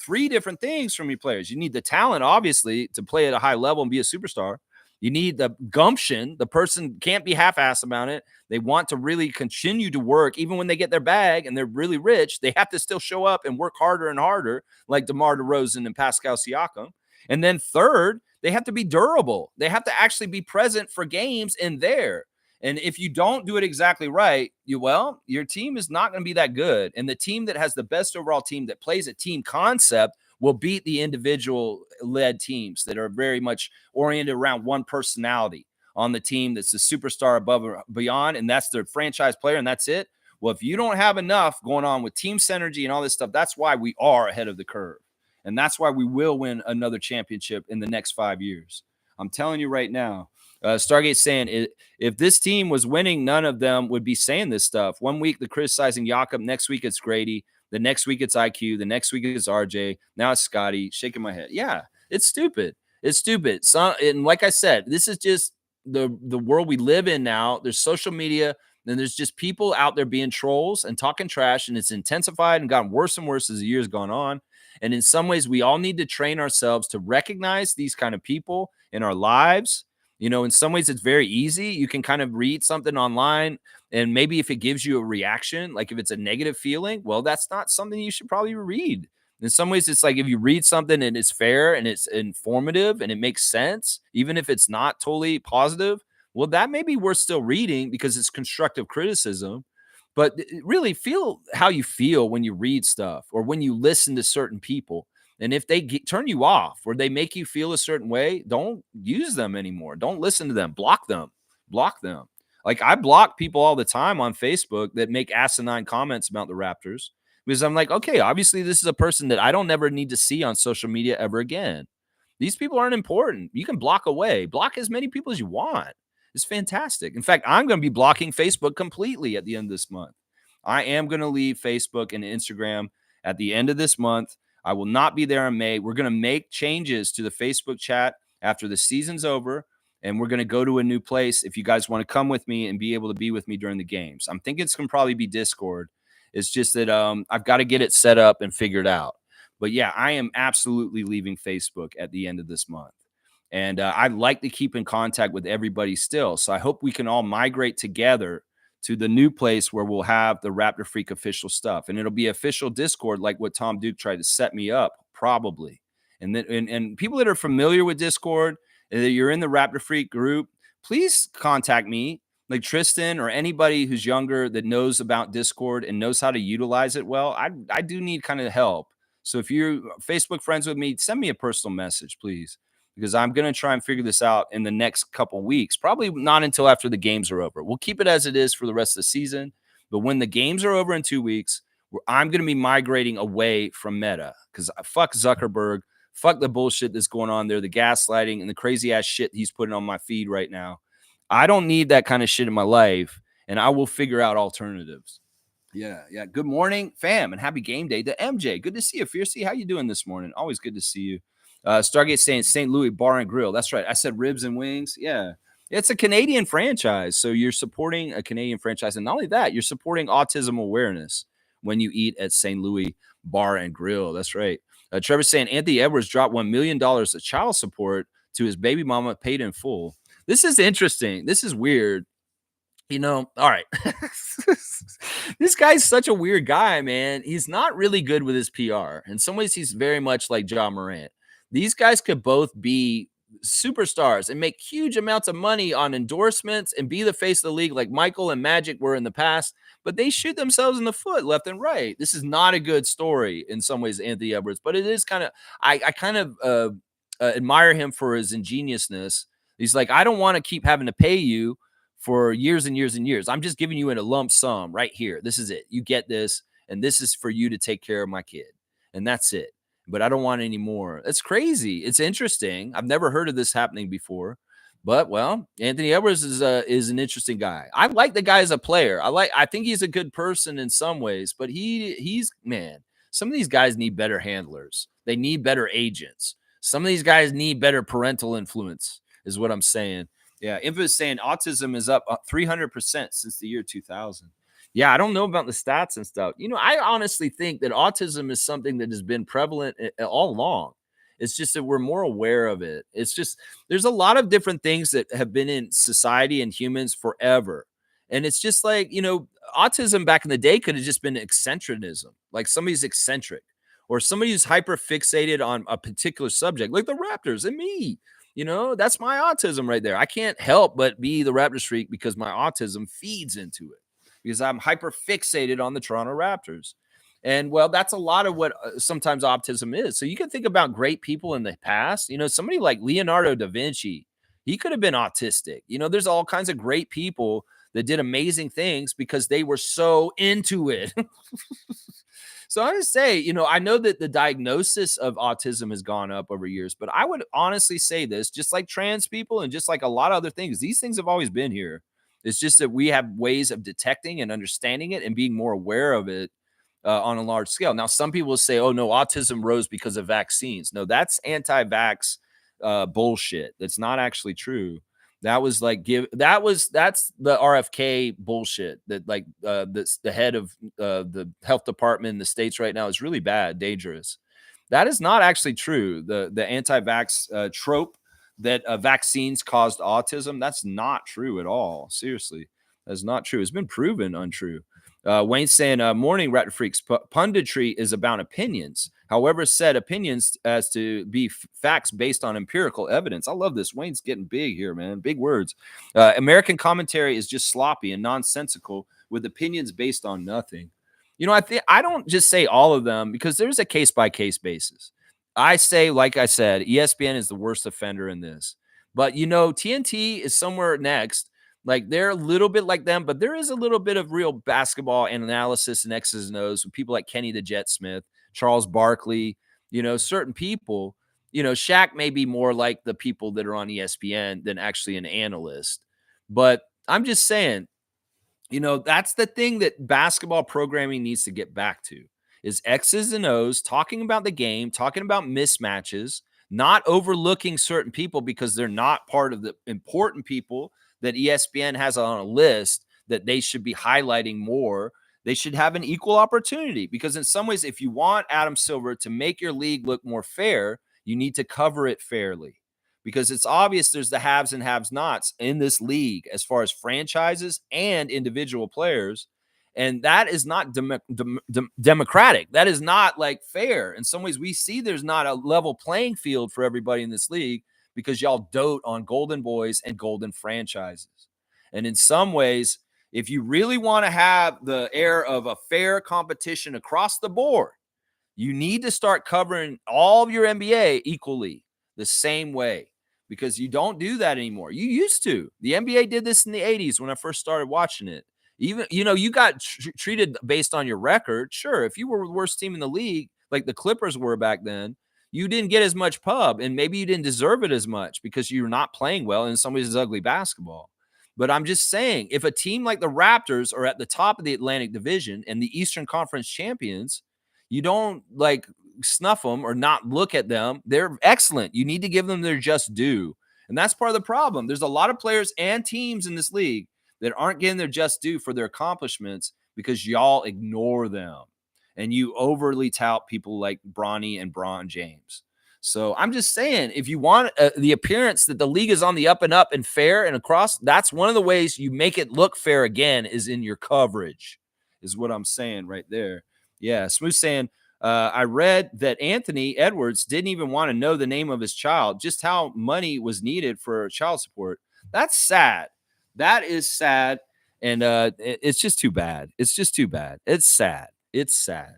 [SPEAKER 1] 3 different things from your players. You need the talent, obviously, to play at a high level and be a superstar. You need the gumption. The person can't be half-assed about it. They want to really continue to work. Even when they get their bag and they're really rich, they have to still show up and work harder and harder, like DeMar DeRozan and Pascal Siakam. And then third, They have to be durable. They have to actually be present for games in there. And if you don't do it exactly right, your team is not going to be that good. And the team that has the best overall team that plays a team concept will beat the individual led teams that are very much oriented around one personality on the team that's the superstar above or beyond, and that's their franchise player, and that's it. Well, if you don't have enough going on with team synergy and all this stuff, that's why we are ahead of the curve. And that's why we will win another championship in the next 5 years. I'm telling you right now. Stargate's saying if this team was winning, none of them would be saying this stuff. One week they're criticizing Jakob, next week it's Grady, the next week it's IQ, the next week it's RJ, now it's Scotty. Shaking my head. Yeah, it's stupid. It's stupid. So, and like I said, this is just the world we live in now. There's social media, and there's just people out there being trolls and talking trash, and it's intensified and gotten worse and worse as the years gone on. And in some ways, we all need to train ourselves to recognize these kind of people in our lives. In some ways, it's very easy. You can kind of read something online, and maybe if it gives you a reaction, like if it's a negative feeling, well, that's not something you should probably read. In some ways, it's like if you read something and it's fair and it's informative and it makes sense, even if it's not totally positive, well, that may be worth still reading because it's constructive criticism. But really feel how you feel when you read stuff or when you listen to certain people. And if they turn you off or they make you feel a certain way, don't use them anymore. Don't listen to them. Block them. Block them. Like I block people all the time on Facebook that make asinine comments about the Raptors because I'm like, okay, obviously this is a person that I don't ever need to see on social media ever again. These people aren't important. You can block away. Block as many people as you want. It's fantastic. In fact, I'm going to be blocking Facebook completely at the end of this month. I am going to leave Facebook and Instagram at the end of this month. I will not be there in May. We're going to make changes to the Facebook chat after the season's over, and we're going to go to a new place if you guys want to come with me and be able to be with me during the games. I'm thinking it's going to probably be Discord. It's just that I've got to get it set up and figured out. But yeah, I am absolutely leaving Facebook at the end of this month. And I'd like to keep in contact with everybody still. So I hope we can all migrate together to the new place where we'll have the Raptor Freak official stuff. And it'll be official Discord like what Tom Duke tried to set me up, probably. And then and people that are familiar with Discord, and that you're in the Raptor Freak group, please contact me, like Tristan or anybody who's younger that knows about Discord and knows how to utilize it well. I do need kind of help. So if you're Facebook friends with me, send me a personal message, please. Because I'm going to try and figure this out in the next couple of weeks, probably not until after the games are over. We'll keep it as it is for the rest of the season. But when the games are over in 2 weeks, I'm going to be migrating away from Meta because fuck Zuckerberg, fuck the bullshit that's going on there, the gaslighting and the crazy ass shit he's putting on my feed right now. I don't need that kind of shit in my life, and I will figure out alternatives. Yeah. Good morning, fam, and happy game day to MJ. Good to see you, Fiercey. How you doing this morning? Always good to see you. Stargate saying St. Louis Bar and Grill. That's right. I said ribs and wings. Yeah. It's a Canadian franchise. So you're supporting a Canadian franchise. And not only that, you're supporting autism awareness when you eat at St. Louis Bar and Grill. That's right. Trevor's saying Anthony Edwards dropped $1 million of child support to his baby mama paid in full. This is interesting. This is weird. All right. This guy's such a weird guy, man. He's not really good with his PR. In some ways, he's very much like John Morant. These guys could both be superstars and make huge amounts of money on endorsements and be the face of the league like Michael and Magic were in the past, but they shoot themselves in the foot left and right. This is not a good story in some ways, Anthony Edwards, but it is kind of, I kind of admire him for his ingeniousness. He's like, I don't want to keep having to pay you for years and years and years. I'm just giving you in a lump sum right here. This is it. You get this, and this is for you to take care of my kid, and that's it. But I don't want any more. It's crazy. It's interesting. I've never heard of this happening before. But well, Anthony Edwards is an interesting guy. I like the guy as a player. I think he's a good person in some ways, but he's man, some of these guys need better handlers. They need better agents. Some of these guys need better parental influence, is what I'm saying. Yeah, Infamous saying autism is up 300% since the year 2000. Yeah, I don't know about the stats and stuff. I honestly think that autism is something that has been prevalent all along. It's just that we're more aware of it. It's just there's a lot of different things that have been in society and humans forever. And it's just like, autism back in the day could have just been eccentricism, like somebody's eccentric or somebody who's hyper fixated on a particular subject, like the Raptors and me. That's my autism right there. I can't help but be the Raptors freak because my autism feeds into it because I'm hyper fixated on the Toronto Raptors. And well, that's a lot of what sometimes autism is. So you can think about great people in the past, somebody like Leonardo da Vinci, he could have been autistic. There's all kinds of great people that did amazing things because they were so into it. So I would say, I know that the diagnosis of autism has gone up over years, but I would honestly say this, just like trans people and just like a lot of other things, these things have always been here. It's just that we have ways of detecting and understanding it and being more aware of it on a large scale. Now, some people say, oh, no, autism rose because of vaccines. No, that's anti-vax bullshit. That's not actually true. That was like that's the RFK bullshit that like that's the head of the health department in the States right now is really bad, dangerous. That is not actually true. The anti-vax trope that vaccines caused autism, that's not true at all. Seriously, that's not true. It's been proven untrue. Wayne's saying, morning, Rat Freaks, punditry is about opinions. However, said opinions as to be facts based on empirical evidence. I love this. Wayne's getting big here, man. Big words. American commentary is just sloppy and nonsensical with opinions based on nothing. I don't just say all of them because there's a case by case basis. I say, like I said, ESPN is the worst offender in this. But TNT is somewhere next. Like they're a little bit like them, but there is a little bit of real basketball and analysis and X's and O's with people like Kenny the Jet Smith, Charles Barkley, certain people. Shaq may be more like the people that are on ESPN than actually an analyst. But I'm just saying, that's the thing that basketball programming needs to get back to is X's and O's, talking about the game, talking about mismatches, not overlooking certain people because they're not part of the important people that ESPN has on a list that they should be highlighting more. They should have an equal opportunity because in some ways, if you want Adam Silver to make your league look more fair, you need to cover it fairly because it's obvious there's the haves and have nots in this league as far as franchises and individual players. And that is not democratic. That is not like fair. In some ways, we see there's not a level playing field for everybody in this league because y'all dote on golden boys and golden franchises. And in some ways, if you really want to have the air of a fair competition across the board, you need to start covering all of your NBA equally the same way because you don't do that anymore. You used to. The NBA did this in the 80s when I first started watching it. Even, you got treated based on your record. Sure, if you were the worst team in the league, like the Clippers were back then, you didn't get as much pub, and maybe you didn't deserve it as much because you're not playing well, and in some ways it's ugly basketball. But I'm just saying, if a team like the Raptors are at the top of the Atlantic Division and the Eastern Conference champions, you don't like snuff them or not look at them. They're excellent. You need to give them their just due. And that's part of the problem. There's a lot of players and teams in this league that aren't getting their just due for their accomplishments because y'all ignore them and you overly tout people like Bronny and Bron James. So I'm just saying, if you want the appearance that the league is on the up and up and fair and across, that's one of the ways you make it look fair again is in your coverage, is what I'm saying right there. Yeah, Smooth saying, I read that Anthony Edwards didn't even want to know the name of his child, just how money was needed for child support. That's sad. That is sad. And it's just too bad. It's just too bad. It's sad. It's sad.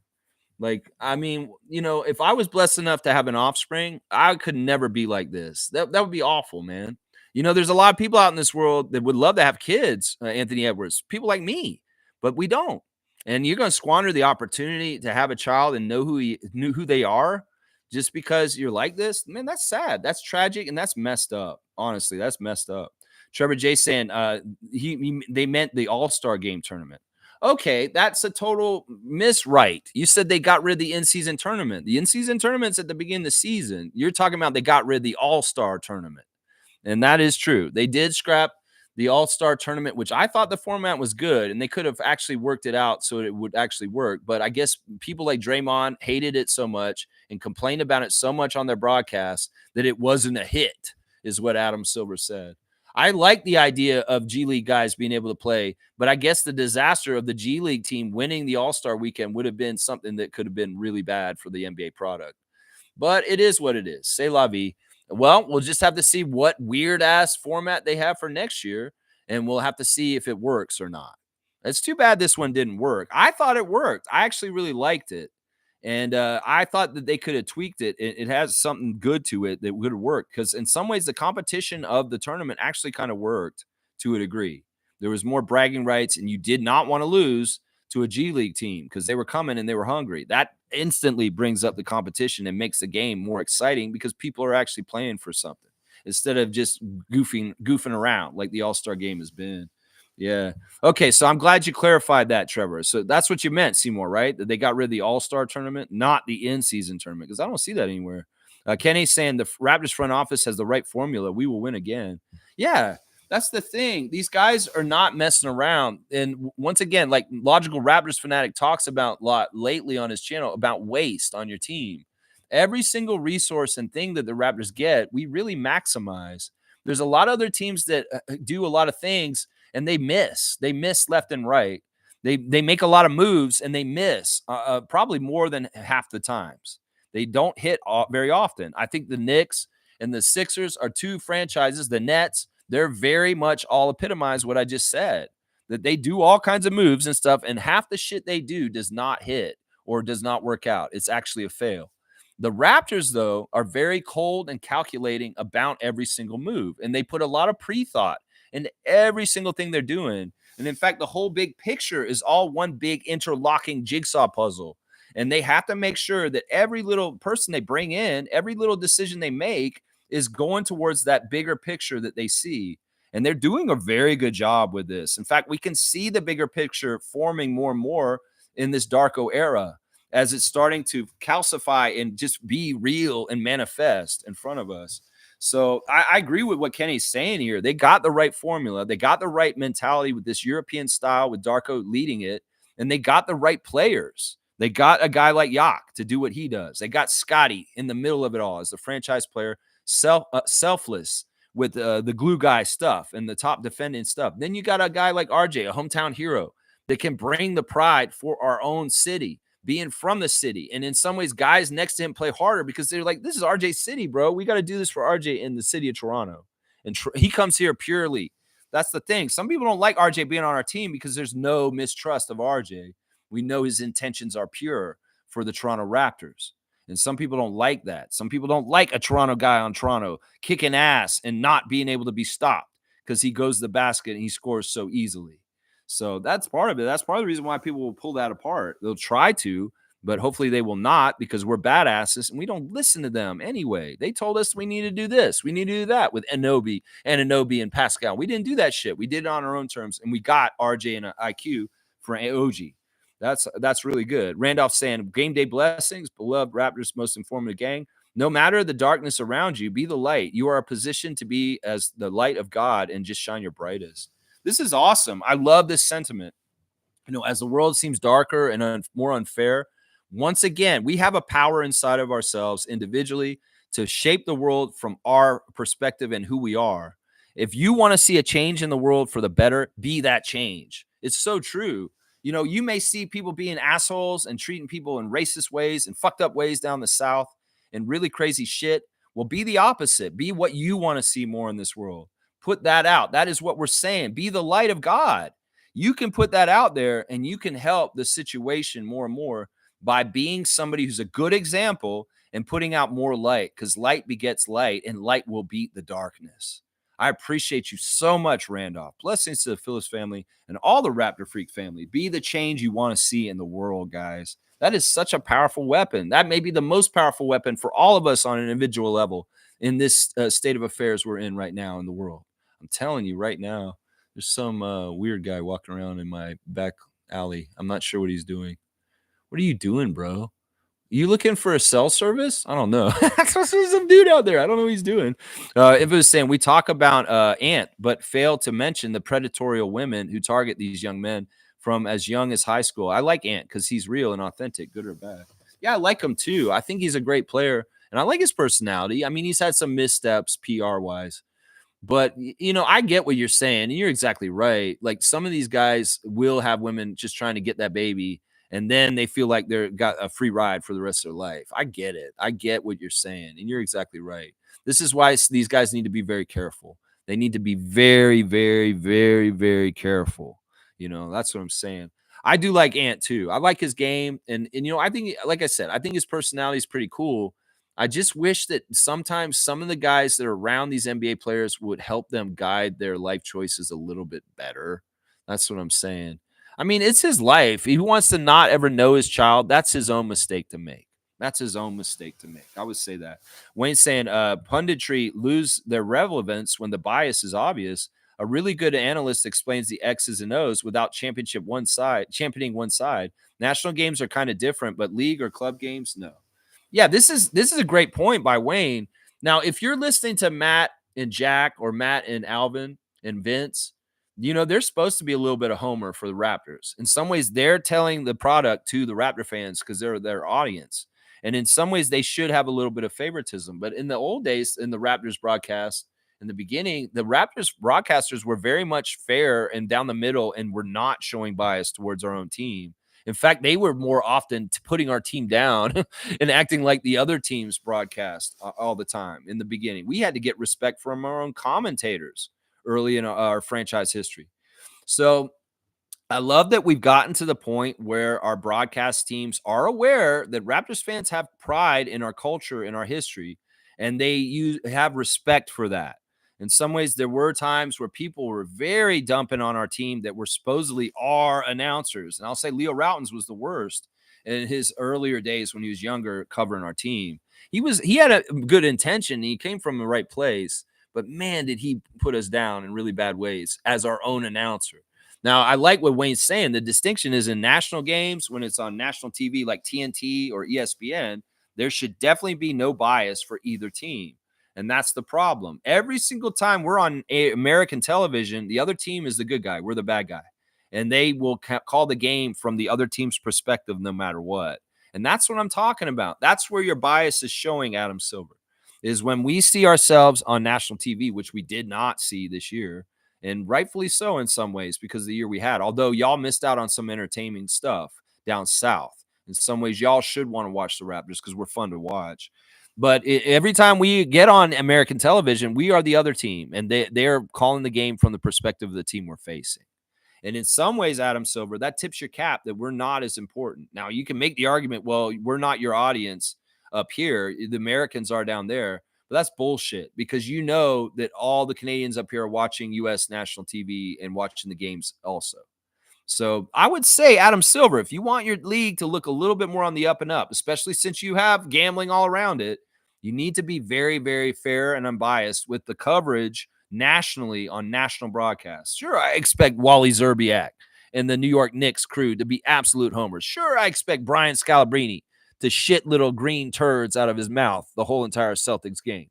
[SPEAKER 1] Like, I mean, if I was blessed enough to have an offspring, I could never be like this. That would be awful, man. There's a lot of people out in this world that would love to have kids, Anthony Edwards, people like me, but we don't. And you're going to squander the opportunity to have a child and know who they are just because you're like this. Man, that's sad. That's tragic. And that's messed up. Honestly, that's messed up. Trevor J saying they meant the All-Star game tournament. Okay, that's a total miswrite. You said they got rid of the in-season tournament. The in-season tournament's at the beginning of the season. You're talking about they got rid of the All-Star tournament. And that is true. They did scrap the All-Star tournament, which I thought the format was good, and they could have actually worked it out so it would actually work. But I guess people like Draymond hated it so much and complained about it so much on their broadcast that it wasn't a hit, is what Adam Silver said. I like the idea of G League guys being able to play, but I guess the disaster of the G League team winning the All-Star weekend would have been something that could have been really bad for the NBA product. But it is what it is. C'est la vie. Well, we'll just have to see what weird ass format they have for next year, and we'll have to see if it works or not. It's too bad this one didn't work. I thought it worked. I actually really liked it. And I thought that they could have tweaked it. It has something good to it that would work because, in some ways, the competition of the tournament actually kind of worked to a degree. There was more bragging rights, and you did not want to lose to a G League team because they were coming and they were hungry. That instantly brings up the competition and makes the game more exciting because people are actually playing for something instead of just goofing around like the All-Star game has been. Yeah. Okay, so I'm glad you clarified that, Trevor. So that's what you meant, Seymour, right? That they got rid of the All-Star tournament, not the in-season tournament, because I don't see that anywhere. Kenny's saying the Raptors front office has the right formula. We will win again. Yeah, that's the thing. These guys are not messing around. And once again, like Logical Raptors Fanatic talks about a lot lately on his channel about waste on your team. Every single resource and thing that the Raptors get, we really maximize. There's a lot of other teams that do a lot of things and they miss. They miss left and right. They make a lot of moves and they miss probably more than half the times. They don't hit very often. I think the Knicks and the Sixers are two franchises. The Nets, they're very much all epitomize what I just said. That they do all kinds of moves and stuff, and half the shit they do does not hit or does not work out. It's actually a fail. The Raptors, though, are very cold and calculating about every single move, and they put a lot of pre-thought into every single thing they're doing. And in fact, the whole big picture is all one big interlocking jigsaw puzzle. And they have to make sure that every little person they bring in, every little decision they make is going towards that bigger picture that they see. And they're doing a very good job with this. In fact, we can see the bigger picture forming more and more in this Darko era as it's starting to calcify and just be real and manifest in front of us. So I agree with what Kenny's saying here. They got the right formula. They got the right mentality with this European style with Darko leading it. And they got the right players. They got a guy like Yak to do what he does. They got Scotty in the middle of it all as the franchise player, selfless with the glue guy stuff and the top defending stuff. Then you got a guy like RJ, a hometown hero that can bring the pride for our own city, being from the city. And in some ways, guys next to him play harder because they're like, this is RJ's city, bro. We got to do this for RJ in the city of Toronto. And he comes here purely. That's the thing. Some people don't like RJ being on our team because there's no mistrust of RJ. We know his intentions are pure for the Toronto Raptors. And some people don't like that. Some people don't like a Toronto guy on Toronto kicking ass and not being able to be stopped because he goes to the basket and he scores so easily. So that's part of it. That's part of the reason why people will pull that apart. They'll try to, but hopefully they will not because we're badasses and we don't listen to them anyway. They told us we need to do this. We need to do that with Anunoby and Pascal. We didn't do that shit. We did it on our own terms and we got RJ and IQ for OG. That's really good. Randolph saying, game day blessings, beloved Raptors, most informative gang. No matter the darkness around you, be the light. You are positioned to be as the light of God and just shine your brightest. This is awesome. I love this sentiment. As the world seems darker and more unfair, once again, we have a power inside of ourselves individually to shape the world from our perspective and who we are. If you want to see a change in the world for the better, be that change. It's so true. You may see people being assholes and treating people in racist ways and fucked up ways down the South and really crazy shit. Well, be the opposite. Be what you want to see more in this world. Put that out. That is what we're saying. Be the light of God. You can put that out there and you can help the situation more and more by being somebody who's a good example and putting out more light, because light begets light and light will beat the darkness. I appreciate you so much, Randolph. Blessings to the Phillips family and all the Raptor Freak family. Be the change you want to see in the world, guys. That is such a powerful weapon. That may be the most powerful weapon for all of us on an individual level in this state of affairs we're in right now in the world. I'm telling you right now, there's some weird guy walking around in my back alley. I'm not sure what he's doing. What are you doing, bro? You looking for a cell service? I don't know. There's some dude out there. I don't know what he's doing. If it was saying we talk about Ant, but fail to mention the predatorial women who target these young men from as young as high school. I like Ant because he's real and authentic, good or bad. Yeah, I like him too. I think he's a great player, and I like his personality. I mean, he's had some missteps PR-wise. But, I get what you're saying, and you're exactly right. Like, some of these guys will have women just trying to get that baby, and then they feel like they're got a free ride for the rest of their life. I get it. I get what you're saying, and you're exactly right. This is why these guys need to be very careful. They need to be very, very, very, very careful. That's what I'm saying. I do like Ant too. I like his game, and I think, like I said, I think his personality is pretty cool. I just wish that sometimes some of the guys that are around these NBA players would help them guide their life choices a little bit better. That's what I'm saying. I mean, it's his life. He wants to not ever know his child. That's his own mistake to make. That's his own mistake to make. I would say that. Wayne's saying punditry lose their relevance when the bias is obvious. A really good analyst explains the X's and O's without championing one side. National games are kind of different, but league or club games, no. Yeah, this is a great point by Wayne. Now, if you're listening to Matt and Jack or Matt and Alvin and Vince, they're supposed to be a little bit of homer for the Raptors. In some ways, they're telling the product to the Raptor fans because they're their audience. And in some ways, they should have a little bit of favoritism. But in the old days, in the Raptors broadcast, in the beginning, the Raptors broadcasters were very much fair and down the middle and were not showing bias towards our own team. In fact, they were more often putting our team down and acting like the other team's broadcast all the time in the beginning. We had to get respect from our own commentators early in our franchise history. So I love that we've gotten to the point where our broadcast teams are aware that Raptors fans have pride in our culture and our history, and they have respect for that. In some ways, there were times where people were very dumping on our team that were supposedly our announcers. And I'll say Leo Routens was the worst in his earlier days when he was younger covering our team. He had a good intention. He came from the right place, but man, did he put us down in really bad ways as our own announcer. Now, I like what Wayne's saying. The distinction is in national games, when it's on national TV like TNT or ESPN, there should definitely be no bias for either team. And that's the problem. Every single time we're on American television, the other team is the good guy. We're the bad guy. And they will call the game from the other team's perspective no matter what. And that's what I'm talking about. That's where your bias is showing, Adam Silver, is when we see ourselves on national TV, which we did not see this year. And rightfully so in some ways because of the year we had. Although y'all missed out on some entertaining stuff down south. In some ways, y'all should want to watch the Raptors because we're fun to watch. But every time we get on American television, we are the other team. And they're calling the game from the perspective of the team we're facing. And in some ways, Adam Silver, that tips your cap that we're not as important. Now, you can make the argument, well, we're not your audience up here. The Americans are down there. But that's bullshit because you know that all the Canadians up here are watching U.S. national TV and watching the games also. So I would say, Adam Silver, if you want your league to look a little bit more on the up and up, especially since you have gambling all around it, you need to be very, very fair and unbiased with the coverage nationally on national broadcasts. Sure, I expect Wally Zerbiak and the New York Knicks crew to be absolute homers. Sure, I expect Brian Scalabrine to shit little green turds out of his mouth the whole entire Celtics game.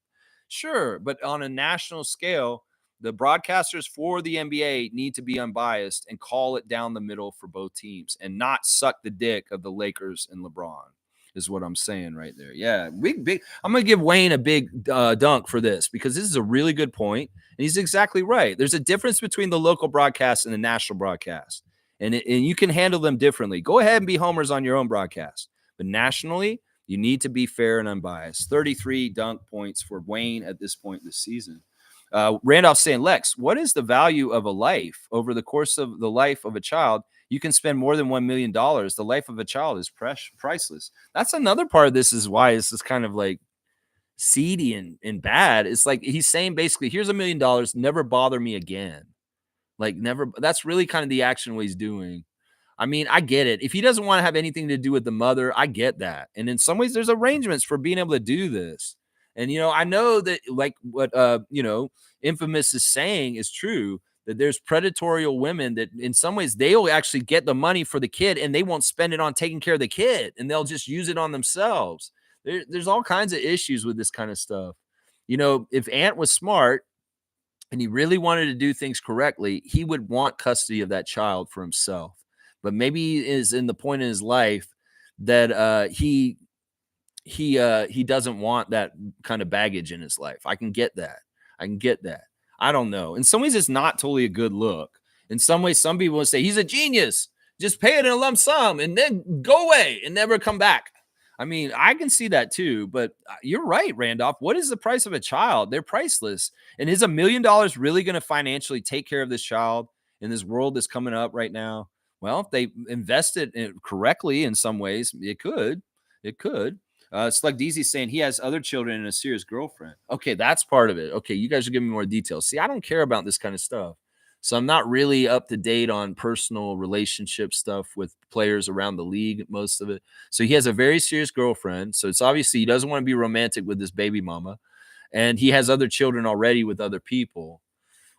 [SPEAKER 1] Sure, but on a national scale, the broadcasters for the NBA need to be unbiased and call it down the middle for both teams and not suck the dick of the Lakers and LeBron is what I'm saying right there. Yeah, big. I'm going to give Wayne a big dunk for this because this is a really good point, and he's exactly right. There's a difference between the local broadcast and the national broadcast, and you can handle them differently. Go ahead and be homers on your own broadcast. But nationally, you need to be fair and unbiased. 33 dunk points for Wayne at this point this season. Randolph saying, Lex, what is the value of a life? Over the course of the life of a child, you can spend more than $1 million. The life of a child is priceless. That's another part of this is why this is kind of like seedy and bad. It's like he's saying basically, here's $1 million. Never bother me again. Like never. That's really kind of the action what he's doing. I mean, I get it. If he doesn't want to have anything to do with the mother, I get that. And in some ways, there's arrangements for being able to do this. And, I know that like what, Infamous is saying is true, that there's predatorial women that in some ways they'll actually get the money for the kid and they won't spend it on taking care of the kid and they'll just use it on themselves. There's all kinds of issues with this kind of stuff. If Ant was smart and he really wanted to do things correctly, he would want custody of that child for himself. But maybe he is in the point in his life that he doesn't want that kind of baggage in his life. I can get that. I don't know. In some ways, it's not totally a good look. In some ways, some people will say he's a genius. Just pay it in a lump sum and then go away and never come back. I mean, I can see that too, but you're right, Randolph. What is the price of a child? They're priceless. And is $1 million really going to financially take care of this child in this world that's coming up right now? Well, if they invest it correctly in some ways, it could. It could. It's like DZ saying he has other children and a serious girlfriend. Okay, that's part of it. Okay, you guys are giving me more details. See, I don't care about this kind of stuff. So I'm not really up to date on personal relationship stuff with players around the league, most of it. So he has a very serious girlfriend. So it's obviously he doesn't want to be romantic with this baby mama. And he has other children already with other people.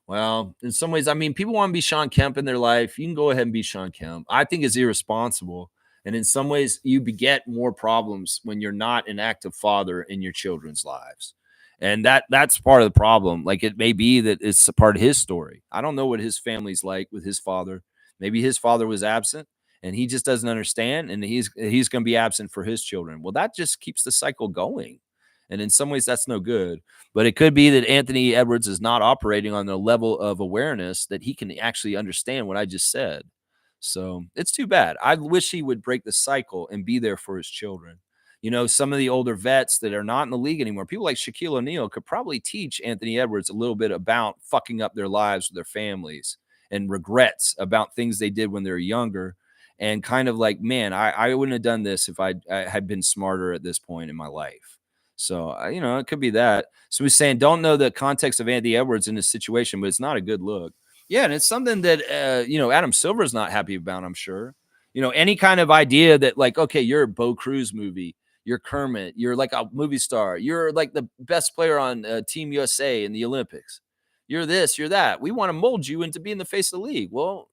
[SPEAKER 1] Well, in some ways, I mean, people want to be Sean Kemp in their life. You can go ahead and be Sean Kemp. I think it's irresponsible. And in some ways, you beget more problems when you're not an active father in your children's lives. And that's part of the problem. Like it may be that it's a part of his story. I don't know what his family's like with his father. Maybe his father was absent and he just doesn't understand and he's going to be absent for his children. Well, that just keeps the cycle going. And in some ways that's no good. But it could be that Anthony Edwards is not operating on the level of awareness that he can actually understand what I just said. So it's too bad. I wish he would break the cycle and be there for his children. You know, some of the older vets that are not in the league anymore, people like Shaquille O'Neal could probably teach Anthony Edwards a little bit about fucking up their lives with their families and regrets about things they did when they were younger. And kind of like, man, I wouldn't have done this if I had been smarter at this point in my life. So, you know, it could be that. So he's saying, don't know the context of Anthony Edwards in this situation, but it's not a good look. Yeah, and it's something that you know, Adam Silver's not happy about, I'm sure. You know, any kind of idea that like, okay, you're a Bo Cruz movie, you're Kermit, you're like a movie star, you're like the best player on Team USA in the Olympics. You're this, you're that. We want to mold you into being the face of the league. Well,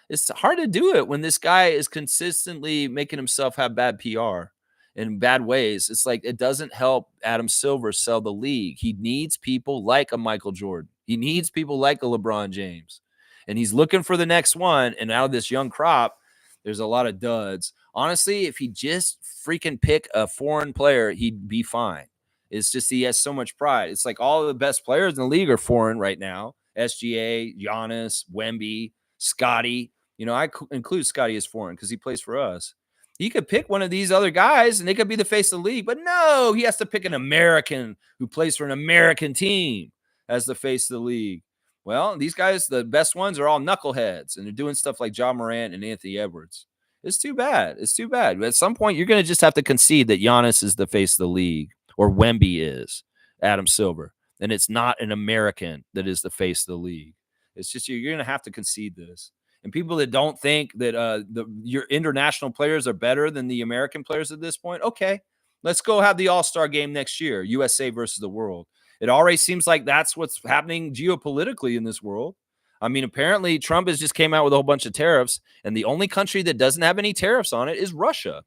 [SPEAKER 1] it's hard to do it when this guy is consistently making himself have bad PR in bad ways. It's like it doesn't help Adam Silver sell the league. He needs people like a Michael Jordan. He needs people like a LeBron James. And he's looking for the next one. And out of this young crop, there's a lot of duds. Honestly, if he just freaking pick a foreign player, he'd be fine. It's just he has so much pride. It's like all of the best players in the league are foreign right now. SGA, Giannis, Wemby, Scotty. You know, I include Scotty as foreign because he plays for us. He could pick one of these other guys and they could be the face of the league. But no, he has to pick an American who plays for an American team as the face of the league. Well, these guys, the best ones, are all knuckleheads, and they're doing stuff like Ja Morant and Anthony Edwards. It's too bad. It's too bad. At some point, you're going to just have to concede that Giannis is the face of the league, or Wemby is, Adam Silver. And it's not an American that is the face of the league. It's just you're going to have to concede this. And people that don't think that your international players are better than the American players at this point, okay, let's go have the All-Star game next year, USA versus the world. It already seems like that's what's happening geopolitically in this world. I mean, apparently Trump has just came out with a whole bunch of tariffs, and the only country that doesn't have any tariffs on it is Russia.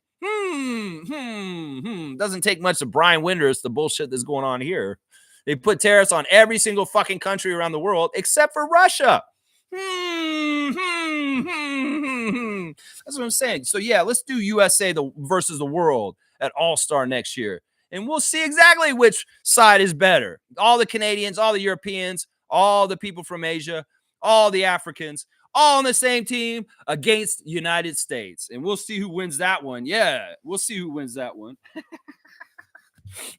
[SPEAKER 1] Doesn't take much to Brian Winders, the bullshit that's going on here. They put tariffs on every single fucking country around the world except for Russia. That's what I'm saying. So yeah, let's do USA versus the world at All-Star next year. And we'll see exactly which side is better. All the Canadians, all the Europeans, all the people from Asia, all the Africans, all on the same team against United States. And we'll see who wins that one. Yeah, we'll see who wins that one.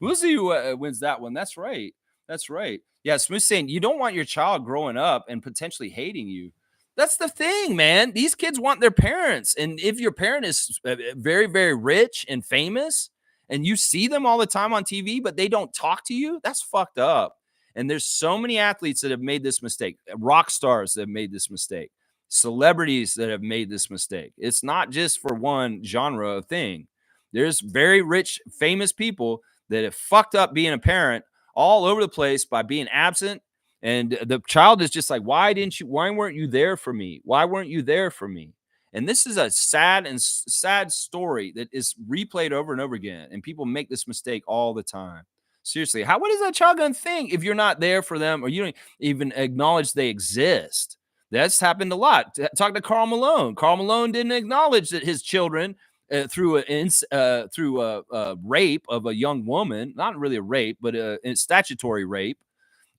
[SPEAKER 1] We'll see who wins that one. That's right. That's right. Yeah, Smooth saying you don't want your child growing up and potentially hating you. That's the thing, man. These kids want their parents. And if your parent is very, very rich and famous and you see them all the time on TV, but they don't talk to you, that's fucked up. And there's so many athletes that have made this mistake, rock stars that have made this mistake, celebrities that have made this mistake. It's not just for one genre of thing. There's very rich, famous people that have fucked up being a parent all over the place by being absent. And the child is just like, why weren't you there for me? Why weren't you there for me? And this is a sad story that is replayed over and over again. And people make this mistake all the time. Seriously, what is that child going to think if you're not there for them or you don't even acknowledge they exist? That's happened a lot. Talk to Karl Malone. Karl Malone didn't acknowledge that his children through a rape of a young woman, not really a rape, but a statutory rape.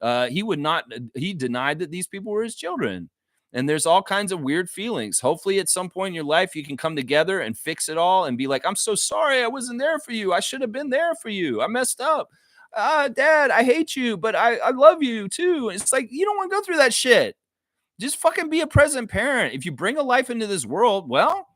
[SPEAKER 1] He denied that these people were his children. and there's all kinds of weird feelings. Hopefully, at some point in your life, you can come together and fix it all and be like, I'm so sorry. I wasn't there for you. I should have been there for you. I messed up. Dad, I hate you, but I love you too. It's like, you don't want to go through that shit. Just fucking be a present parent. If you bring a life into this world, well,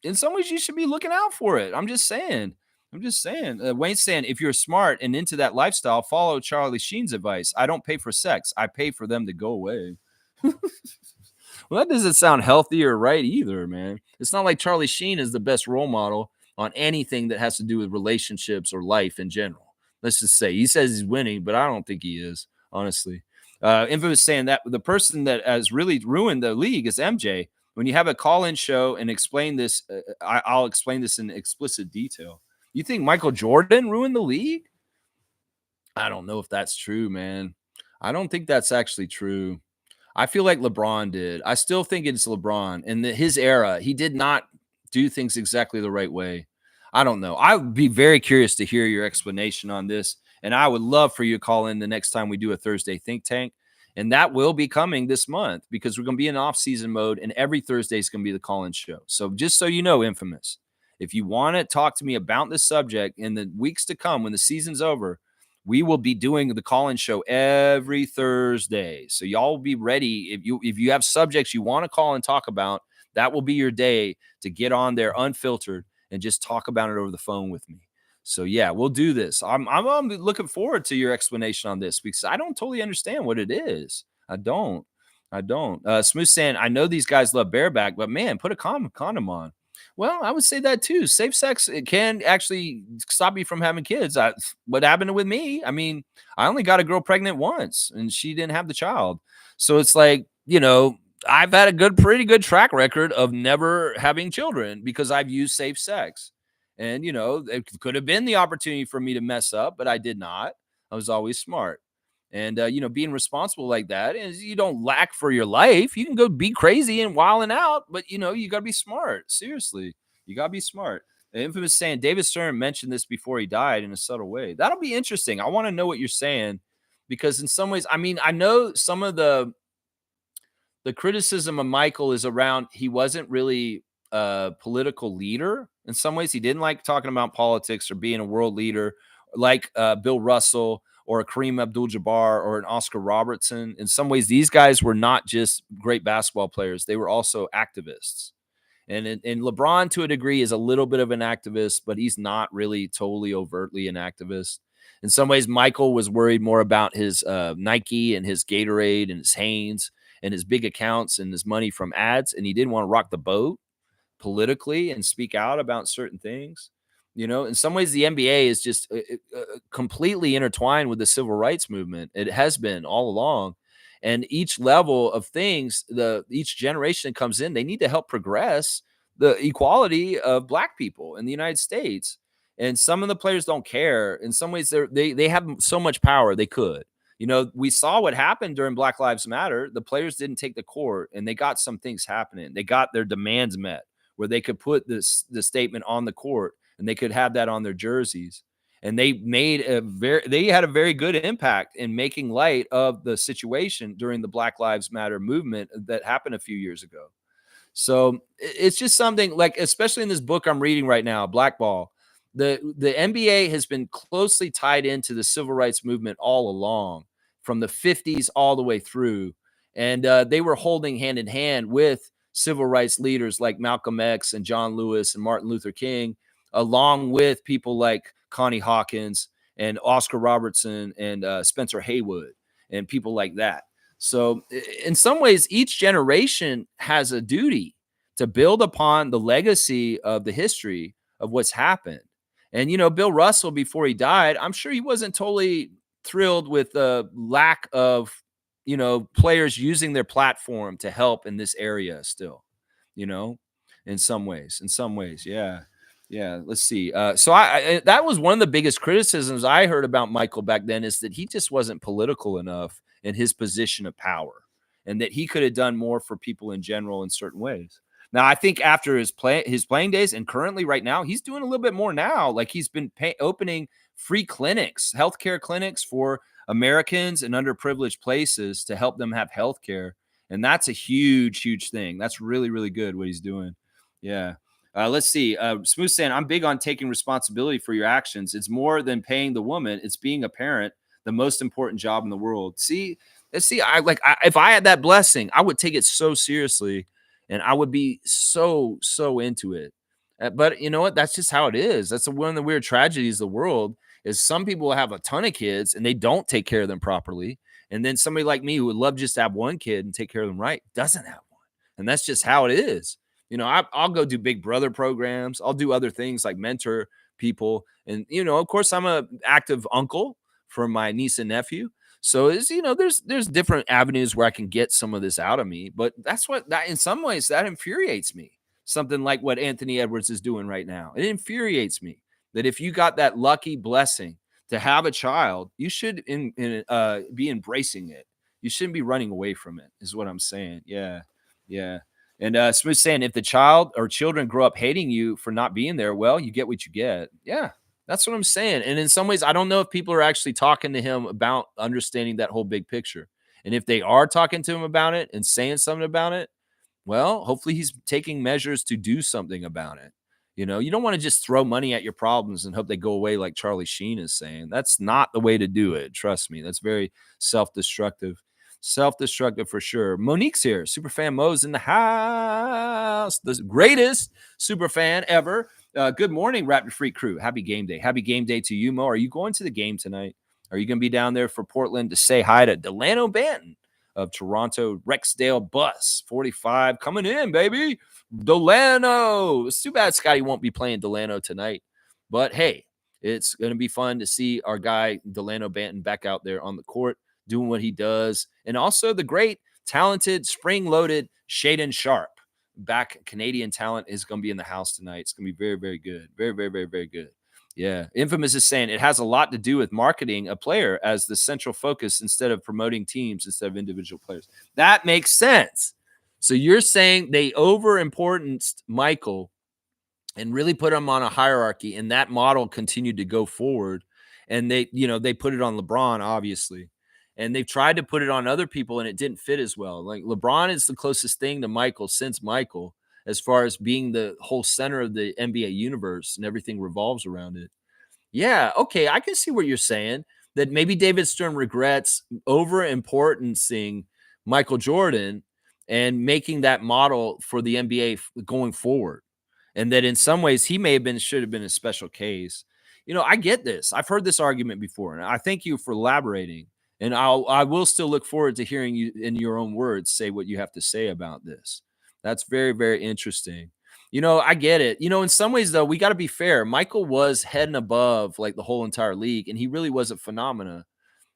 [SPEAKER 1] in some ways you should be looking out for it. I'm just saying. Wayne's saying, if you're smart and into that lifestyle, follow Charlie Sheen's advice. I don't pay for sex. I pay for them to go away. Well, that doesn't sound healthy or right either, man. It's not like Charlie Sheen is the best role model on anything that has to do with relationships or life in general. Let's just say he says he's winning, but I don't think he is, honestly. Infamous saying that the person that has really ruined the league is MJ. When you have a call-in show and explain this, I'll explain this in explicit detail. You think Michael Jordan ruined the league? I don't know if that's true, man. I don't think that's actually true. I feel like LeBron did. I still think it's LeBron. In his era, he did not do things exactly the right way. I don't know. I would be very curious to hear your explanation on this. And I would love for you to call in the next time we do a Thursday Think Tank. And that will be coming this month because we're going to be in off-season mode. And every Thursday is going to be the call-in show. So just so you know, Infamous, if you want to talk to me about this subject in the weeks to come when the season's over, we will be doing the call-in show every Thursday. So y'all will be ready. If you have subjects you want to call and talk about, that will be your day to get on there unfiltered and just talk about it over the phone with me. So yeah, we'll do this. I'm looking forward to your explanation on this because I don't totally understand what it is. I don't. Smooth saying, I know these guys love bareback, but man, put a condom on. Well, I would say that too. Safe sex, it can actually stop you from having kids. What happened with me? I mean, I only got a girl pregnant once and she didn't have the child. So it's like, I've had a pretty good track record of never having children because I've used safe sex. And, it could have been the opportunity for me to mess up, but I did not. I was always smart. And, being responsible like that is you don't lack for your life. You can go be crazy and wilding out, but, you got to be smart. Seriously, you got to be smart. The Infamous saying David Stern mentioned this before he died in a subtle way. That'll be interesting. I want to know what you're saying because in some ways, I mean, I know some of the criticism of Michael is around he wasn't really a political leader. In some ways, he didn't like talking about politics or being a world leader like Bill Russell or a Kareem Abdul-Jabbar or an Oscar Robertson. In some ways, these guys were not just great basketball players. They were also activists. And LeBron, to a degree, is a little bit of an activist, but he's not really totally overtly an activist. In some ways, Michael was worried more about his Nike and his Gatorade and his Hanes and his big accounts and his money from ads, and he didn't want to rock the boat politically and speak out about certain things. In some ways, the NBA is just completely intertwined with the civil rights movement. It has been all along. And each level of things, each generation that comes in, they need to help progress the equality of Black people in the United States. And some of the players don't care. In some ways, they have so much power they could. We saw what happened during Black Lives Matter. The players didn't take the court, and they got some things happening. They got their demands met, where they could put the statement on the court, and they could have that on their jerseys. And they had a very good impact in making light of the situation during the Black Lives Matter movement that happened a few years ago. So it's just something like, especially in this book I'm reading right now, Blackball, the NBA has been closely tied into the civil rights movement all along, from the 50s all the way through. And they were holding hand in hand with civil rights leaders like Malcolm X and John Lewis and Martin Luther King, along with people like Connie Hawkins and Oscar Robertson and Spencer Haywood and people like that. So in some ways, each generation has a duty to build upon the legacy of the history of what's happened. And, Bill Russell, before he died, I'm sure he wasn't totally thrilled with the lack of, players using their platform to help in this area still, in some ways. Yeah. Yeah, let's see. So that was one of the biggest criticisms I heard about Michael back then, is that he just wasn't political enough in his position of power, and that he could have done more for people in general in certain ways. Now, I think after his playing days, and currently right now, he's doing a little bit more now. Like, he's been opening free clinics, healthcare clinics for Americans in underprivileged places to help them have healthcare. And that's a huge, huge thing. That's really, really good what he's doing. Yeah. Let's see. Smooth saying, I'm big on taking responsibility for your actions. It's more than paying the woman. It's being a parent, the most important job in the world. See, if I had that blessing, I would take it so seriously and I would be so, so into it. But you know what? That's just how it is. That's one of the weird tragedies of the world is some people have a ton of kids and they don't take care of them properly. And then somebody like me who would love just to have one kid and take care of them right doesn't have one. And that's just how it is. I'll go do big brother programs. I'll do other things like mentor people. And, of course, I'm a active uncle for my niece and nephew. So there's different avenues where I can get some of this out of me. But that in some ways that infuriates me. Something like what Anthony Edwards is doing right now. It infuriates me that if you got that lucky blessing to have a child, you should be embracing it. You shouldn't be running away from it, is what I'm saying. Yeah. Yeah. And Smooth saying, if the child or children grow up hating you for not being there, well, you get what you get. Yeah, that's what I'm saying. And in some ways, I don't know if people are actually talking to him about understanding that whole big picture. And if they are talking to him about it and saying something about it, well, hopefully he's taking measures to do something about it. You don't want to just throw money at your problems and hope they go away like Charlie Sheen is saying. That's not the way to do it. Trust me. That's very self-destructive. Self-destructive for sure. Monique's here. Superfan Mo's in the house. The greatest superfan ever. Good morning, Raptor Freak crew. Happy game day. Happy game day to you, Mo. Are you going to the game tonight? Are you going to be down there for Portland to say hi to Delano Banton of Toronto Rexdale Bus 45 coming in, baby? Delano. It's too bad Scotty won't be playing Delano tonight. But hey, it's going to be fun to see our guy Delano Banton back out there on the court doing what he does. And also the great, talented, spring-loaded Shaden Sharp. Back Canadian talent is going to be in the house tonight. It's going to be very, very good. Very, very, very, very good. Yeah. Infamous is saying it has a lot to do with marketing a player as the central focus instead of promoting teams instead of individual players. That makes sense. So you're saying they over-importanced Michael and really put him on a hierarchy, and that model continued to go forward. And they put it on LeBron, obviously. And they've tried to put it on other people, and it didn't fit as well. Like LeBron is the closest thing to Michael since Michael, as far as being the whole center of the NBA universe and everything revolves around it. Yeah, okay, I can see what you're saying, that maybe David Stern regrets over-importancing Michael Jordan and making that model for the NBA going forward. And that in some ways he should have been a special case. I get this. I've heard this argument before, and I thank you for elaborating. And I will still look forward to hearing you in your own words say what you have to say about this. That's very, very interesting. I get it. In some ways, though, we got to be fair. Michael was head and above like the whole entire league, and he really was a phenomena.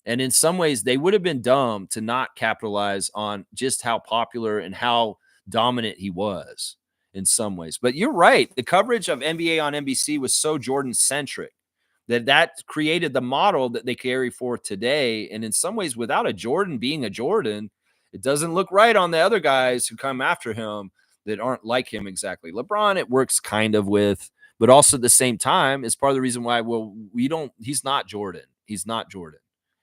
[SPEAKER 1] And in some ways, they would have been dumb to not capitalize on just how popular and how dominant he was in some ways. But you're right. The coverage of NBA on NBC was so Jordan-centric that created the model that they carry forth today. And in some ways, without a Jordan being a Jordan, it doesn't look right on the other guys who come after him that aren't like him exactly. LeBron, it works kind of with, but also at the same time, it's part of the reason why, he's not Jordan. He's not Jordan.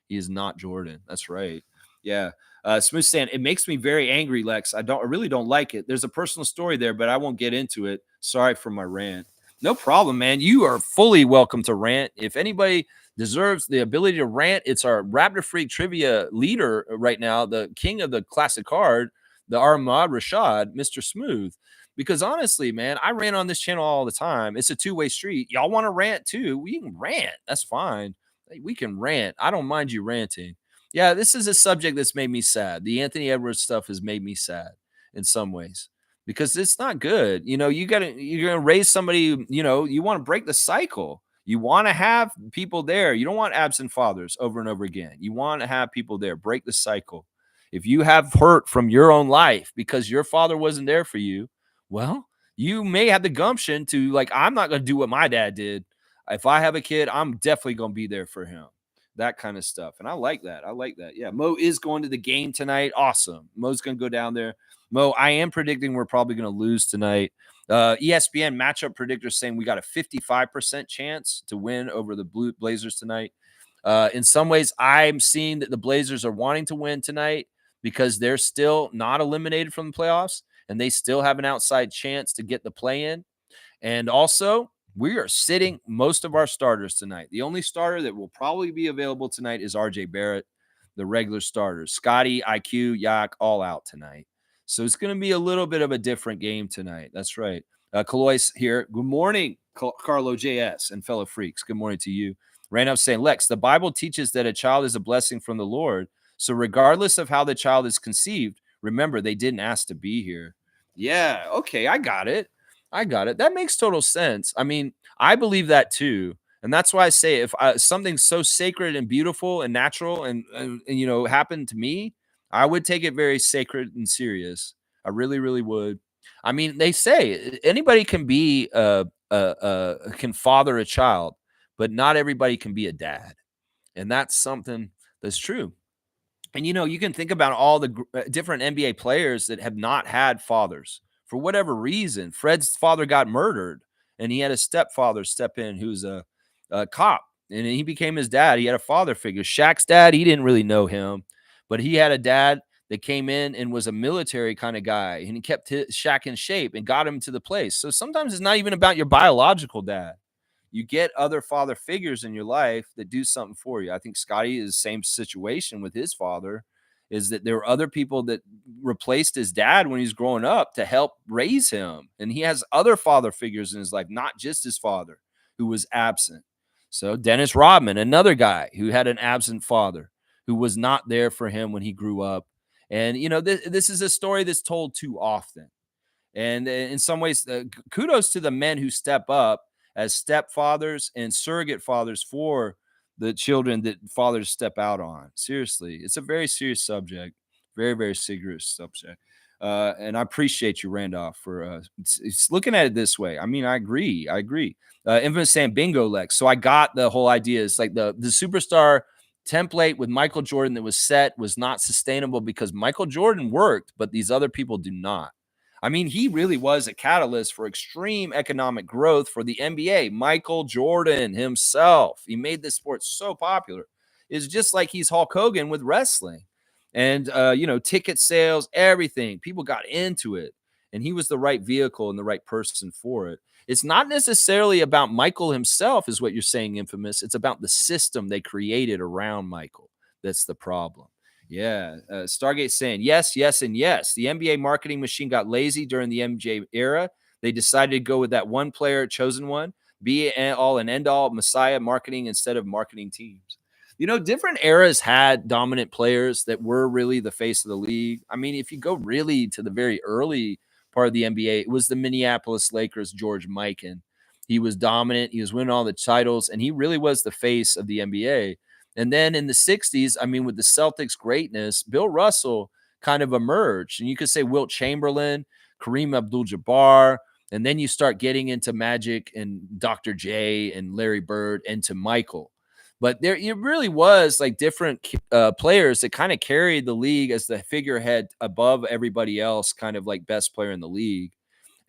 [SPEAKER 1] He is not Jordan. That's right. Yeah. Smooth saying, it makes me very angry, Lex. I really don't like it. There's a personal story there, but I won't get into it. Sorry for my rant. No problem, man. You are fully welcome to rant. If anybody deserves the ability to rant, it's our Raptor Freak trivia leader right now, the king of the classic card, the Ahmad Rashad, Mr. Smooth. Because honestly, man, I rant on this channel all the time. It's a two-way street. Y'all want to rant too? We can rant. That's fine. We can rant. I don't mind you ranting. Yeah, this is a subject that's made me sad. The Anthony Edwards stuff has made me sad in some ways. Because it's not good. You're going to raise somebody, you want to break the cycle. You want to have people there. You don't want absent fathers over and over again. You want to have people there. Break the cycle. If you have hurt from your own life because your father wasn't there for you, well, you may have the gumption to I'm not going to do what my dad did. If I have a kid, I'm definitely going to be there for him. That kind of stuff. And I like that. Yeah. Mo is going to the game tonight. Awesome. Mo's going to go down there. Mo, I am predicting we're probably going to lose tonight. ESPN matchup predictor saying we got a 55% chance to win over the Blazers tonight. In some ways, I'm seeing that the Blazers are wanting to win tonight, because they're still not eliminated from the playoffs and they still have an outside chance to get the play in. And also, we are sitting most of our starters tonight. The only starter that will probably be available tonight is RJ Barrett, the regular starters. Scotty, IQ, Yak, all out tonight. So it's going to be a little bit of a different game tonight. That's right. Kalois here. Good morning, Carlo JS and fellow freaks. Good morning to you. Ran up saying, Lex, the Bible teaches that a child is a blessing from the Lord. So regardless of how the child is conceived, remember, they didn't ask to be here. Yeah, okay, I got it. That makes total sense. I mean, I believe that too. And that's why I say if something so sacred and beautiful and natural and happened to me, I would take it very sacred and serious. I really, really would. I mean, they say anybody can be can father a child, but not everybody can be a dad. And that's something that's true. And you can think about all the different NBA players that have not had fathers for whatever reason. Fred's father got murdered, and he had a stepfather step in who's a cop, and he became his dad. He had a father figure. Shaq's dad, he didn't really know him, but he had a dad that came in and was a military kind of guy, and he kept Shaq in shape and got him to the place. So sometimes it's not even about your biological dad. You get other father figures in your life that do something for you. I think Scotty is the same situation with his father, is that there were other people that replaced his dad when he's growing up to help raise him. And he has other father figures in his life, not just his father who was absent. So Dennis Rodman, another guy who had an absent father who was not there for him when he grew up. And, this is a story that's told too often. And in some ways, kudos to the men who step up as stepfathers and surrogate fathers for the children that fathers step out on. Seriously, it's a very serious subject, very, very serious subject. And I appreciate you, Randolph, for it's looking at it this way. I mean, I agree. Infamous saying bingo, Lex. So I got the whole idea. It's like the superstar template with Michael Jordan that was set was not sustainable because Michael Jordan worked, but these other people do not. I mean, he really was a catalyst for extreme economic growth for the NBA. Michael Jordan himself, he made this sport so popular. It's just like he's Hulk Hogan with wrestling. And, ticket sales, everything. People got into it. And he was the right vehicle and the right person for it. It's not necessarily about Michael himself, is what you're saying, Infamous. It's about the system they created around Michael. That's the problem. Yeah. Stargate saying yes, yes, and yes. The NBA marketing machine got lazy during the MJ era. They decided to go with that one player, chosen one, be all and end all Messiah marketing instead of marketing teams. Different eras had dominant players that were really the face of the league. I mean, if you go really to the very early part of the NBA, it was the Minneapolis Lakers, George Mikan. He was dominant. He was winning all the titles, and he really was the face of the NBA. And then in the 60s, I mean, with the Celtics' greatness, Bill Russell kind of emerged. And you could say Wilt Chamberlain, Kareem Abdul-Jabbar, and then you start getting into Magic and Dr. J and Larry Bird and to Michael. But there it really was like different players that kind of carried the league as the figurehead above everybody else, kind of like best player in the league.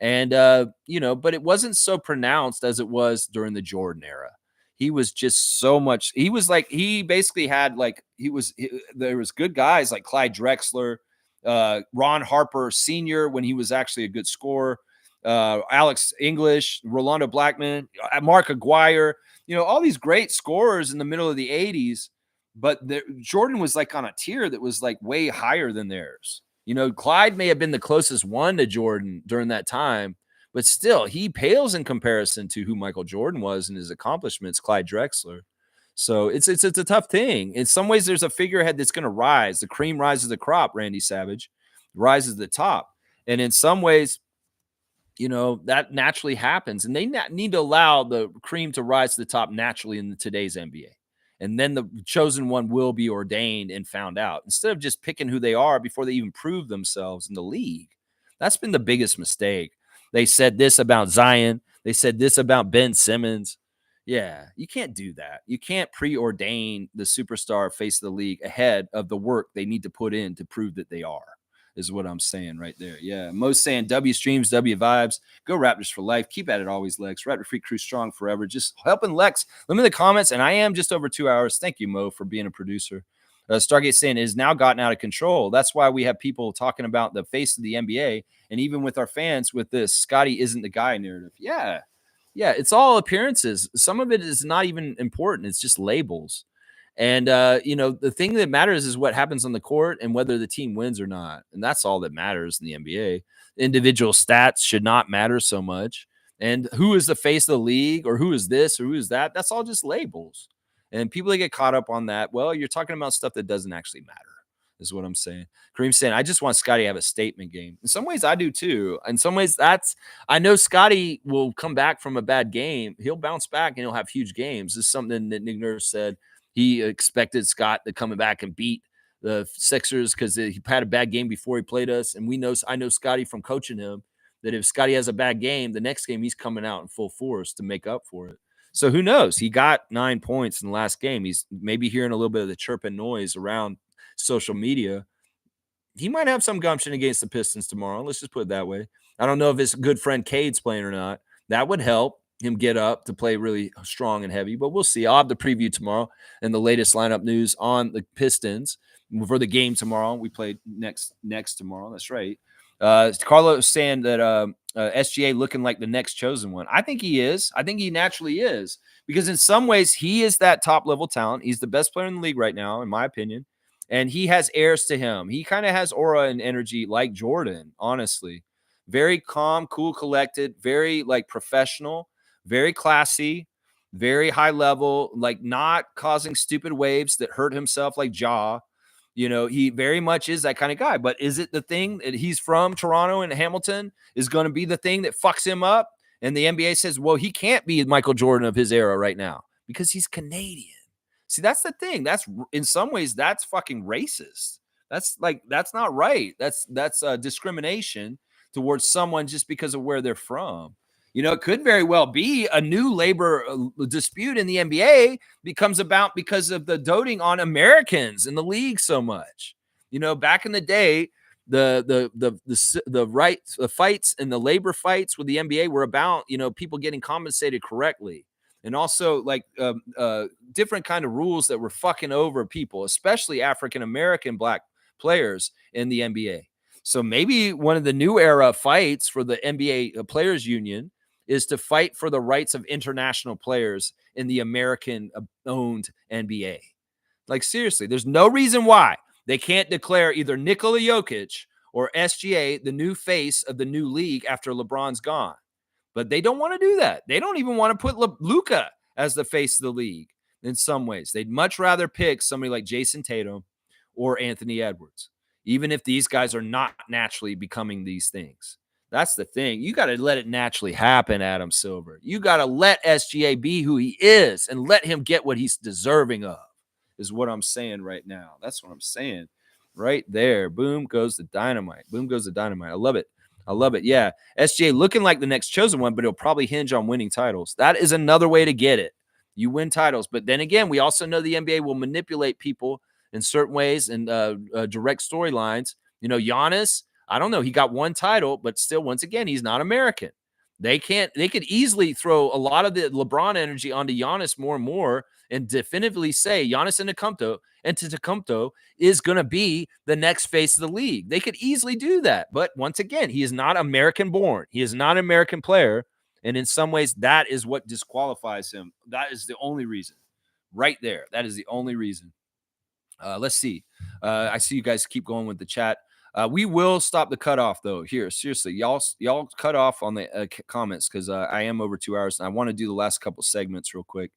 [SPEAKER 1] And, but it wasn't so pronounced as it was during the Jordan era. He was just so much. He was like, he basically had like, there was good guys like Clyde Drexler, Ron Harper Sr. when he was actually a good scorer, Alex English, Rolando Blackman, Mark Aguirre, all these great scorers in the middle of the 80s. But Jordan was like on a tier that was like way higher than theirs. Clyde may have been the closest one to Jordan during that time, but still, he pales in comparison to who Michael Jordan was and his accomplishments, Clyde Drexler. So it's a tough thing. In some ways, there's a figurehead that's going to rise. The cream rises the crop, Randy Savage, rises to the top. And in some ways, that naturally happens. And they need to allow the cream to rise to the top naturally in today's NBA. And then the chosen one will be ordained and found out instead of just picking who they are before they even prove themselves in the league. That's been the biggest mistake. They said this about Zion. They said this about Ben Simmons. Yeah, you can't do that. You can't preordain the superstar face of the league ahead of the work they need to put in to prove that they are, is what I'm saying right there. Yeah, Mo's saying W streams, W vibes. Go Raptors for life. Keep at it always, Lex. Raptor Freak Crew strong forever. Just helping Lex. Let me in the comments, and I am just over 2 hours. Thank you, Mo, for being a producer. Stargate saying it has now gotten out of control. That's why we have people talking about the face of the NBA, and even with our fans with this Scotty isn't the guy narrative. Yeah, yeah, it's all appearances. Some of it is not even important. It's just labels. And the thing that matters is what happens on the court and whether the team wins or not. And that's all that matters in the NBA. Individual stats should not matter so much. And who is the face of the league or who is this or who is that? That's all just labels. And people that get caught up on that, well, you're talking about stuff that doesn't actually matter, is what I'm saying. Kareem's saying, I just want Scotty to have a statement game. In some ways, I do too. In some ways, I know Scotty will come back from a bad game. He'll bounce back and he'll have huge games. This is something that Nick Nurse said. He expected Scott to come back and beat the Sixers because he had a bad game before he played us. And I know Scotty from coaching him that if Scotty has a bad game, the next game he's coming out in full force to make up for it. So who knows? He got 9 points in the last game. He's maybe hearing a little bit of the chirping noise around social media. He might have some gumption against the Pistons tomorrow. Let's just put it that way. I don't know if his good friend Cade's playing or not. That would help him get up to play really strong and heavy, but we'll see. I'll have the preview tomorrow and the latest lineup news on the Pistons for the game tomorrow. We play next tomorrow. That's right. Carlos saying that SGA looking like the next chosen one. I think he is. I think he naturally is because in some ways he is that top level talent. He's the best player in the league right now, in my opinion. And he has heirs to him. He kind of has aura and energy like Jordan, honestly. Very calm, cool, collected, very like professional, very classy, very high level, like not causing stupid waves that hurt himself like Ja. He very much is that kind of guy. But is it the thing that he's from Toronto and Hamilton is going to be the thing that fucks him up? And the NBA says, well, he can't be Michael Jordan of his era right now because he's Canadian. See, that's the thing. That's in some ways that's fucking racist. That's not right. That's discrimination towards someone just because of where they're from. It could very well be a new labor dispute in the NBA becomes about because of the doting on Americans in the league so much. Back in the day, the fights and the labor fights with the NBA were about people getting compensated correctly. And also like different kind of rules that were fucking over people, especially African-American black players in the NBA. So maybe one of the new era fights for the NBA Players Union is to fight for the rights of international players in the American-owned NBA. Like seriously, there's no reason why they can't declare either Nikola Jokic or SGA the new face of the new league after LeBron's gone. But they don't want to do that. They don't even want to put Luka as the face of the league in some ways. They'd much rather pick somebody like Jason Tatum or Anthony Edwards, even if these guys are not naturally becoming these things. That's the thing. You got to let it naturally happen, Adam Silver. You got to let SGA be who he is and let him get what he's deserving of, is what I'm saying right now. That's what I'm saying right there. Boom goes the dynamite. Boom goes the dynamite. I love it. I love it. Yeah. SGA looking like the next chosen one, but it'll probably hinge on winning titles. That is another way to get it. You win titles. But then again, we also know the NBA will manipulate people in certain ways and direct storylines. Giannis, I don't know. He got one title, but still, once again, he's not American. They could easily throw a lot of the LeBron energy onto Giannis more and more and definitively say Giannis Antetokounmpo is going to be the next face of the league. They could easily do that. But once again, he is not American born. He is not an American player. And in some ways, that is what disqualifies him. That is the only reason right there. That is the only reason. Let's see. I see you guys keep going with the chat. We will stop the cutoff though. Here, seriously, y'all cut off on the comments because I am over 2 hours and I want to do the last couple segments real quick.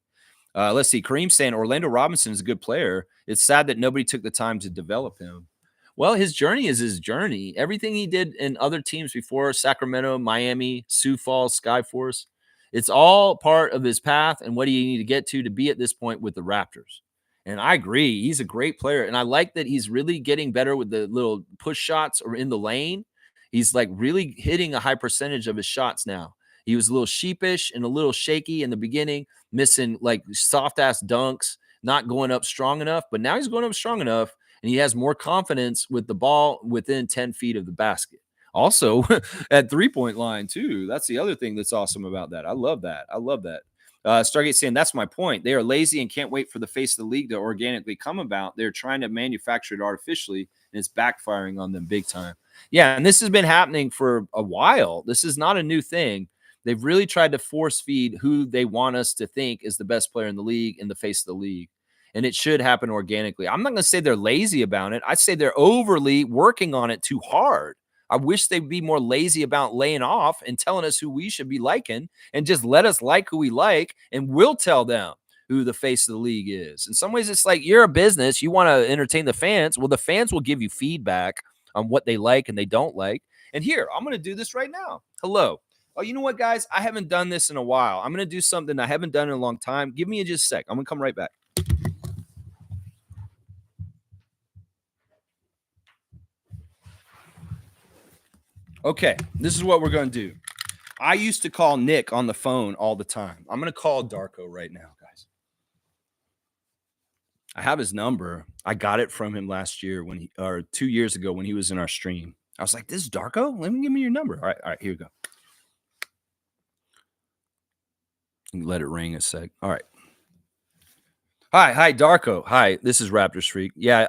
[SPEAKER 1] Let's see. Kareem saying Orlando Robinson is a good player. It's sad that nobody took the time to develop him. Well, his journey is his journey. Everything he did in other teams before Sacramento, Miami, Sioux Falls, Skyforce, it's all part of his path and what do you need to get to be at this point with the Raptors. And I agree. He's a great player. And I like that he's really getting better with the little push shots or in the lane. He's like really hitting a high percentage of his shots now. He was a little sheepish and a little shaky in the beginning, missing like soft ass dunks, not going up strong enough. But now he's going up strong enough and he has more confidence with the ball within 10 feet of the basket. Also at 3-point line too. That's the other thing that's awesome about that. I love that. I love that. Stargate saying that's my point. They are lazy and can't wait for the face of the league to organically come about. They're trying to manufacture it artificially, and it's backfiring on them big time. Yeah, and this has been happening for a while. This is not a new thing. They've really tried to force feed who they want us to think is the best player in the league in the face of the league. And it should happen organically. I'm not going to say they're lazy about it. I'd say they're overly working on it too hard. I wish they'd be more lazy about laying off and telling us who we should be liking and just let us like who we like, and we'll tell them who the face of the league is. In some ways, it's like you're a business. You want to entertain the fans. Well, the fans will give you feedback on what they like and they don't like. And here, I'm going to do this right now. Hello. Oh, you know what, guys? I haven't done this in a while. I'm going to do something I haven't done in a long time. Give me just a sec. I'm going to come right back. Okay, this is what we're going to do. I used to call Nick on the phone all the time. I'm going to call Darko right now, guys. I have his number. I got it from him last year or 2 years ago when he was in our stream. I was like, "This is Darko? Let me give me your number." All right, here we go. Let it ring a sec. All right. Hi, Darko. Hi, this is Raptors Freak. Yeah,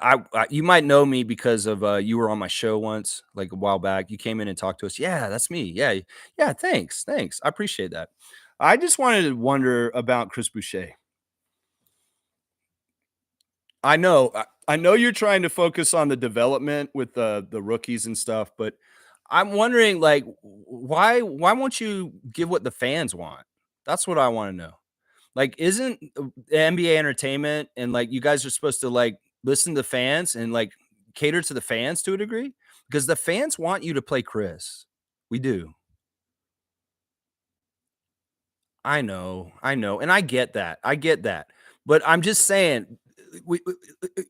[SPEAKER 1] you might know me because of you were on my show once, like a while back. You came in and talked to us. Yeah, that's me. Yeah. Thanks. I appreciate that. I just wanted to wonder about Chris Boucher. I know you're trying to focus on the development with the rookies and stuff, but I'm wondering, like, why won't you give what the fans want? That's what I want to know. Like, isn't the NBA entertainment, and like you guys are supposed to like listen to fans and like cater to the fans to a degree? Because the fans want you to play Chris. We do. I know, and I get that. But I'm just saying,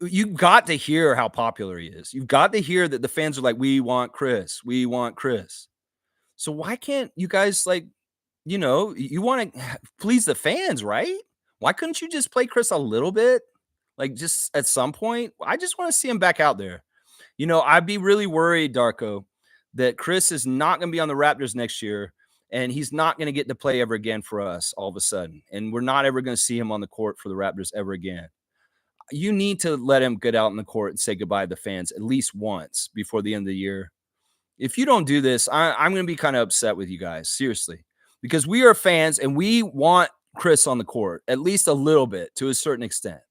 [SPEAKER 1] you've got to hear how popular he is. You've got to hear that the fans are like, "We want Chris. We want Chris." So why can't you guys like, you want to please the fans, right? Why couldn't you just play Chris a little bit? Like just at some point? I just want to see him back out there. I'd be really worried, Darko, that Chris is not going to be on the Raptors next year and he's not going to get to play ever again for us all of a sudden. And we're not ever going to see him on the court for the Raptors ever again. You need to let him get out in the court and say goodbye to the fans at least once before the end of the year. If you don't do this, I'm going to be kind of upset with you guys, seriously, because we are fans and we want Chris on the court at least a little bit to a certain extent.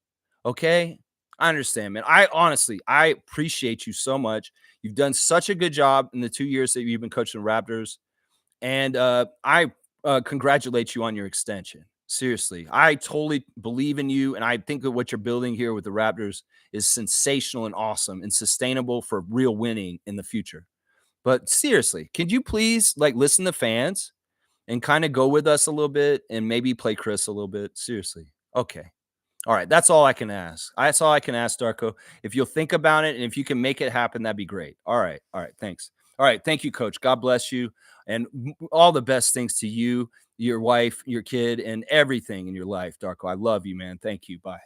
[SPEAKER 1] Okay. I understand, man. I appreciate you so much. You've done such a good job in the 2 years that you've been coaching the Raptors. And I congratulate you on your extension. Seriously, I totally believe in you. And I think that what you're building here with the Raptors is sensational and awesome and sustainable for real winning in the future. But seriously, could you please like listen to fans and kind of go with us a little bit and maybe play Chris a little bit? Seriously. Okay. All right. That's all I can ask. That's all I can ask, Darko. If you'll think about it and if you can make it happen, that'd be great. All right. All right. Thanks. All right. Thank you, coach. God bless you. And all the best things to you, your wife, your kid, and everything in your life, Darko. I love you, man. Thank you. Bye.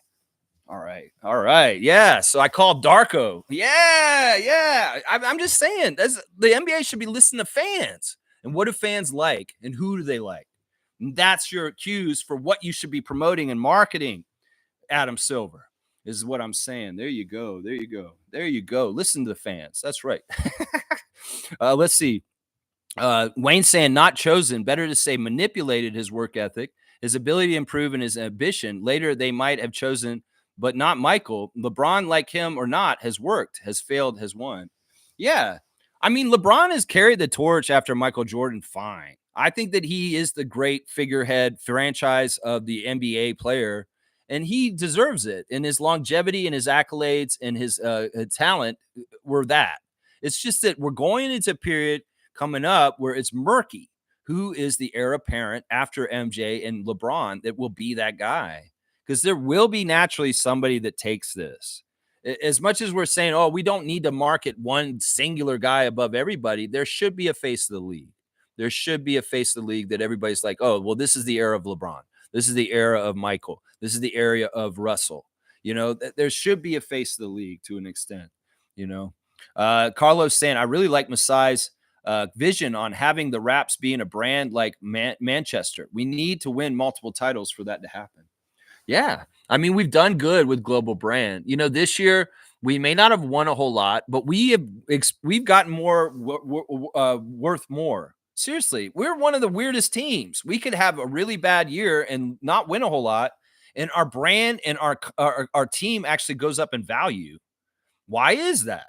[SPEAKER 1] All right. All right. Yeah. So I called Darko. Yeah. Yeah. I'm just saying, the NBA should be listening to fans. And what do fans like? And who do they like? And that's your cues for what you should be promoting and marketing. Adam Silver is what I'm saying. There you go. There you go. There you go. Listen to the fans. That's right. Let's see. Wayne saying not chosen. Better to say manipulated his work ethic, his ability to improve, and his ambition. Later, they might have chosen, but not Michael. LeBron, like him or not, has worked, has failed, has won. Yeah. I mean, LeBron has carried the torch after Michael Jordan. Fine. I think that he is the great figurehead franchise of the NBA player, and he deserves it. And his longevity and his accolades and his talent were that. It's just that we're going into a period coming up where it's murky. Who is the heir apparent after MJ and LeBron that will be that guy? Because there will be naturally somebody that takes this. As much as we're saying, oh, we don't need to market one singular guy above everybody, there should be a face of the league. There should be a face of the league that everybody's like, oh, well, this is the era of LeBron. This is the era of Michael. This is the area of Russell. There should be a face of the league to an extent. Carlos saying, I really like Masai's vision on having the Raps being a brand like Manchester. We need to win multiple titles for that to happen. Yeah. I mean, we've done good with global brand. This year we may not have won a whole lot, but we've gotten more worth more. Seriously, we're one of the weirdest teams. We could have a really bad year and not win a whole lot, and our brand and our team actually goes up in value. Why is that?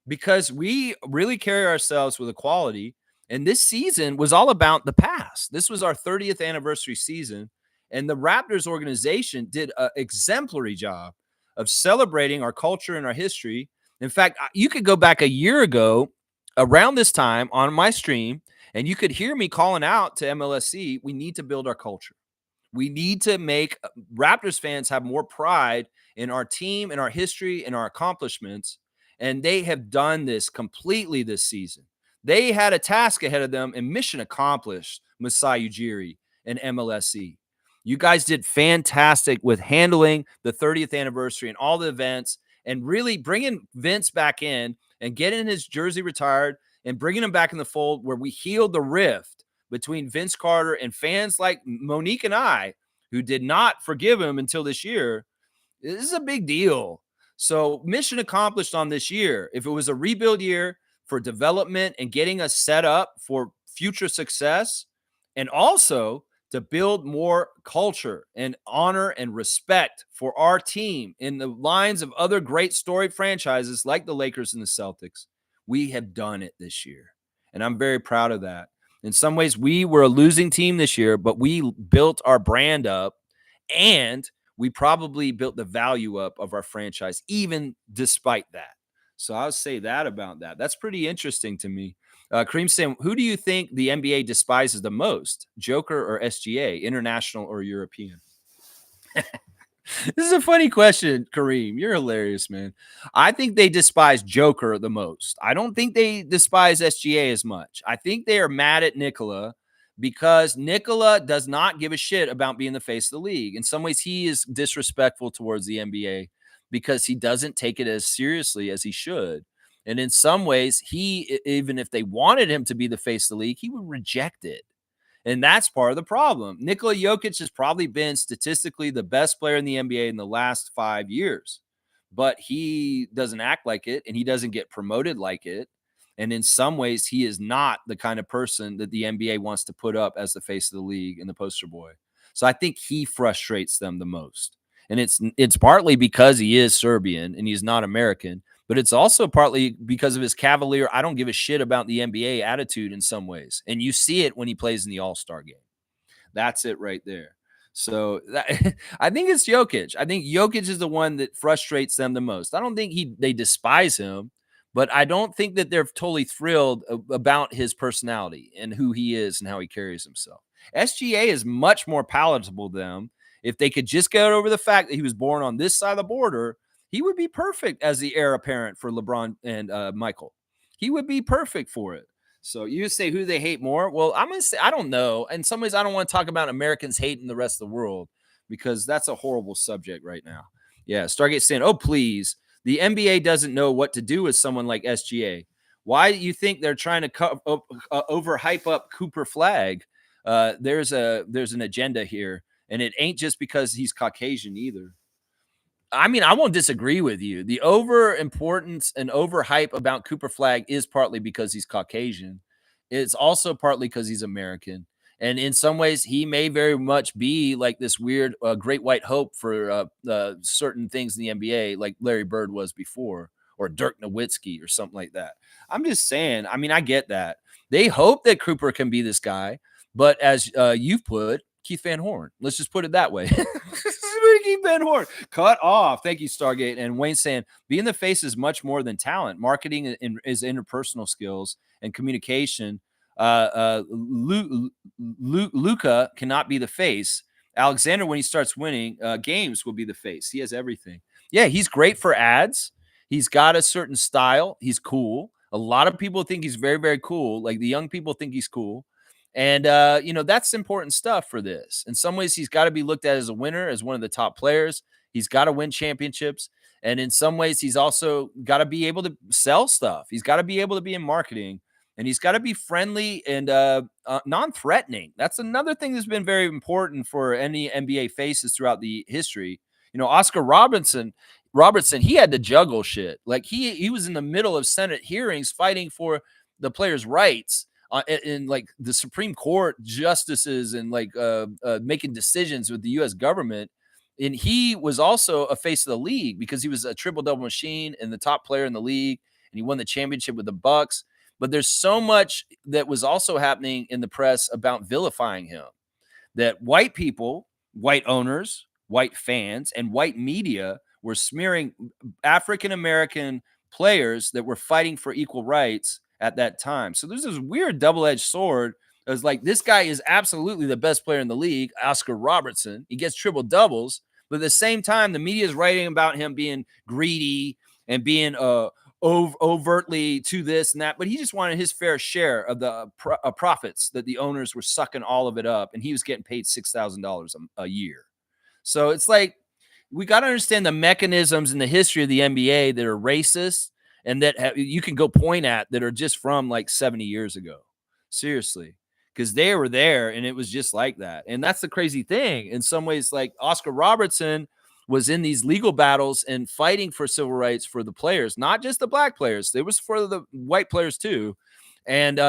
[SPEAKER 1] Because we really carry ourselves with equality. And this season was all about the past. This was our 30th anniversary season. And the Raptors organization did an exemplary job of celebrating our culture and our history. In fact, you could go back a year ago around this time on my stream, and you could hear me calling out to MLSC, we need to build our culture. We need to make Raptors fans have more pride in our team and our history and our accomplishments. And they have done this completely this season. They had a task ahead of them and mission accomplished, Masai Ujiri and MLSE. You guys did fantastic with handling the 30th anniversary and all the events and really bringing Vince back in and getting his jersey retired and bringing him back in the fold where we healed the rift between Vince Carter and fans like Monique and I, who did not forgive him until this year. This is a big deal. So mission accomplished on this year. If it was a rebuild year for development and getting us set up for future success, and also to build more culture and honor and respect for our team in the lines of other great storied franchises like the Lakers and the Celtics, we have done it this year. And I'm very proud of that. In some ways, we were a losing team this year, but we built our brand up and we probably built the value up of our franchise, even despite that. So I'll say that about that. That's pretty interesting to me. Kareem saying, who do you think the NBA despises the most, Joker or SGA, international or European? This is a funny question, Kareem. You're hilarious, man. I think they despise Joker the most. I don't think they despise SGA as much. I think they are mad at Nikola because Nikola does not give a shit about being the face of the league. In some ways, he is disrespectful towards the NBA because he doesn't take it as seriously as he should. And in some ways, even if they wanted him to be the face of the league, he would reject it. And that's part of the problem. Nikola Jokic has probably been statistically the best player in the NBA in the last 5 years, but he doesn't act like it and he doesn't get promoted like it. And in some ways, he is not the kind of person that the NBA wants to put up as the face of the league and the poster boy. So I think he frustrates them the most. And it's partly because he is Serbian and he's not American, but it's also partly because of his cavalier, I don't give a shit about the NBA attitude in some ways. And you see it when he plays in the All-Star game. That's it right there. So I think it's Jokic. I think Jokic is the one that frustrates them the most. I don't think they despise him, but I don't think that they're totally thrilled about his personality and who he is and how he carries himself. SGA is much more palatable to them. If they could just get over the fact that he was born on this side of the border, he would be perfect as the heir apparent for LeBron and Michael. He would be perfect for it. So you say who they hate more? Well, I'm going to say, I don't know. In some ways, I don't want to talk about Americans hating the rest of the world because that's a horrible subject right now. Yeah, Stargate saying, oh, please. The NBA doesn't know what to do with someone like SGA. Why do you think they're trying to overhype up Cooper Flag? There's an agenda here, and it ain't just because he's Caucasian either. I mean, I won't disagree with you. The over importance and overhype about Cooper Flag is partly because he's Caucasian. It's also partly because he's American. And in some ways, he may very much be like this weird great white hope for certain things in the NBA, like Larry Bird was before, or Dirk Nowitzki or something like that. I'm just saying, I mean, I get that. They hope that Cooper can be this guy. But as you've put, Keith Van Horn, let's just put it that way. Keith Van Horn, cut off. Thank you, Stargate. And Wayne saying, being the face is much more than talent. Marketing is interpersonal skills and communication. Luca cannot be the face. Alexander, when he starts winning games, will be the face. He has everything. Yeah, he's great for ads. He's got a certain style. He's cool. A lot of people think he's very, very cool. Like the young people think he's cool. And, that's important stuff for this. In some ways, he's got to be looked at as a winner, as one of the top players. He's got to win championships. And in some ways, he's also got to be able to sell stuff. He's got to be able to be in marketing. and he's got to be friendly and non-threatening. That's another thing that's been very important for any NBA faces throughout the history. Oscar Robertson, he had to juggle shit. Like he was in the middle of Senate hearings fighting for the players' rights in like the Supreme Court justices and like making decisions with the U.S. government. And he was also a face of the league because he was a triple-double machine and the top player in the league, and he won the championship with the Bucks. But there's so much that was also happening in the press about vilifying him, that white people, white owners, white fans, and white media were smearing African-American players that were fighting for equal rights at that time. So there's this weird double-edged sword. It was like, this guy is absolutely the best player in the league, Oscar Robertson. He gets triple doubles, but at the same time, the media is writing about him being greedy and being overtly to this and that, but he just wanted his fair share of the profits that the owners were sucking all of it up, and he was getting paid $6,000 a year. So it's like, we got to understand the mechanisms in the history of the NBA that are racist and that you can go point at that are just from like 70 years ago. Seriously, because they were there and it was just like that. And that's the crazy thing. In some ways, like Oscar Robertson was in these legal battles and fighting for civil rights for the players, not just the black players. It was for the white players too. And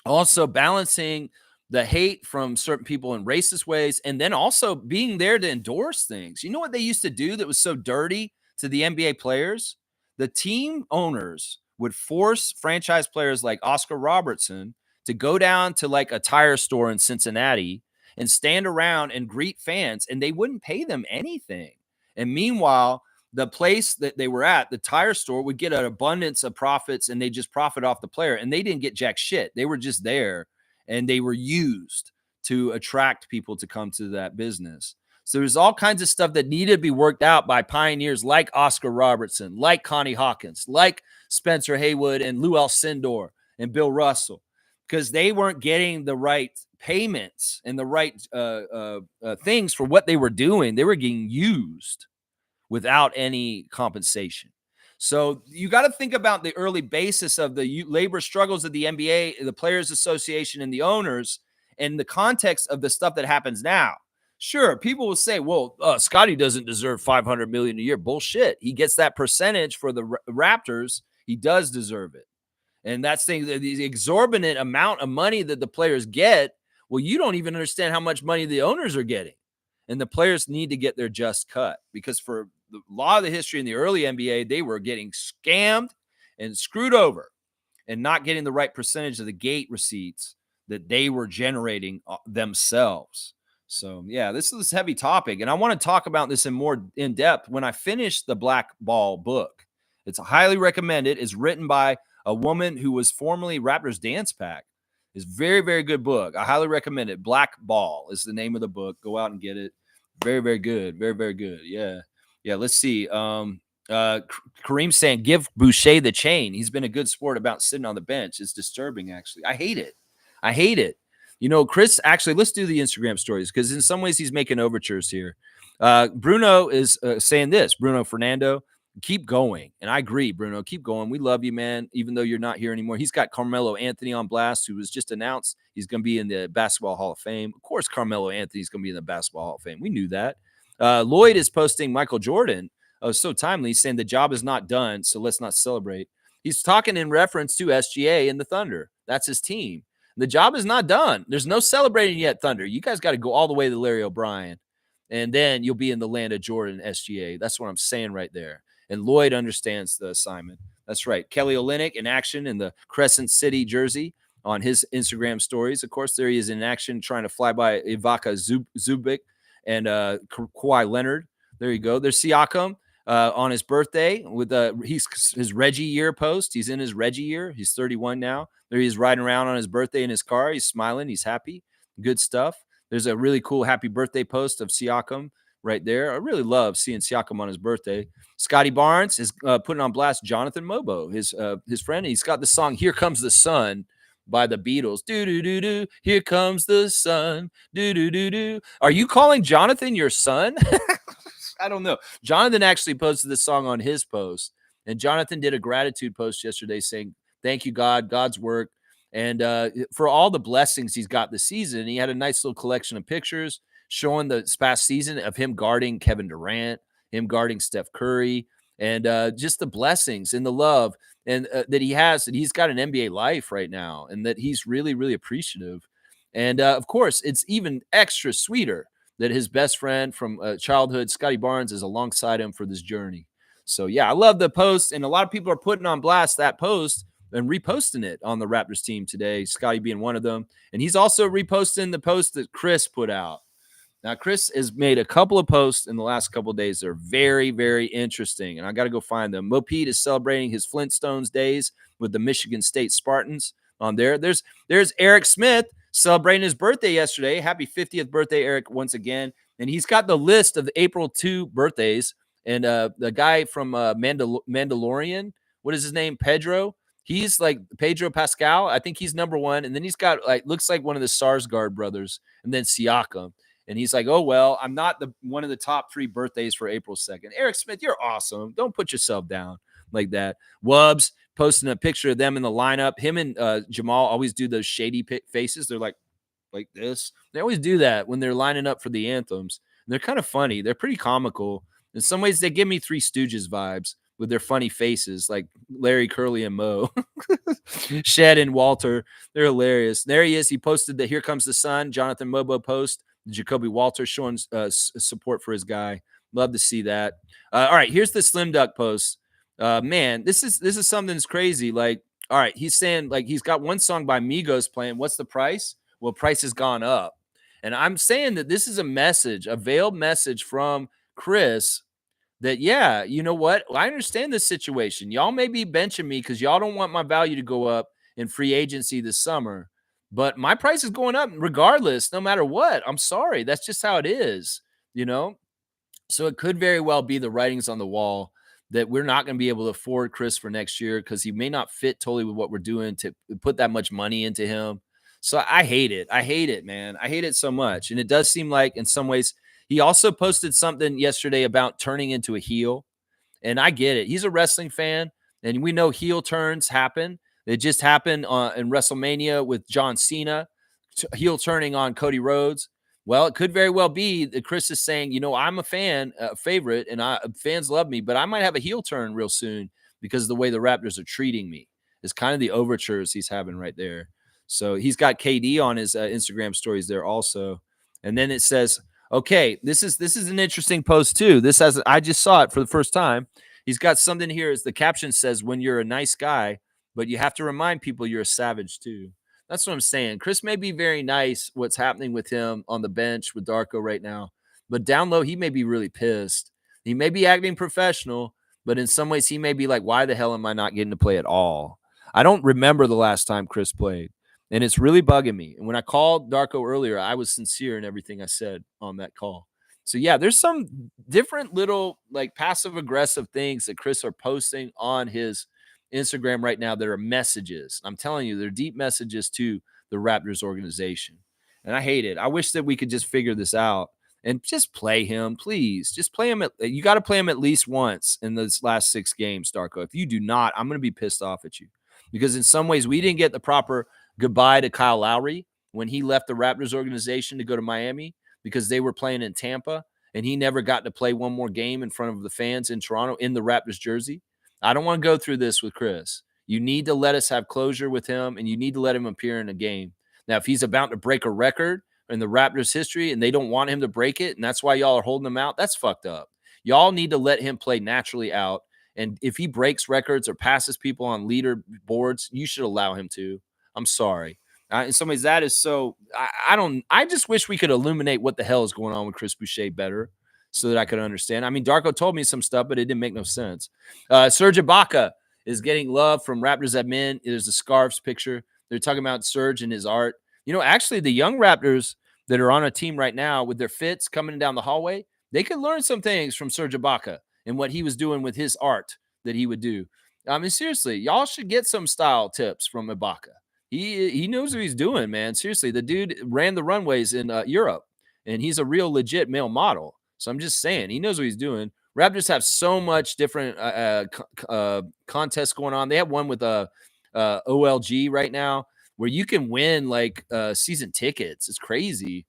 [SPEAKER 1] also balancing the hate from certain people in racist ways, and then also being there to endorse things. You know what they used to do that was so dirty to the NBA players? The team owners would force franchise players like Oscar Robertson to go down to like a tire store in Cincinnati and stand around and greet fans, and they wouldn't pay them anything. And meanwhile, the place that they were at, the tire store, would get an abundance of profits, and they just profit off the player, and they didn't get jack shit. They were just there, and they were used to attract people to come to that business. So there's all kinds of stuff that needed to be worked out by pioneers like Oscar Robertson, like Connie Hawkins, like Spencer Haywood and Lou Alcindor and Bill Russell, because they weren't getting the right payments and the right things for what they were doing. They were getting used without any compensation. So you got to think about the early basis of the labor struggles of the NBA, the Players Association, and the owners in the context of the stuff that happens now. Sure, people will say, well, Scotty doesn't deserve $500 million a year. Bullshit. He gets that percentage for the Raptors. He does deserve it. And that's the exorbitant amount of money that the players get. Well, you don't even understand how much money the owners are getting. And the players need to get their just cut, because for a lot of the history in the early NBA, they were getting scammed and screwed over and not getting the right percentage of the gate receipts that they were generating themselves. So, yeah, this is a heavy topic, and I want to talk about this in more in depth when I finish the Black Ball book. It's highly recommended. It's written by a woman who was formerly Raptors Dance Pack. It's very, very good book. I highly recommend it. Black Ball is the name of the book. Go out and get it. Very, very good. Very, very good. Yeah. Yeah. Let's see. Kareem saying, give Boucher the chain. He's been a good sport about sitting on the bench. It's disturbing, actually. I hate it. I hate it. Chris, actually, let's do the Instagram stories, because in some ways he's making overtures here. Bruno is saying this. Bruno Fernando, keep going. And I agree, Bruno. Keep going. We love you, man, even though you're not here anymore. He's got Carmelo Anthony on blast, who was just announced he's going to be in the Basketball Hall of Fame. Of course, Carmelo Anthony's going to be in the Basketball Hall of Fame. We knew that. Lloyd is posting Michael Jordan. Oh, so timely, saying the job is not done, so let's not celebrate. He's talking in reference to SGA and the Thunder. That's his team. The job is not done. There's no celebrating yet, Thunder. You guys got to go all the way to Larry O'Brien, and then you'll be in the land of Jordan SGA. That's what I'm saying right there. And Lloyd understands the assignment. That's right. Kelly Olynyk in action in the Crescent City jersey on his Instagram stories. Of course, there he is in action trying to fly by Ivica Zubac and Kawhi Leonard. There you go. There's Siakam on his birthday with his Reggie year post. He's in his Reggie year. He's 31 now. There he is riding around on his birthday in his car. He's smiling. He's happy. Good stuff. There's a really cool happy birthday post of Siakam right there. I really love seeing Siakam on his birthday. Scotty Barnes is putting on blast Jonathan Mobo, his friend. He's got the song "Here Comes the Sun" by the Beatles. Do do do do. Here comes the sun. Do do do do. Are you calling Jonathan your son? I don't know. Jonathan actually posted this song on his post, and Jonathan did a gratitude post yesterday saying, Thank you, God, God's work. And for all the blessings he's got this season, he had a nice little collection of pictures showing the past season of him guarding Kevin Durant, him guarding Steph Curry, and just the blessings and the love and that he has, that he's got an NBA life right now, and that he's really, really appreciative. And of course, it's even extra sweeter that his best friend from childhood, Scotty Barnes, is alongside him for this journey. So yeah, I love the post, and a lot of people are putting on blast that post and reposting it on the Raptors team today, Scotty being one of them. And he's also reposting the post that Chris put out. Now, Chris has made a couple of posts in the last couple of days that are very, very interesting, and I got to go find them. Mo Pete is celebrating his Flintstones days with the Michigan State Spartans on there. There's Eric Smith celebrating his birthday yesterday. Happy 50th birthday, Eric, once again. And he's got the list of the April 2 birthdays. And the guy from Mandalorian, what is his name? Pedro. He's like Pedro Pascal. I think he's number one. And then he's got looks like one of the Sarsgaard brothers, and then Siakam. And he's like, oh, well, I'm not one of the top 3 birthdays for April 2nd. Eric Smith, you're awesome. Don't put yourself down like that. Wubbs posting a picture of them in the lineup. Him and Jamal always do those shady faces. They're like this. They always do that when they're lining up for the anthems. And they're kind of funny. They're pretty comical. In some ways, they give me Three Stooges vibes with their funny faces, like Larry, Curly, and Moe. Shed and Walter. They're hilarious. There he is. He posted the Here Comes the Sun, Jonathan Mobo post. Jacoby Walter showing support for his guy. Love to see that. All right, here's the Slim Duck post. Man, this is something that's crazy. Like, all right, he's saying like he's got one song by Migos playing. What's the price? Well, price has gone up. And I'm saying that this is a message, a veiled message from Chris that, yeah, you know what? I understand this situation. Y'all may be benching me because y'all don't want my value to go up in free agency this summer. But my price is going up regardless, no matter what. I'm sorry. That's just how it is, you know? So it could very well be the writings on the wall that we're not going to be able to afford Chris for next year because he may not fit totally with what we're doing to put that much money into him. So I hate it. I hate it, man. I hate it so much. And it does seem like in some ways he also posted something yesterday about turning into a heel. And I get it. He's a wrestling fan, and we know heel turns happen. It just happened in WrestleMania with John Cena, heel turning on Cody Rhodes. Well, it could very well be that Chris is saying, you know, I'm a fan, favorite, and fans love me, but I might have a heel turn real soon because of the way the Raptors are treating me. It's kind of the overtures he's having right there. So he's got KD on his Instagram stories there also. And then it says, okay, this is an interesting post too. I just saw it for the first time. He's got something here. As the caption says, when you're a nice guy, but you have to remind people you're a savage too. That's what I'm saying. Chris may be very nice, what's happening with him on the bench with Darko right now, but down low, he may be really pissed. He may be acting professional, but in some ways he may be like, why the hell am I not getting to play at all? I don't remember the last time Chris played, and it's really bugging me. And when I called Darko earlier, I was sincere in everything I said on that call. So yeah, there's some different little like passive aggressive things that Chris are posting on his Instagram right now that are messages. I'm telling you, they're deep messages to the Raptors organization. And I hate it. I wish that we could just figure this out and just play him, please. Just play him. You got to play him at least once in this last 6 games, Darko. If you do not, I'm going to be pissed off at you because in some ways we didn't get the proper goodbye to Kyle Lowry when he left the Raptors organization to go to Miami because they were playing in Tampa and he never got to play one more game in front of the fans in Toronto in the Raptors jersey. I don't want to go through this with Chris. You need to let us have closure with him, and you need to let him appear in a game. Now, if he's about to break a record in the Raptors history and they don't want him to break it, and that's why y'all are holding him out, that's fucked up. Y'all need to let him play naturally out. And if he breaks records or passes people on leader boards, you should allow him to. I'm sorry. In some ways, that is so. I just wish we could illuminate what the hell is going on with Chris Boucher better, so that I could understand. I mean, Darko told me some stuff, but it didn't make no sense. Serge Ibaka is getting love from Raptors admin. There's a scarves picture. They're talking about Serge and his art. You know, actually, the young Raptors that are on a team right now with their fits coming down the hallway, they could learn some things from Serge Ibaka and what he was doing with his art that he would do. I mean, seriously, y'all should get some style tips from Ibaka. He knows what he's doing, man. Seriously, the dude ran the runways in Europe, and he's a real legit male model. So I'm just saying, he knows what he's doing. Raptors have so much different contests going on. They have one with OLG right now, where you can win like season tickets. It's crazy.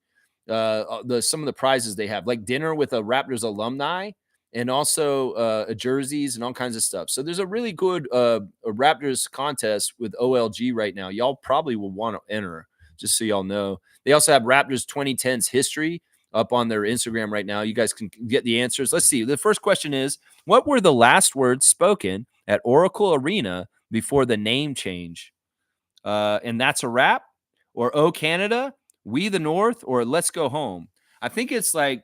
[SPEAKER 1] Some of the prizes they have, like dinner with a Raptors alumni, and also jerseys and all kinds of stuff. So there's a really good a Raptors contest with OLG right now. Y'all probably will want to enter, just so y'all know. They also have Raptors 2010s history up on their Instagram right now. You guys can get the answers. Let's see. The first question is, what were the last words spoken at Oracle Arena before the name change? And that's a wrap, or Oh Canada, We the North, or Let's Go Home. I think it's like,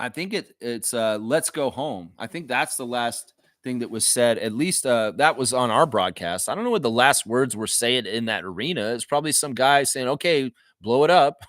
[SPEAKER 1] it's Let's Go Home. I think that's the last thing that was said. At least that was on our broadcast. I don't know what the last words were saying in that arena. It's probably some guy saying, "Okay, blow it up."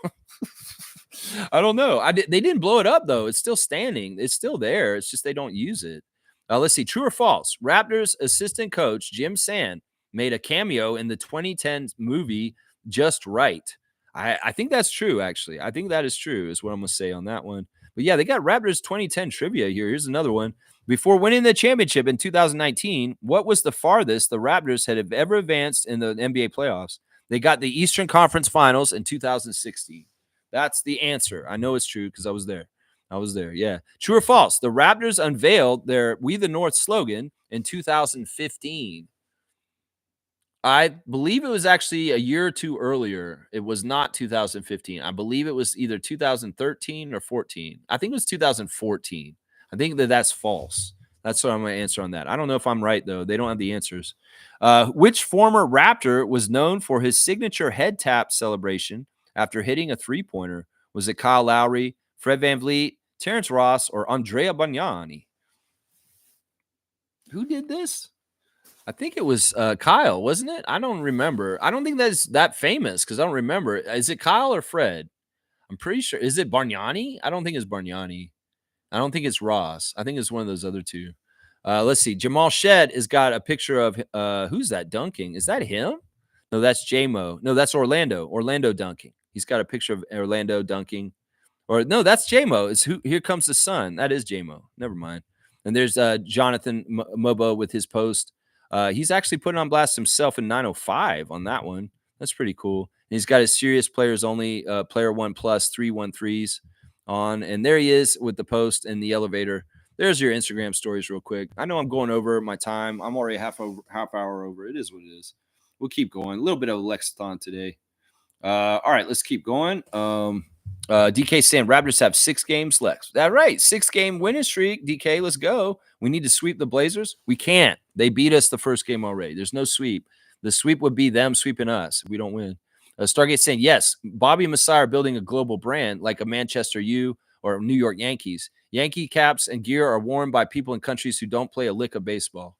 [SPEAKER 1] I don't know. They didn't blow it up though. It's still standing. It's still there. It's just they don't use it. Let's see. True or false? Raptors assistant coach Jim Sand made a cameo in the 2010 movie Just Right. I think that's true, actually. I think that is true, is what I'm going to say on that one. But yeah, they got Raptors 2010 trivia here. Here's another one. Before winning the championship in 2019, what was the farthest the Raptors had ever advanced in the NBA playoffs? They got the Eastern Conference Finals in 2016. That's the answer. I know it's true because I was there. I was there. Yeah. True or false? The Raptors unveiled their We the North slogan in 2015. I believe it was actually a year or two earlier. It was not 2015. I believe it was either 2013 or 14. I think it was 2014. I think that's false. That's what I'm going to answer on that. I don't know if I'm right, though. They don't have the answers. Which former Raptor was known for his signature head tap celebration after hitting a three-pointer? Was it Kyle Lowry, Fred VanVleet, Terrence Ross, or Andrea Bargnani? Who did this? I think it was Kyle, wasn't it? I don't remember. I don't think that's that famous because I don't remember. Is it Kyle or Fred? I'm pretty sure. Is it Bargnani? I don't think it's Bargnani. I don't think it's Ross. I think it's one of those other two. Let's see. Jamal Shed has got a picture of who's that dunking? Is that him? No, that's J-Mo. No, that's Orlando. Orlando dunking. He's got a picture of Orlando dunking. Or no, that's J-Mo. It's who? Here Comes the Sun. That is J-Mo. Never mind. And there's Jonathan Mobo with his post. He's actually putting on blast himself in 905 on that one. That's pretty cool. And he's got his serious players only player 1+ 313s on. And there he is with the post and the elevator. There's your Instagram stories real quick. I know I'm going over my time. I'm already half hour over. It is what it is. We'll keep going. A little bit of Lexathon today. All right, let's keep going. DK saying Raptors have 6 games left. That right, 6-game winning streak. DK, let's go. We need to sweep the Blazers. We can't. They beat us the first game already. There's no sweep. The sweep would be them sweeping us if we don't win. Stargate saying yes. Bobby and Masai are building a global brand like a Manchester U or New York Yankees. Yankee caps and gear are worn by people in countries who don't play a lick of baseball.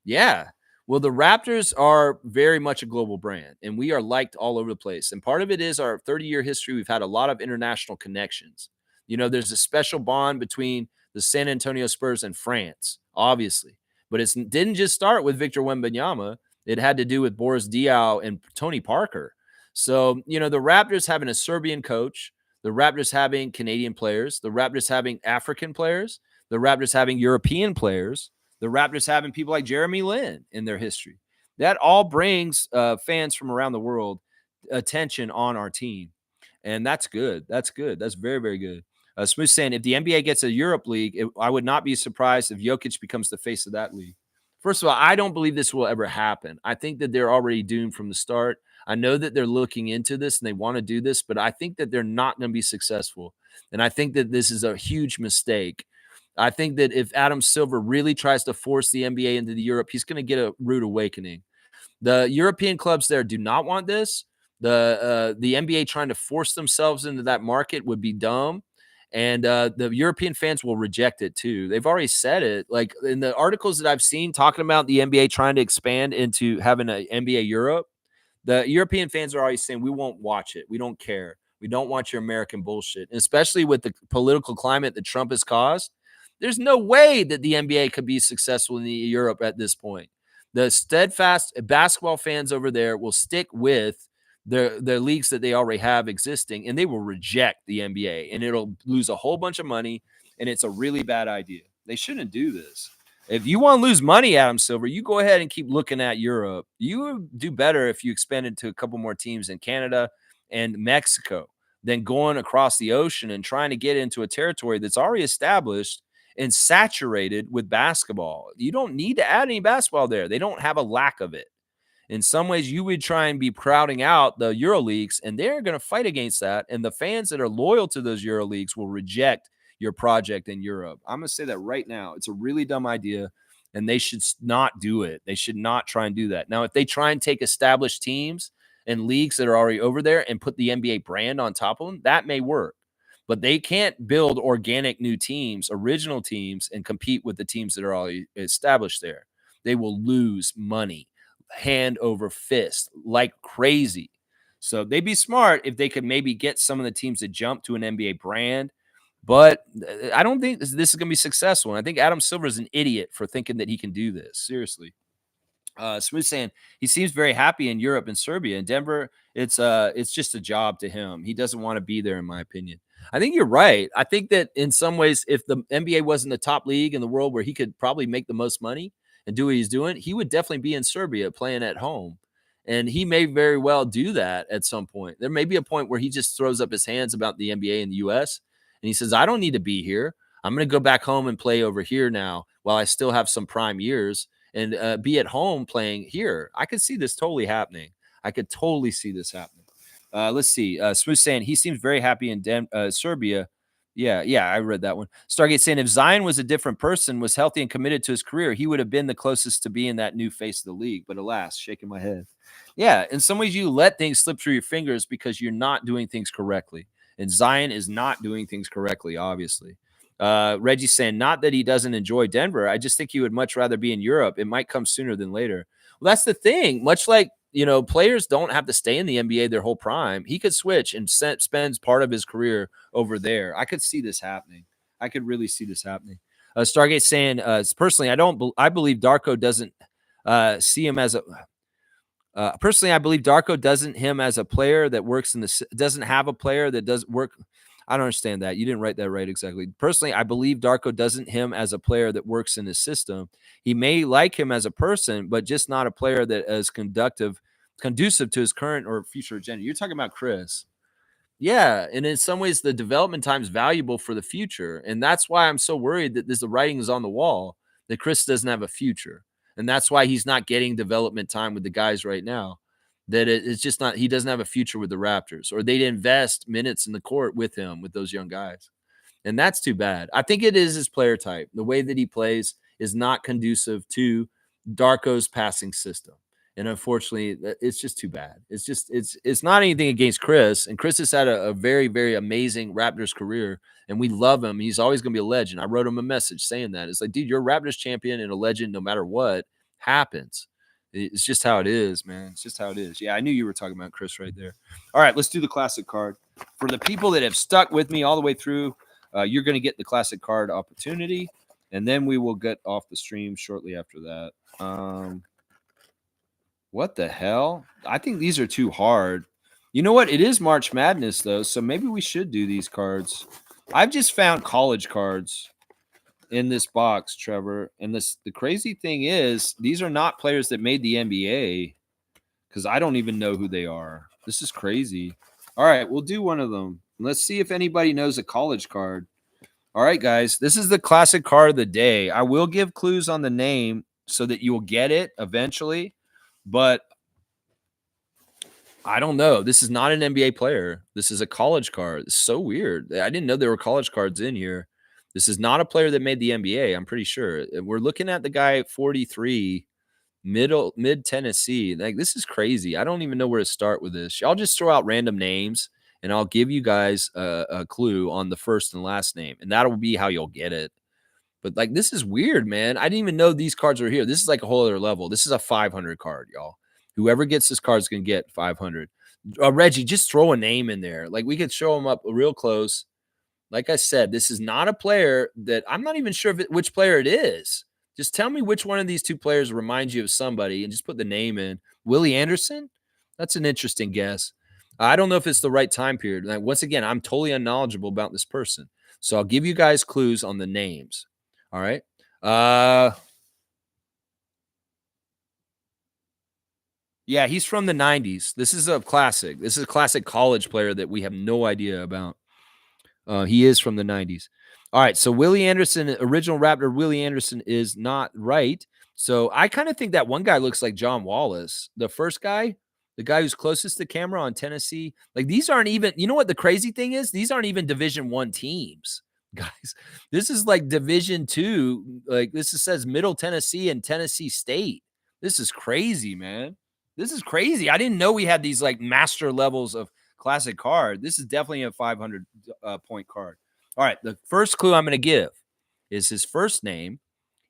[SPEAKER 1] Yeah. Well, the Raptors are very much a global brand, and we are liked all over the place. And part of it is our 30-year history. We've had a lot of international connections. You know, there's a special bond between the San Antonio Spurs and France, obviously. But it didn't just start with Victor Wembanyama. It had to do with Boris Diaw and Tony Parker. So, you know, the Raptors having a Serbian coach, the Raptors having Canadian players, the Raptors having African players, the Raptors having European players, the Raptors having people like Jeremy Lin in their history. That all brings fans from around the world attention on our team. And that's good. That's good. That's very, very good. Smooth saying, if the NBA gets a Europe League, I would not be surprised if Jokic becomes the face of that league. First of all, I don't believe this will ever happen. I think that they're already doomed from the start. I know that they're looking into this and they want to do this, but I think that they're not going to be successful. And I think that this is a huge mistake. I think that if Adam Silver really tries to force the NBA into the Europe, he's going to get a rude awakening. The European clubs there do not want this. The NBA trying to force themselves into that market would be dumb. And the European fans will reject it too. They've already said it. Like in the articles that I've seen talking about the NBA trying to expand into having an NBA Europe, the European fans are always saying, we won't watch it. We don't care. We don't want your American bullshit. And especially with the political climate that Trump has caused, there's no way that the NBA could be successful in Europe at this point. The steadfast basketball fans over there will stick with their leagues that they already have existing, and they will reject the NBA, and it'll lose a whole bunch of money, and it's a really bad idea. They shouldn't do this. If you want to lose money, Adam Silver, you go ahead and keep looking at Europe. You would do better if you expanded to a couple more teams in Canada and Mexico than going across the ocean and trying to get into a territory that's already established and saturated with basketball. You don't need to add any basketball there. They don't have a lack of it. In some ways, you would try and be crowding out the Euro leagues, and they're going to fight against that. And the fans that are loyal to those Euro leagues will reject your project in Europe. I'm going to say that right now. It's a really dumb idea, and they should not do it. They should not try and do that. Now, if they try and take established teams and leagues that are already over there and put the NBA brand on top of them, that may work. But they can't build organic new teams, original teams, and compete with the teams that are already established there. They will lose money hand over fist like crazy. So they'd be smart if they could maybe get some of the teams to jump to an NBA brand. But I don't think this is going to be successful. And I think Adam Silver is an idiot for thinking that he can do this. Seriously. Smooth saying he seems very happy in Europe and Serbia. In Denver, it's just a job to him. He doesn't want to be there, in my opinion. I think you're right. I think that in some ways, if the NBA wasn't the top league in the world where he could probably make the most money and do what he's doing, he would definitely be in Serbia playing at home. And he may very well do that at some point. There may be a point where he just throws up his hands about the NBA in the US and he says, I don't need to be here. I'm going to go back home and play over here now while I still have some prime years and be at home playing here. I could see this totally happening. I could totally see this happening. Let's see. Smooth saying he seems very happy in Serbia. Yeah, I read that one. Stargate saying if Zion was a different person, was healthy and committed to his career, he would have been the closest to being that new face of the league. But alas, shaking my head. Yeah, in some ways you let things slip through your fingers because you're not doing things correctly. And Zion is not doing things correctly, obviously. Reggie saying, not that he doesn't enjoy Denver. I just think he would much rather be in Europe. It might come sooner than later. Well, that's the thing. Much like, players don't have to stay in the NBA their whole prime. He could switch and spends part of his career over there. I could see this happening. I could really see this happening. Stargate saying, personally, I believe Darko doesn't see him as a. Personally, I believe Darko doesn't have a player that does work. I don't understand that. You didn't write that right exactly. Personally, I believe Darko doesn't him as a player that works in his system. He may like him as a person, but just not a player that is conducive to his current or future agenda. You're talking about Chris. Yeah, and in some ways, the development time is valuable for the future, and that's why I'm so worried that the writing is on the wall that Chris doesn't have a future, and that's why he's not getting development time with the guys right now. That it's just not, he doesn't have a future with the Raptors, or they'd invest minutes in the court with him, with those young guys. And that's too bad. I think it is his player type. The way that he plays is not conducive to Darko's passing system. And unfortunately, it's just too bad. It's not anything against Chris. And Chris has had a very, very amazing Raptors career. And we love him. He's always going to be a legend. I wrote him a message saying that. It's like, dude, you're a Raptors champion and a legend no matter what happens. It's just how it is, man. It's just how it is. Yeah, I knew you were talking about Chris right there. All right, let's do the classic card. For the people that have stuck with me all the way through, you're going to get the classic card opportunity, and then we will get off the stream shortly after that. What the hell? I think these are too hard. You know what? It is March Madness, though, so maybe we should do these cards. I've just found college cards in this box, Trevor. And the crazy thing is, these are not players that made the NBA because I don't even know who they are. This is crazy. All right, we'll do one of them. Let's see if anybody knows a college card. All right, guys, this is the classic card of the day. I will give clues on the name so that you will get it eventually, but I don't know. This is not an NBA player. This is a college card. It's so weird. I didn't know there were college cards in here. This is not a player that made the NBA, I'm pretty sure. We're looking at the guy at 43, mid Tennessee. Like, this is crazy. I don't even know where to start with this. I'll just throw out random names, and I'll give you guys a clue on the first and last name, and that'll be how you'll get it. But, like, this is weird, man. I didn't even know these cards were here. This is like a whole other level. This is a 500 card, y'all. Whoever gets this card is going to get 500. Reggie, just throw a name in there. Like, we could show them up real close. Like I said, this is not a player that I'm not even sure which player it is. Just tell me which one of these two players reminds you of somebody and just put the name in. Willie Anderson? That's an interesting guess. I don't know if it's the right time period. Like, once again, I'm totally unknowledgeable about this person. So I'll give you guys clues on the names. All right. Yeah, he's from the 90s. This is a classic. This is a classic college player that we have no idea about. He is from the 90s. All right, so Willie Anderson, original Raptor Willie Anderson is not right. So I kind of think that one guy looks like John Wallace. The first guy, the guy who's closest to camera on Tennessee. Like these aren't even, you know what the crazy thing is? These aren't even Division 1 teams. Guys, this is like Division 2. Like says Middle Tennessee and Tennessee State. This is crazy, man. This is crazy. I didn't know we had these like master levels of classic card. This is definitely a 500 point card. All right. The first clue I'm going to give is his first name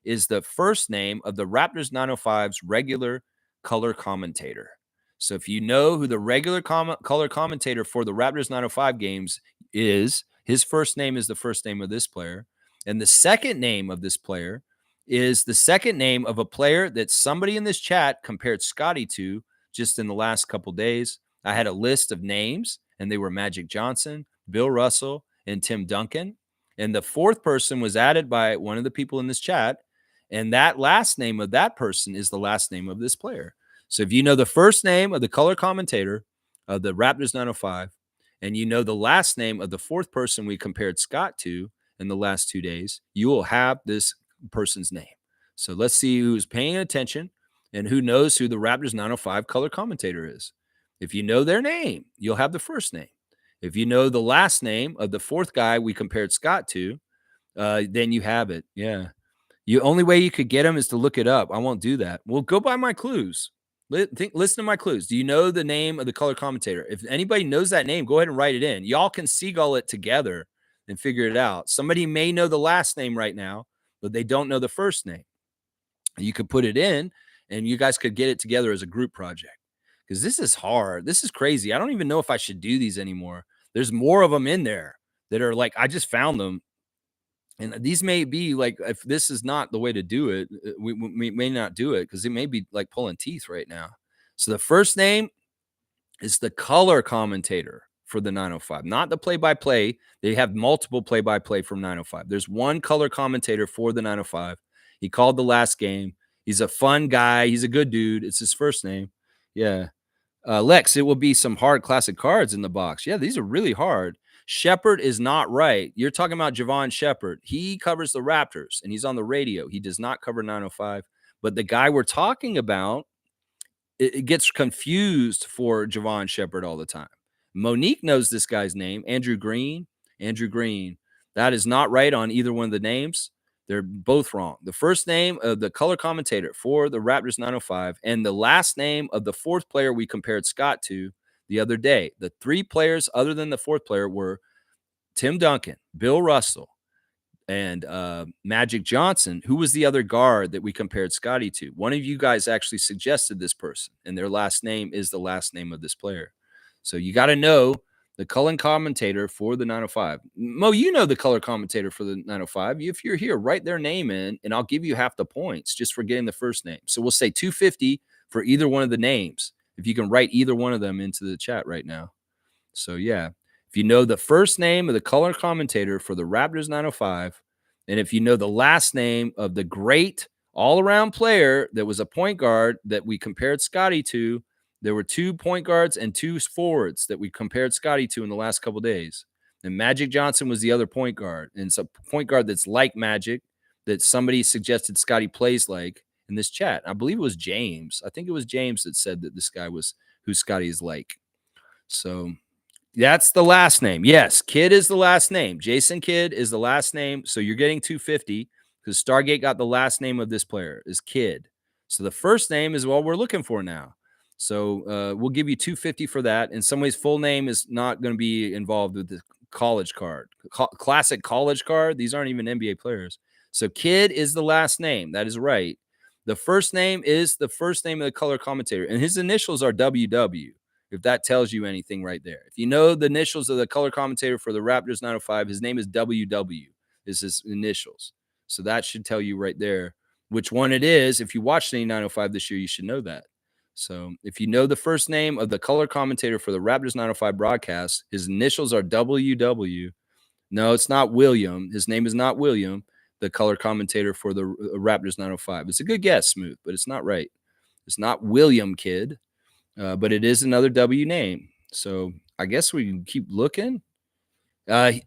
[SPEAKER 1] is the first name of the Raptors 905's regular color commentator. So if you know who the regular color commentator for the Raptors 905 games is, his first name is the first name of this player. And the second name of this player is the second name of a player that somebody in this chat compared Scotty to just in the last couple days. I had a list of names, and they were Magic Johnson, Bill Russell, and Tim Duncan. And the fourth person was added by one of the people in this chat. And that last name of that person is the last name of this player. So if you know the first name of the color commentator of the Raptors 905, and you know the last name of the fourth person we compared Scott to in the last 2 days, you will have this person's name. So let's see who's paying attention and who knows who the Raptors 905 color commentator is. If you know their name, you'll have the first name. If you know the last name of the fourth guy we compared Scott to, then you have it. Yeah. The only way you could get them is to look it up. I won't do that. Well, go by my clues. Listen to my clues. Do you know the name of the color commentator? If anybody knows that name, go ahead and write it in. Y'all can seagull it together and figure it out. Somebody may know the last name right now, but they don't know the first name. You could put it in, and you guys could get it together as a group project. Because this is hard. This is crazy. I don't even know if I should do these anymore. There's more of them in there that are like, I just found them. And these may be like, if this is not the way to do it, we may not do it because it may be like pulling teeth right now. So the first name is the color commentator for the 905, not the play-by-play. They have multiple play-by-play from 905. There's one color commentator for the 905. He called the last game. He's a fun guy. He's a good dude. It's his first name. Yeah. Lex, it will be some hard classic cards in the box. Yeah, these are really hard. Shepard is not right. You're talking about Javon Shepard. He covers the Raptors, and he's on the radio. He does not cover 905. But the guy we're talking about, it gets confused for Javon Shepard all the time. Monique knows this guy's name, Andrew Green. Andrew Green. That is not right on either one of the names. They're both wrong. The first name of the color commentator for the Raptors 905 and the last name of the fourth player we compared Scott to the other day. The three players other than the fourth player were Tim Duncan, Bill Russell, and Magic Johnson. Who was the other guard that we compared Scotty to? One of you guys actually suggested this person, and their last name is the last name of this player. So you got to know the color commentator for the 905. Mo, you know the color commentator for the 905. If you're here, write their name in, and I'll give you half the points just for getting the first name. So we'll say 250 for either one of the names, if you can write either one of them into the chat right now. So, yeah. If you know the first name of the color commentator for the Raptors 905, and if you know the last name of the great all-around player that was a point guard that we compared Scotty to, there were 2 point guards and 2 forwards that we compared Scotty to in the last couple of days. And Magic Johnson was the other point guard. And it's a point guard that's like Magic that somebody suggested Scotty plays like in this chat. I believe it was James. I think it was James that said that this guy was who Scotty is like. So that's the last name. Yes, Kidd is the last name. Jason Kidd is the last name. So you're getting 250 because Stargate got the last name of this player is Kidd. So the first name is what we're looking for now. So we'll give you 250 for that. In some ways, full name is not going to be involved with the college card. Classic college card. These aren't even NBA players. So Kidd is the last name. That is right. The first name is the first name of the color commentator. And his initials are WW, if that tells you anything right there. If you know the initials of the color commentator for the Raptors 905, his name is WW, is his initials. So that should tell you right there which one it is. If you watched any 905 this year, you should know that. So if you know the first name of the color commentator for the Raptors 905 broadcast, his initials are WW. No, it's not William. His name is not William, the color commentator for the Raptors 905. It's a good guess, Smooth, but it's not right. It's not William Kidd. but it is another W name. So I guess we can keep looking.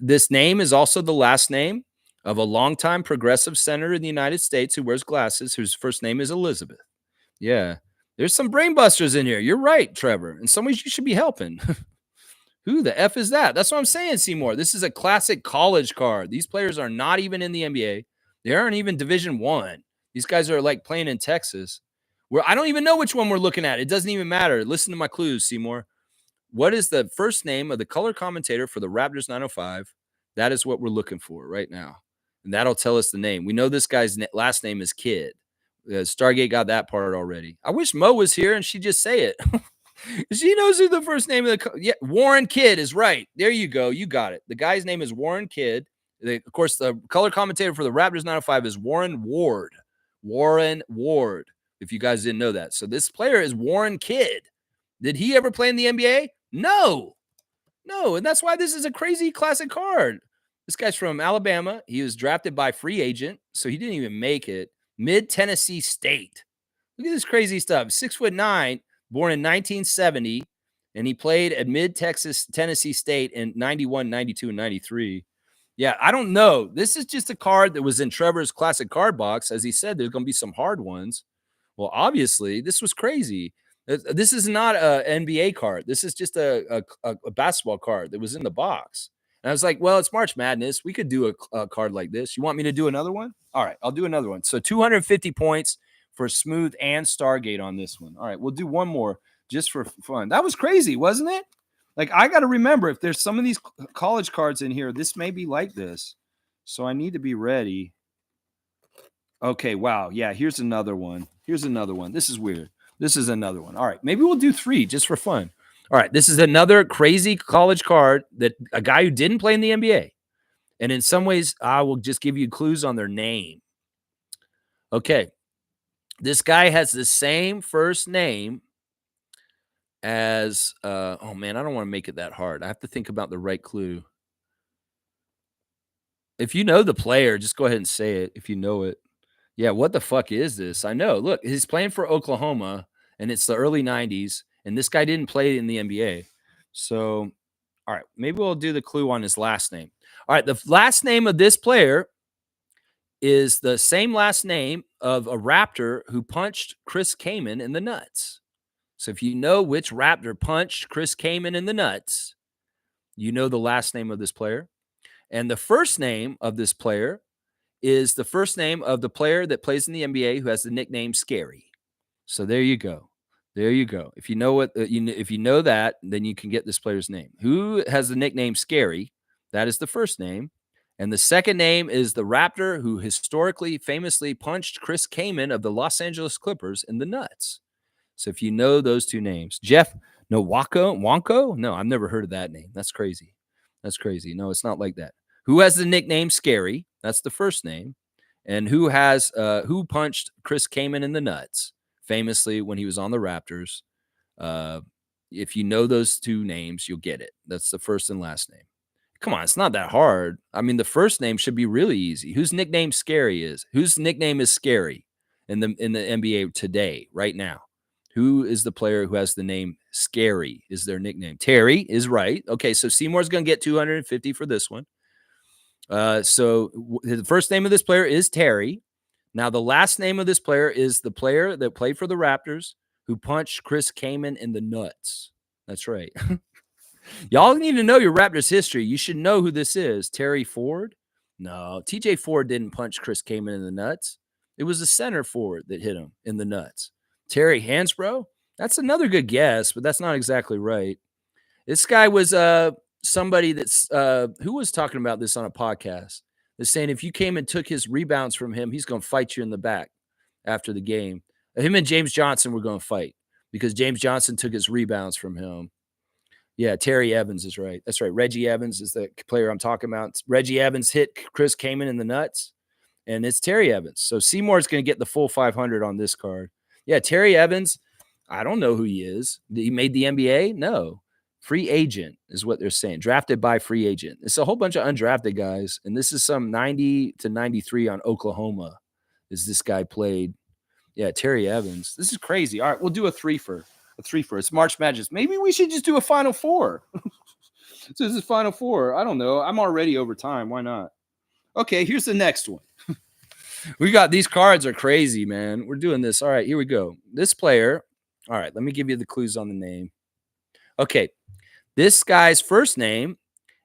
[SPEAKER 1] This name is also the last name of a longtime progressive senator in the United States who wears glasses, whose first name is Elizabeth. Yeah. There's some brain busters in here. You're right, Trevor. In some ways, you should be helping. Who the F is that? That's what I'm saying, Seymour. This is a classic college card. These players are not even in the NBA. They aren't even Division One. These guys are like playing in Texas. Where I don't even know which one we're looking at. It doesn't even matter. Listen to my clues, Seymour. What is the first name of the color commentator for the Raptors 905? That is what we're looking for right now. And that'll tell us the name. We know this guy's last name is Kidd. Stargate got that part already. I wish Mo was here and she'd just say it. She knows who the first name of the Warren Kidd is right. There you go. You got it. The guy's name is Warren Kidd. Of course, the color commentator for the Raptors 905 is Warren Ward. Warren Ward, if you guys didn't know that. So this player is Warren Kidd. Did he ever play in the NBA? No. And that's why this is a crazy classic card. This guy's from Alabama. He was drafted by free agent, so he didn't even make it. Mid-Tennessee State. Look at this crazy stuff. 6'9", born in 1970, and he played at Mid-Texas Tennessee State in 91, 92, and 93. Yeah, I don't know. This is just a card that was in Trevor's classic card box. As he said, there's going to be some hard ones. Well, obviously, this was crazy. This is not an NBA card. This is just a basketball card that was in the box. And I was like, well, it's March Madness. We could do a card like this. You want me to do another one? All right, I'll do another one. So 250 points for Smooth and Stargate on this one. All right, we'll do one more just for fun. That was crazy, wasn't it? Like, I got to remember, if there's some of these college cards in here, this may be like this. So I need to be ready. Okay, wow. Yeah, here's another one. This is weird. This is another one. All right, maybe we'll do 3 just for fun. All right, this is another crazy college card that a guy who didn't play in the NBA. And in some ways, I will just give you clues on their name. Okay, this guy has the same first name as, oh man, I don't want to make it that hard. I have to think about the right clue. If you know the player, just go ahead and say it if you know it. Yeah, what the fuck is this? I know. Look, he's playing for Oklahoma, and it's the early 90s, and this guy didn't play in the NBA. So, all right, maybe we'll do the clue on his last name. All right, the last name of this player is the same last name of a Raptor who punched Chris Kaman in the nuts. So if you know which Raptor punched Chris Kaman in the nuts, you know the last name of this player. And the first name of this player is the first name of the player that plays in the NBA who has the nickname Scary. So there you go. If you know what if you know that, then you can get this player's name. Who has the nickname Scary? That is the first name. And the second name is the Raptor who historically famously punched Chris Kaman of the Los Angeles Clippers in the nuts. So if you know those two names, Jeff Wonko? No, I've never heard of that name. That's crazy. No, it's not like that. Who has the nickname Scary? That's the first name. And who punched Chris Kaman in the nuts famously when he was on the Raptors? If you know those two names, you'll get it. That's the first and last name. Come on, it's not that hard. I mean, the first name should be really easy. Whose nickname Scary is? Whose nickname is Scary in the NBA today, right now? Who is the player who has the name Scary is their nickname? Terry is right. Okay, so Seymour's going to get 250 for this one. So the first name of this player is Terry. Now, the last name of this player is the player that played for the Raptors who punched Chris Kaman in the nuts. That's right. Y'all need to know your Raptors history. You should know who this is. Terry Ford? No, TJ Ford didn't punch Chris Kaman in the nuts. It was the center forward that hit him in the nuts. Terry Hansbrough? That's another good guess, but that's not exactly right. This guy was somebody that's who was talking about this on a podcast. They're saying if you came and took his rebounds from him, he's going to fight you in the back after the game. Him and James Johnson were going to fight because James Johnson took his rebounds from him. Yeah, Terry Evans is right. That's right. Reggie Evans is the player I'm talking about. Reggie Evans hit Chris Kaman in the nuts, and it's Terry Evans. So Seymour's going to get the full 500 on this card. Yeah, Terry Evans, I don't know who he is. He made the NBA? No. Free agent is what they're saying. Drafted by free agent. It's a whole bunch of undrafted guys, and this is some 90 to 93 on Oklahoma as this guy played. Yeah, Terry Evans. This is crazy. All right, we'll do a 3-fer. A 3 for it's March Madness. Maybe we should just do a Final Four. So this is Final Four. I don't know. I'm already over time. Why not? Okay, here's the next one. We got these cards are crazy, man. We're doing this. All right, here we go. This player. All right, let me give you the clues on the name. Okay, this guy's first name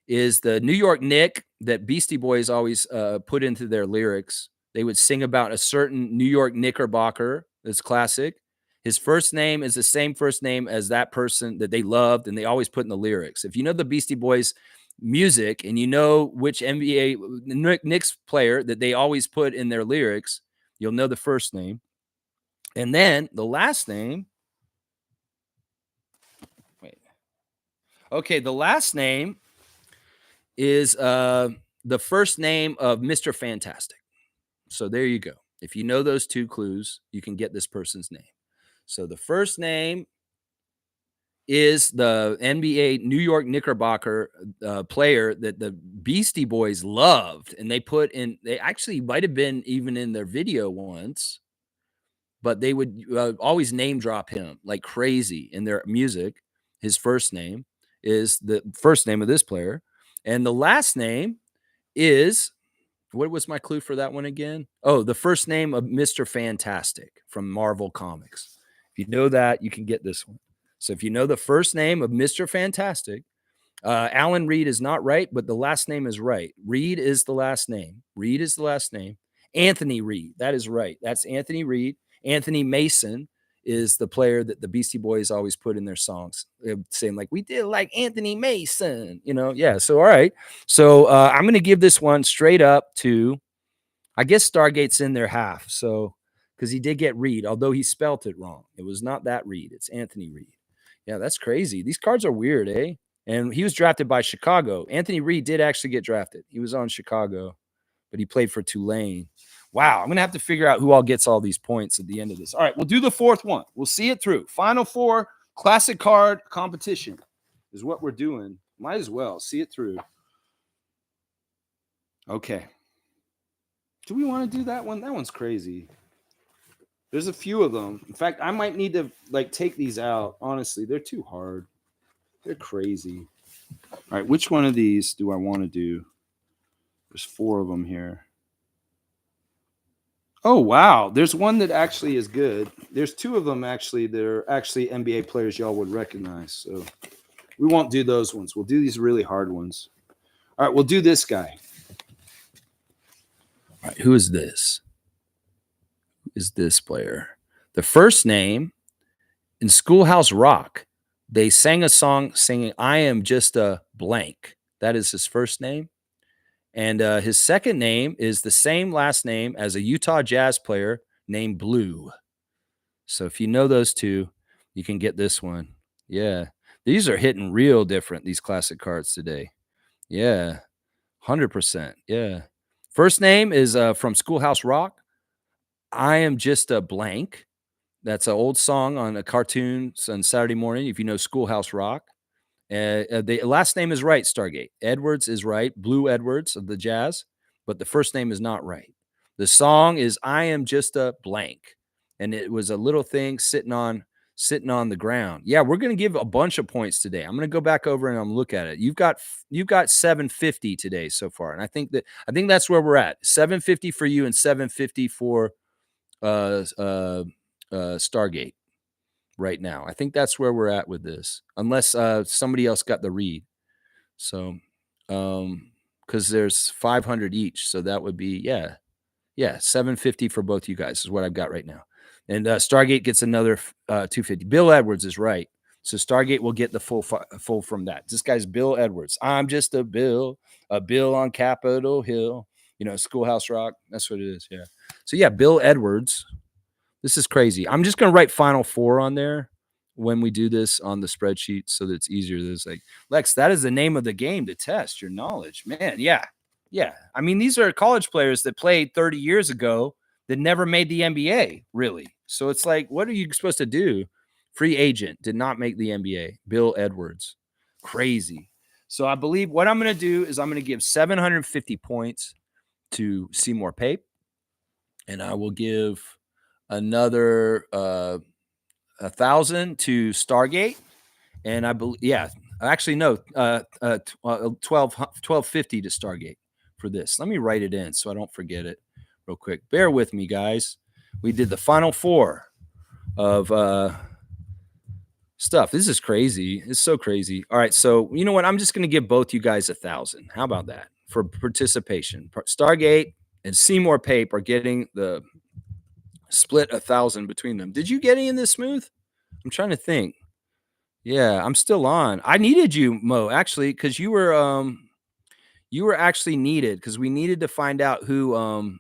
[SPEAKER 1] is the New York Nick that Beastie Boys always put into their lyrics. They would sing about a certain New York Knickerbocker that's classic. His first name is the same first name as that person that they loved, and they always put in the lyrics. If you know the Beastie Boys music and you know which NBA Knicks player that they always put in their lyrics, you'll know the first name. And then the last name. Wait. Okay, the last name is the first name of Mr. Fantastic. So there you go. If you know those two clues, you can get this person's name. So the first name is the NBA New York Knickerbocker player that the Beastie Boys loved. And they actually might have been even in their video once, but they would always name drop him like crazy in their music. His first name is the first name of this player. And the last name is, what was my clue for that one again? Oh, the first name of Mr. Fantastic from Marvel Comics. If you know that, you can get this one. So if you know the first name of Mr. Fantastic, Alan Reed is not right, but the last name is right. Reed is the last name. Reed is the last name. Anthony Reed. That is right. That's Anthony Reed. Anthony Mason is the player that the Beastie Boys always put in their songs, saying like, we did like Anthony Mason, Yeah. So, all right. So I'm going to give this one straight up to, I guess Stargate's in their half. So, because he did get Reed, although he spelt it wrong. It was not that Reed. It's Anthony Reed. Yeah, that's crazy. These cards are weird, eh? And he was drafted by Chicago. Anthony Reed did actually get drafted. He was on Chicago, but he played for Tulane. Wow, I'm going to have to figure out who all gets all these points at the end of this. All right, we'll do the fourth one. We'll see it through. Final Four classic card competition is what we're doing. Might as well see it through. Okay. Do we want to do that one? That one's crazy. There's a few of them. In fact, I might need to take these out. Honestly, they're too hard. They're crazy. All right, which one of these do I want to do? There's 4 of them here. Oh, wow. There's one that actually is good. There's 2 of them actually that are actually NBA players y'all would recognize. So we won't do those ones. We'll do these really hard ones. All right, we'll do this guy. All right, who is this? Who is this player? The first name in Schoolhouse Rock, they sang a song singing, I am just a blank. That is his first name. And his second name is the same last name as a Utah Jazz player named Blue. So if you know those two, you can get this one. Yeah. These are hitting real different, these classic cards today. Yeah. 100%. Yeah. First name is from Schoolhouse Rock. I am just a blank. That's an old song on a cartoon on Saturday morning, if you know Schoolhouse Rock. The last name is right, Stargate. Edwards is right. Blue Edwards of the Jazz, but the first name is not right. The song is I Am Just a Blank, and it was a little thing sitting on the ground. Yeah, we're going to give a bunch of points today. I'm going to go back over and I'm look at it. You've got 750 today so far, and I think that's where we're at. 750 for you and 750 for Stargate. Right now, I think that's where we're at with this, unless somebody else got the read. So, because there's 500 each, so that would be 750 for both you guys is what I've got right now, and Stargate gets another 250. Bill Edwards is right, so Stargate will get the full from that. This guy's Bill Edwards. I'm just a bill on Capitol Hill. Schoolhouse Rock. That's what it is. Yeah. So yeah, Bill Edwards. This is crazy. I'm just going to write Final Four on there when we do this on the spreadsheet so that it's easier. There's like, Lex, that is the name of the game to test your knowledge. Man, yeah. Yeah. I mean, these are college players that played 30 years ago that never made the NBA, really. So it's like, what are you supposed to do? Free agent, did not make the NBA. Bill Edwards. Crazy. So I believe what I'm going to do is I'm going to give 750 points to Seymour Pape, and I will give another 1,000 to Stargate, and I believe, yeah, actually no, 1250 to Stargate for this. Let me write it in so I don't forget it real quick. Bear with me, guys. We did the final four of stuff. This is crazy. It's so crazy. All right, so you know what? I'm just going to give both you guys 1,000. How about that for participation? Stargate and Seymour Pape are getting the split 1,000 between them. Did you get any in this, Smooth? I'm trying to think. Yeah, I'm still on. I needed you, Mo, actually, because you were actually needed because we needed to find out who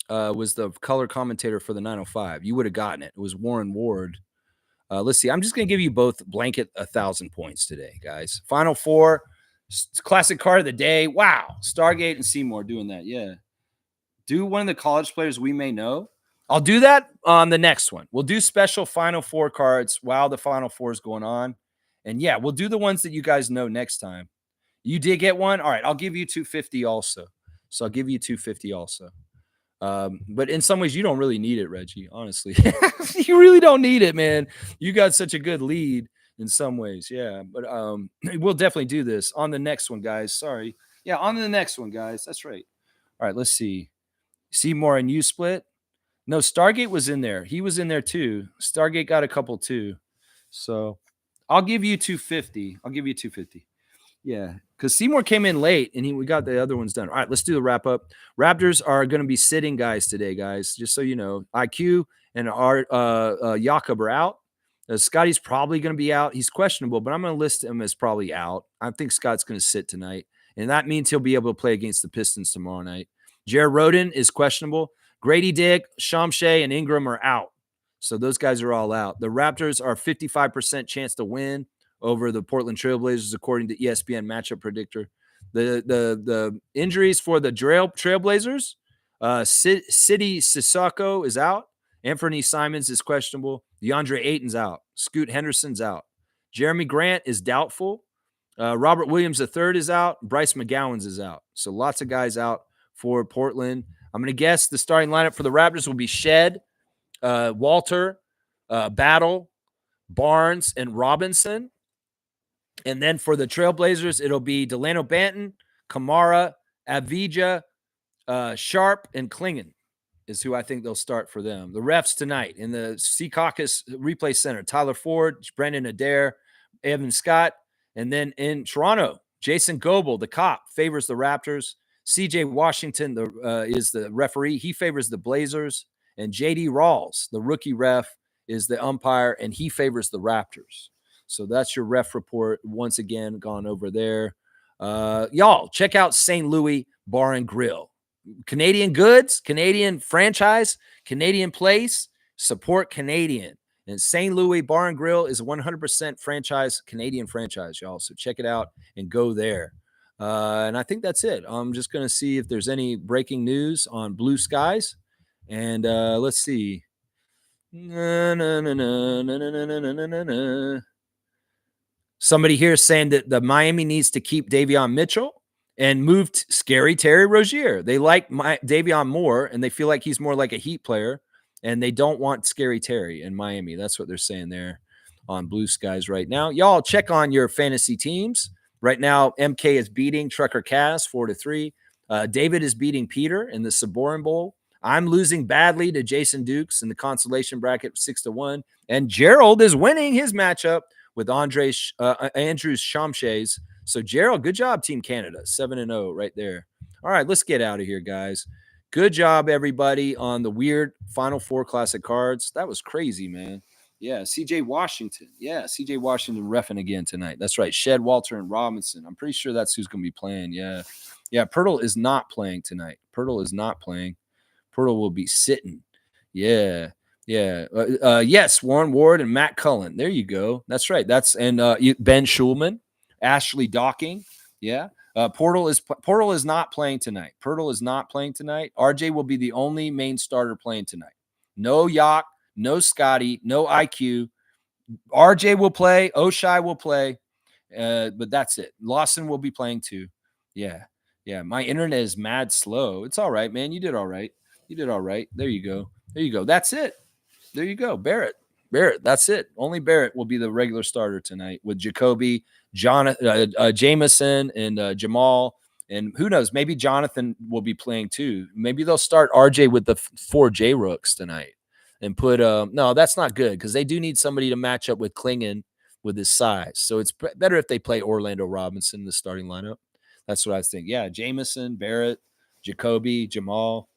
[SPEAKER 1] was the color commentator for the 905. You would have gotten it. It was Warren Ward. Let's see. I'm just going to give you both blanket 1,000 points today, guys. Final four, classic card of the day. Wow. Stargate and Seymour doing that. Yeah. Do one of the college players we may know. I'll do that on the next one. We'll do special Final Four cards while the Final Four is going on. And yeah, we'll do the ones that you guys know next time. You did get one? All right. I'll give you 250 also. So I'll give you 250 also. But in some ways, you don't really need it, Reggie, honestly. You really don't need it, man. You got such a good lead in some ways. Yeah. But we'll definitely do this on the next one, guys. Sorry. Yeah, on the next one, guys. That's right. All right, let's see. Seymour and you split. No, Stargate was in there. He was in there too. Stargate got a couple too. So I'll give you 250. I'll give you 250. Yeah, because Seymour came in late and we got the other ones done. All right, let's do the wrap up. Raptors are going to be sitting guys today, guys. Just so you know, IQ and our Jakob are out. Scotty's probably going to be out. He's questionable, but I'm going to list him as probably out. I think Scott's going to sit tonight, and that means he'll be able to play against the Pistons tomorrow night. Jared Roden is questionable. Grady Dick, Shamshay, and Ingram are out. So those guys are all out. The Raptors are 55% chance to win over the Portland Trailblazers, according to ESPN matchup predictor. The injuries for the Trailblazers, City Sissoko is out. Anthony Simons is questionable. DeAndre Ayton's out. Scoot Henderson's out. Jeremy Grant is doubtful. Robert Williams III is out. Bryce McGowan's is out. So lots of guys out for Portland. I'm going to guess the starting lineup for the Raptors will be Shed, Walter, Battle, Barnes, and Robinson. And then for the Trailblazers, it'll be Delano Banton, Kamara, Avdija, Sharp, and Klingon is who I think they'll start for them. The refs tonight in the Secaucus Replay Center, Tyler Ford, Brendan Adair, Evan Scott. And then in Toronto, Jason Goebel, the cop, favors the Raptors. CJ Washington is the referee. He favors the Blazers. And JD Rawls, the rookie ref, is the umpire, and he favors the Raptors. So that's your ref report once again gone over there. Y'all, check out St. Louis Bar and Grill. Canadian goods, Canadian franchise, Canadian place, support Canadian. And St. Louis Bar and Grill is a 100% franchise, Canadian franchise, y'all. So check it out and go there. And I think that's it. I'm just going to see if there's any breaking news on Blue Skies. And let's see. Somebody here is saying that the Miami needs to keep Davion Mitchell and moved Scary Terry Rozier. They like Davion more, and they feel like he's more like a Heat player, and they don't want Scary Terry in Miami. That's what they're saying there on Blue Skies right now. Y'all check on your fantasy teams. Right now, MK is beating Trucker Cass 4-3. David is beating Peter in the Saborin Bowl. I'm losing badly to Jason Dukes in the consolation bracket 6-1. And Gerald is winning his matchup with Andrews Shamshays. So, Gerald, good job, Team Canada. 7-0 right there. All right, let's get out of here, guys. Good job, everybody, on the weird Final Four Classic cards. That was crazy, man. Yeah, CJ Washington. Yeah, CJ Washington reffing again tonight. That's right. Shed, Walter, and Robinson. I'm pretty sure that's who's going to be playing. Yeah. Yeah, Pirtle is not playing tonight. Pirtle is not playing. Pirtle will be sitting. Yeah. Yeah. Yes, Warren Ward and Matt Cullen. There you go. That's right. That's and Ben Schulman, Ashley Docking. Yeah. Portal is not playing tonight. Pirtle is not playing tonight. RJ will be the only main starter playing tonight. No Yak, no Scotty, no IQ. RJ will play. Oshai will play. But that's it. Lawson will be playing too. Yeah. Yeah. My internet is mad slow. It's all right, man. You did all right. You did all right. There you go. There you go. That's it. There you go. Barrett. Barrett. That's it. Only Barrett will be the regular starter tonight with Jacoby, Jamison, and Jamal. And who knows? Maybe Jonathan will be playing too. Maybe they'll start RJ with the 4 Rooks tonight and put no, that's not good because they do need somebody to match up with Klingon with his size. So it's better if they play Orlando Robinson in the starting lineup. That's what I think. Yeah, Jamison, Barrett, Jacoby, Jamal.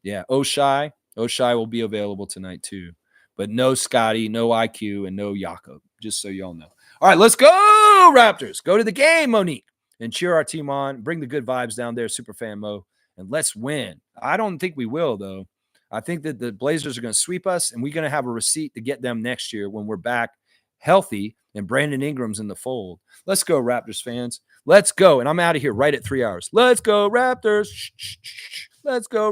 [SPEAKER 1] Yeah, Oshai. Oshai will be available tonight too. But no Scotty, no IQ, and no Jakob, just so y'all know. All right, let's go, Raptors. Go to the game, Monique, and cheer our team on. Bring the good vibes down there, Superfan Mo, and let's win. I don't think we will, though. I think that the Blazers are going to sweep us, and we're going to have a receipt to get them next year when we're back healthy and Brandon Ingram's in the fold. Let's go, Raptors fans. Let's go. And I'm out of here right at 3 hours. Let's go, Raptors. Let's go.